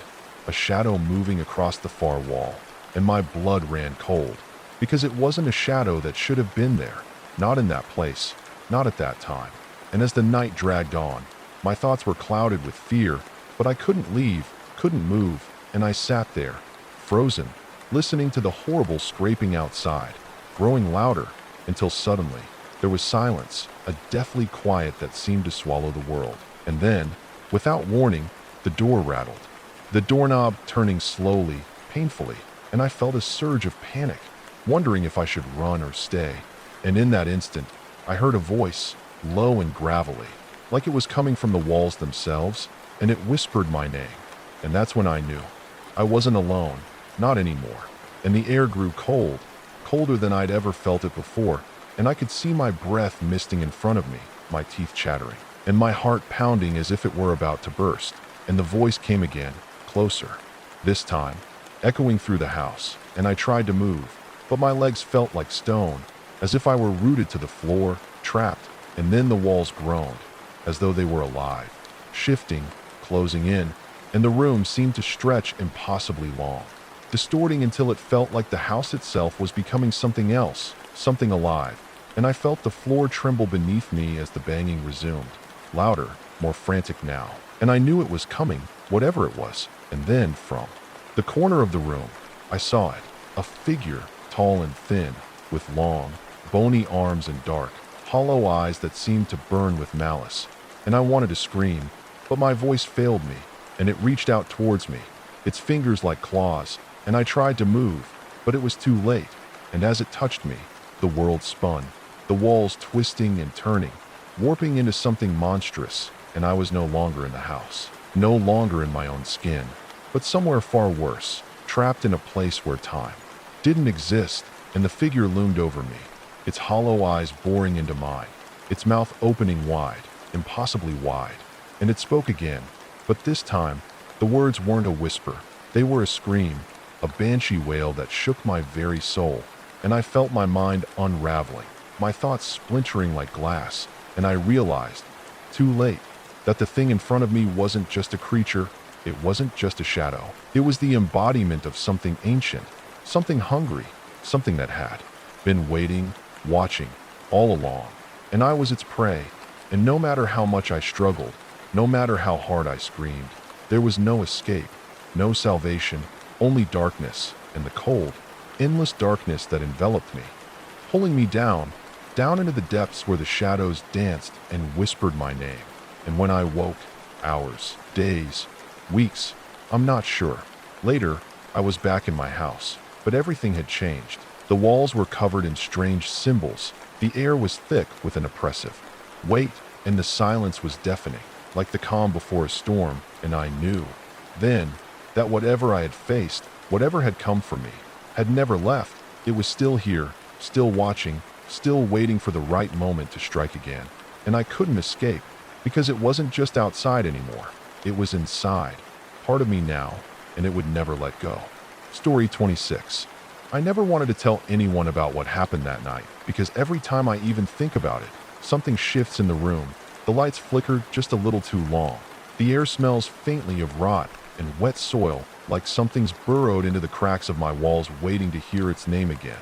a shadow moving across the far wall, and my blood ran cold, because it wasn't a shadow that should have been there, not in that place, not at that time. And as the night dragged on, my thoughts were clouded with fear, but I couldn't leave, couldn't move, and I sat there, frozen, listening to the horrible scraping outside, growing louder, until suddenly there was silence, a deathly quiet that seemed to swallow the world. And then, without warning, the door rattled, the doorknob turning slowly, painfully, and I felt a surge of panic, wondering if I should run or stay. And in that instant, I heard a voice, low and gravelly, like it was coming from the walls themselves, and it whispered my name. And that's when I knew I wasn't alone, not anymore. And the air grew cold, colder than I'd ever felt it before, and I could see my breath misting in front of me, my teeth chattering, and my heart pounding as if it were about to burst. And the voice came again, closer, this time, echoing through the house, and I tried to move, but my legs felt like stone, as if I were rooted to the floor, trapped. And then the walls groaned, as though they were alive, shifting, closing in, and the room seemed to stretch impossibly long, distorting until it felt like the house itself was becoming something else, something alive. And I felt the floor tremble beneath me as the banging resumed, louder, more frantic now. And I knew it was coming, whatever it was. And then, from the corner of the room, I saw it, a figure, tall and thin, with long, bony arms and dark, hollow eyes that seemed to burn with malice. And I wanted to scream, but my voice failed me, and it reached out towards me, its fingers like claws, and I tried to move, but it was too late. And as it touched me, the world spun, the walls twisting and turning, warping into something monstrous, and I was no longer in the house, no longer in my own skin, but somewhere far worse, trapped in a place where time didn't exist, and the figure loomed over me, its hollow eyes boring into mine, its mouth opening wide, impossibly wide. And it spoke again, but this time, the words weren't a whisper. They were a scream, a banshee wail that shook my very soul, and I felt my mind unraveling, my thoughts splintering like glass, and I realized, too late, that the thing in front of me wasn't just a creature, it wasn't just a shadow. It was the embodiment of something ancient, something hungry, something that had been waiting, watching, all along. And I was its prey, and no matter how much I struggled, no matter how hard I screamed, there was no escape, no salvation, only darkness and the cold, endless darkness that enveloped me, pulling me down into the depths where the shadows danced and whispered my name. And when I woke, hours, days, weeks, I'm not sure. Later, I was back in my house, but everything had changed. The walls were covered in strange symbols, the air was thick with an oppressive weight, and the silence was deafening, like the calm before a storm, and I knew then that whatever I had faced, whatever had come for me, had never left. It was still here, still watching, still waiting for the right moment to strike again. And I couldn't escape, because it wasn't just outside anymore. It was inside, part of me now, and it would never let go. Story 26. I never wanted to tell anyone about what happened that night, because every time I even think about it, something shifts in the room. The lights flicker just a little too long. The air smells faintly of rot and wet soil, like something's burrowed into the cracks of my walls waiting to hear its name again.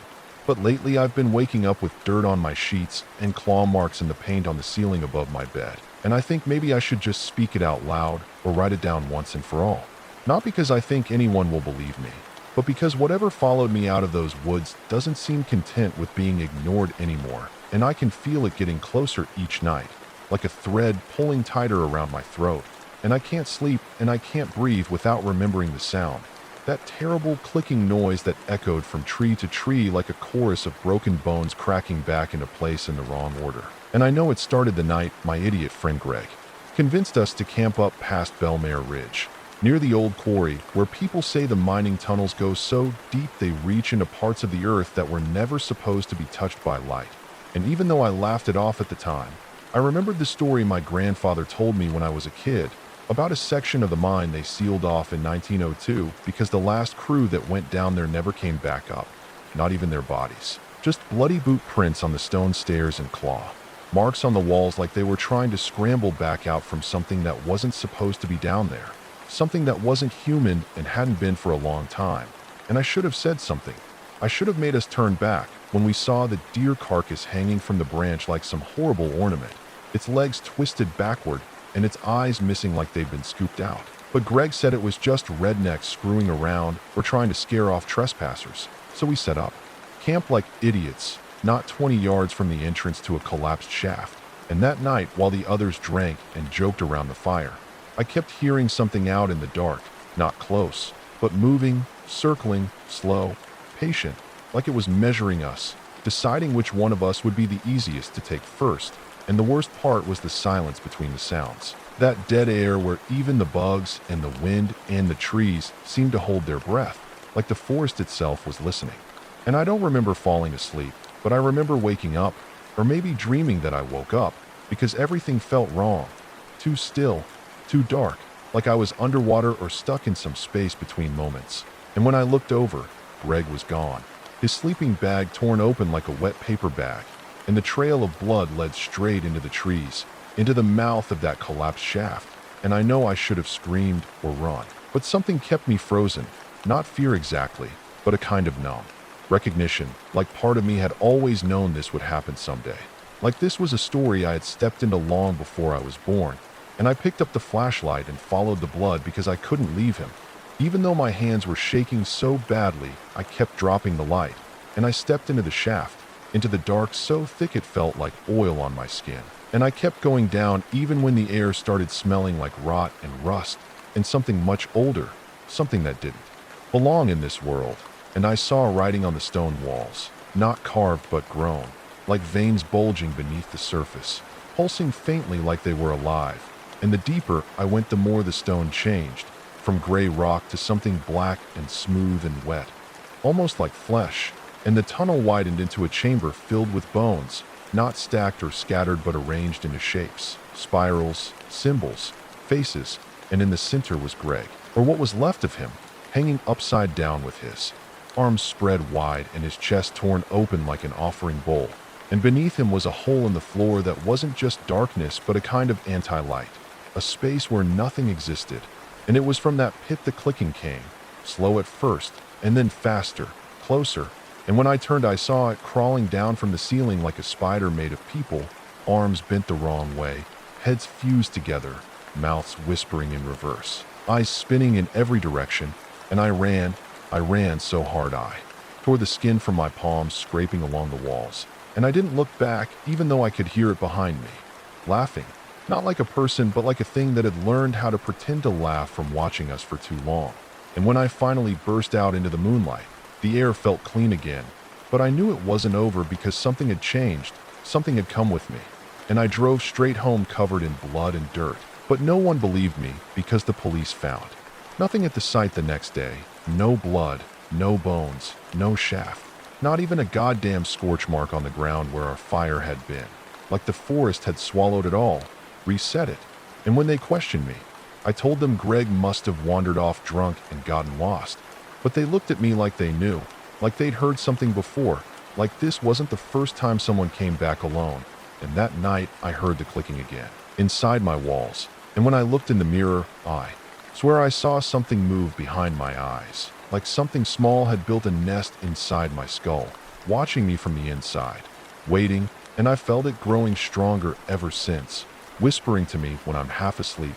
But lately I've been waking up with dirt on my sheets and claw marks in the paint on the ceiling above my bed. And I think maybe I should just speak it out loud or write it down once and for all. Not because I think anyone will believe me, but because whatever followed me out of those woods doesn't seem content with being ignored anymore, and I can feel it getting closer each night, like a thread pulling tighter around my throat. And I can't sleep and I can't breathe without remembering the sound. That terrible clicking noise that echoed from tree to tree like a chorus of broken bones cracking back into place in the wrong order. And I know it started the night my idiot friend Greg convinced us to camp up past Belmare Ridge, near the old quarry where people say the mining tunnels go so deep they reach into parts of the earth that were never supposed to be touched by light. And even though I laughed it off at the time, I remembered the story my grandfather told me when I was a kid about a section of the mine they sealed off in 1902 because the last crew that went down there never came back up, not even their bodies. Just bloody boot prints on the stone stairs and claw, marks on the walls like they were trying to scramble back out from something that wasn't supposed to be down there, something that wasn't human and hadn't been for a long time. And I should have said something. I should have made us turn back when we saw the deer carcass hanging from the branch like some horrible ornament, its legs twisted backward and its eyes missing like they'd been scooped out. But Greg said it was just rednecks screwing around or trying to scare off trespassers. So we set up camp like idiots, not 20 yards from the entrance to a collapsed shaft. And that night, while the others drank and joked around the fire, I kept hearing something out in the dark, not close, but moving, circling, slow, patient, like it was measuring us, deciding which one of us would be the easiest to take first. And the worst part was the silence between the sounds. That dead air where even the bugs and the wind and the trees seemed to hold their breath, like the forest itself was listening. And I don't remember falling asleep, but I remember waking up, or maybe dreaming that I woke up, because everything felt wrong. Too still, too dark, like I was underwater or stuck in some space between moments. And when I looked over, Greg was gone, his sleeping bag torn open like a wet paper bag, and the trail of blood led straight into the trees, into the mouth of that collapsed shaft. And I know I should have screamed or run, but something kept me frozen, not fear exactly, but a kind of numb recognition, like part of me had always known this would happen someday. Like this was a story I had stepped into long before I was born, and I picked up the flashlight and followed the blood because I couldn't leave him. Even though my hands were shaking so badly, I kept dropping the light, and I stepped into the shaft, into the dark so thick it felt like oil on my skin. And I kept going down even when the air started smelling like rot and rust, and something much older, something that didn't belong in this world. And I saw writing on the stone walls, not carved but grown, like veins bulging beneath the surface, pulsing faintly like they were alive. And the deeper I went, the more the stone changed, from gray rock to something black and smooth and wet, almost like flesh. and the tunnel widened into a chamber filled with bones, not stacked or scattered but arranged into shapes, spirals, symbols, faces, and in the center was Greg, or what was left of him, hanging upside down with his arms spread wide and his chest torn open like an offering bowl. And beneath him was a hole in the floor that wasn't just darkness but a kind of anti-light, a space where nothing existed. And it was from that pit the clicking came, slow at first, and then faster, closer. And when I turned, I saw it crawling down from the ceiling like a spider made of people, arms bent the wrong way, heads fused together, mouths whispering in reverse, eyes spinning in every direction. And I ran so hard I tore the skin from my palms, scraping along the walls. And I didn't look back, even though I could hear it behind me, laughing, not like a person, but like a thing that had learned how to pretend to laugh from watching us for too long. And when I finally burst out into the moonlight, the air felt clean again, but I knew it wasn't over because something had changed, something had come with me. And I drove straight home covered in blood and dirt, but no one believed me because the police found nothing at the site the next day. No blood, no bones, no shaft, not even a goddamn scorch mark on the ground where our fire had been. Like the forest had swallowed it all, reset it. And when they questioned me, I told them Greg must have wandered off drunk and gotten lost. But they looked at me like they knew, like they'd heard something before, like this wasn't the first time someone came back alone. And that night, I heard the clicking again, inside my walls. And when I looked in the mirror, I swear I saw something move behind my eyes, like something small had built a nest inside my skull, watching me from the inside, waiting, and I felt it growing stronger ever since, whispering to me when I'm half asleep,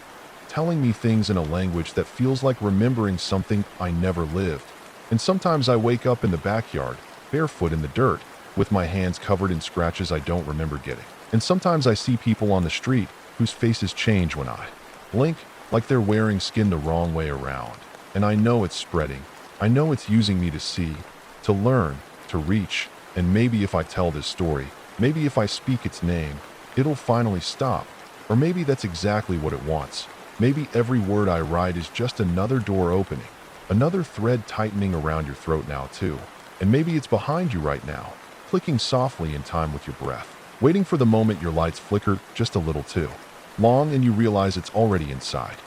telling me things in a language that feels like remembering something I never lived. And sometimes I wake up in the backyard, barefoot in the dirt, with my hands covered in scratches I don't remember getting. And sometimes I see people on the street whose faces change when I blink, like they're wearing skin the wrong way around. And I know it's spreading. I know it's using me to see, to learn, to reach. And maybe if I tell this story, maybe if I speak its name, it'll finally stop. Or maybe that's exactly what it wants. Maybe every word I write is just another door opening, another thread tightening around your throat now too. And maybe it's behind you right now, clicking softly in time with your breath, waiting for the moment your lights flicker just a little too long and you realize it's already inside.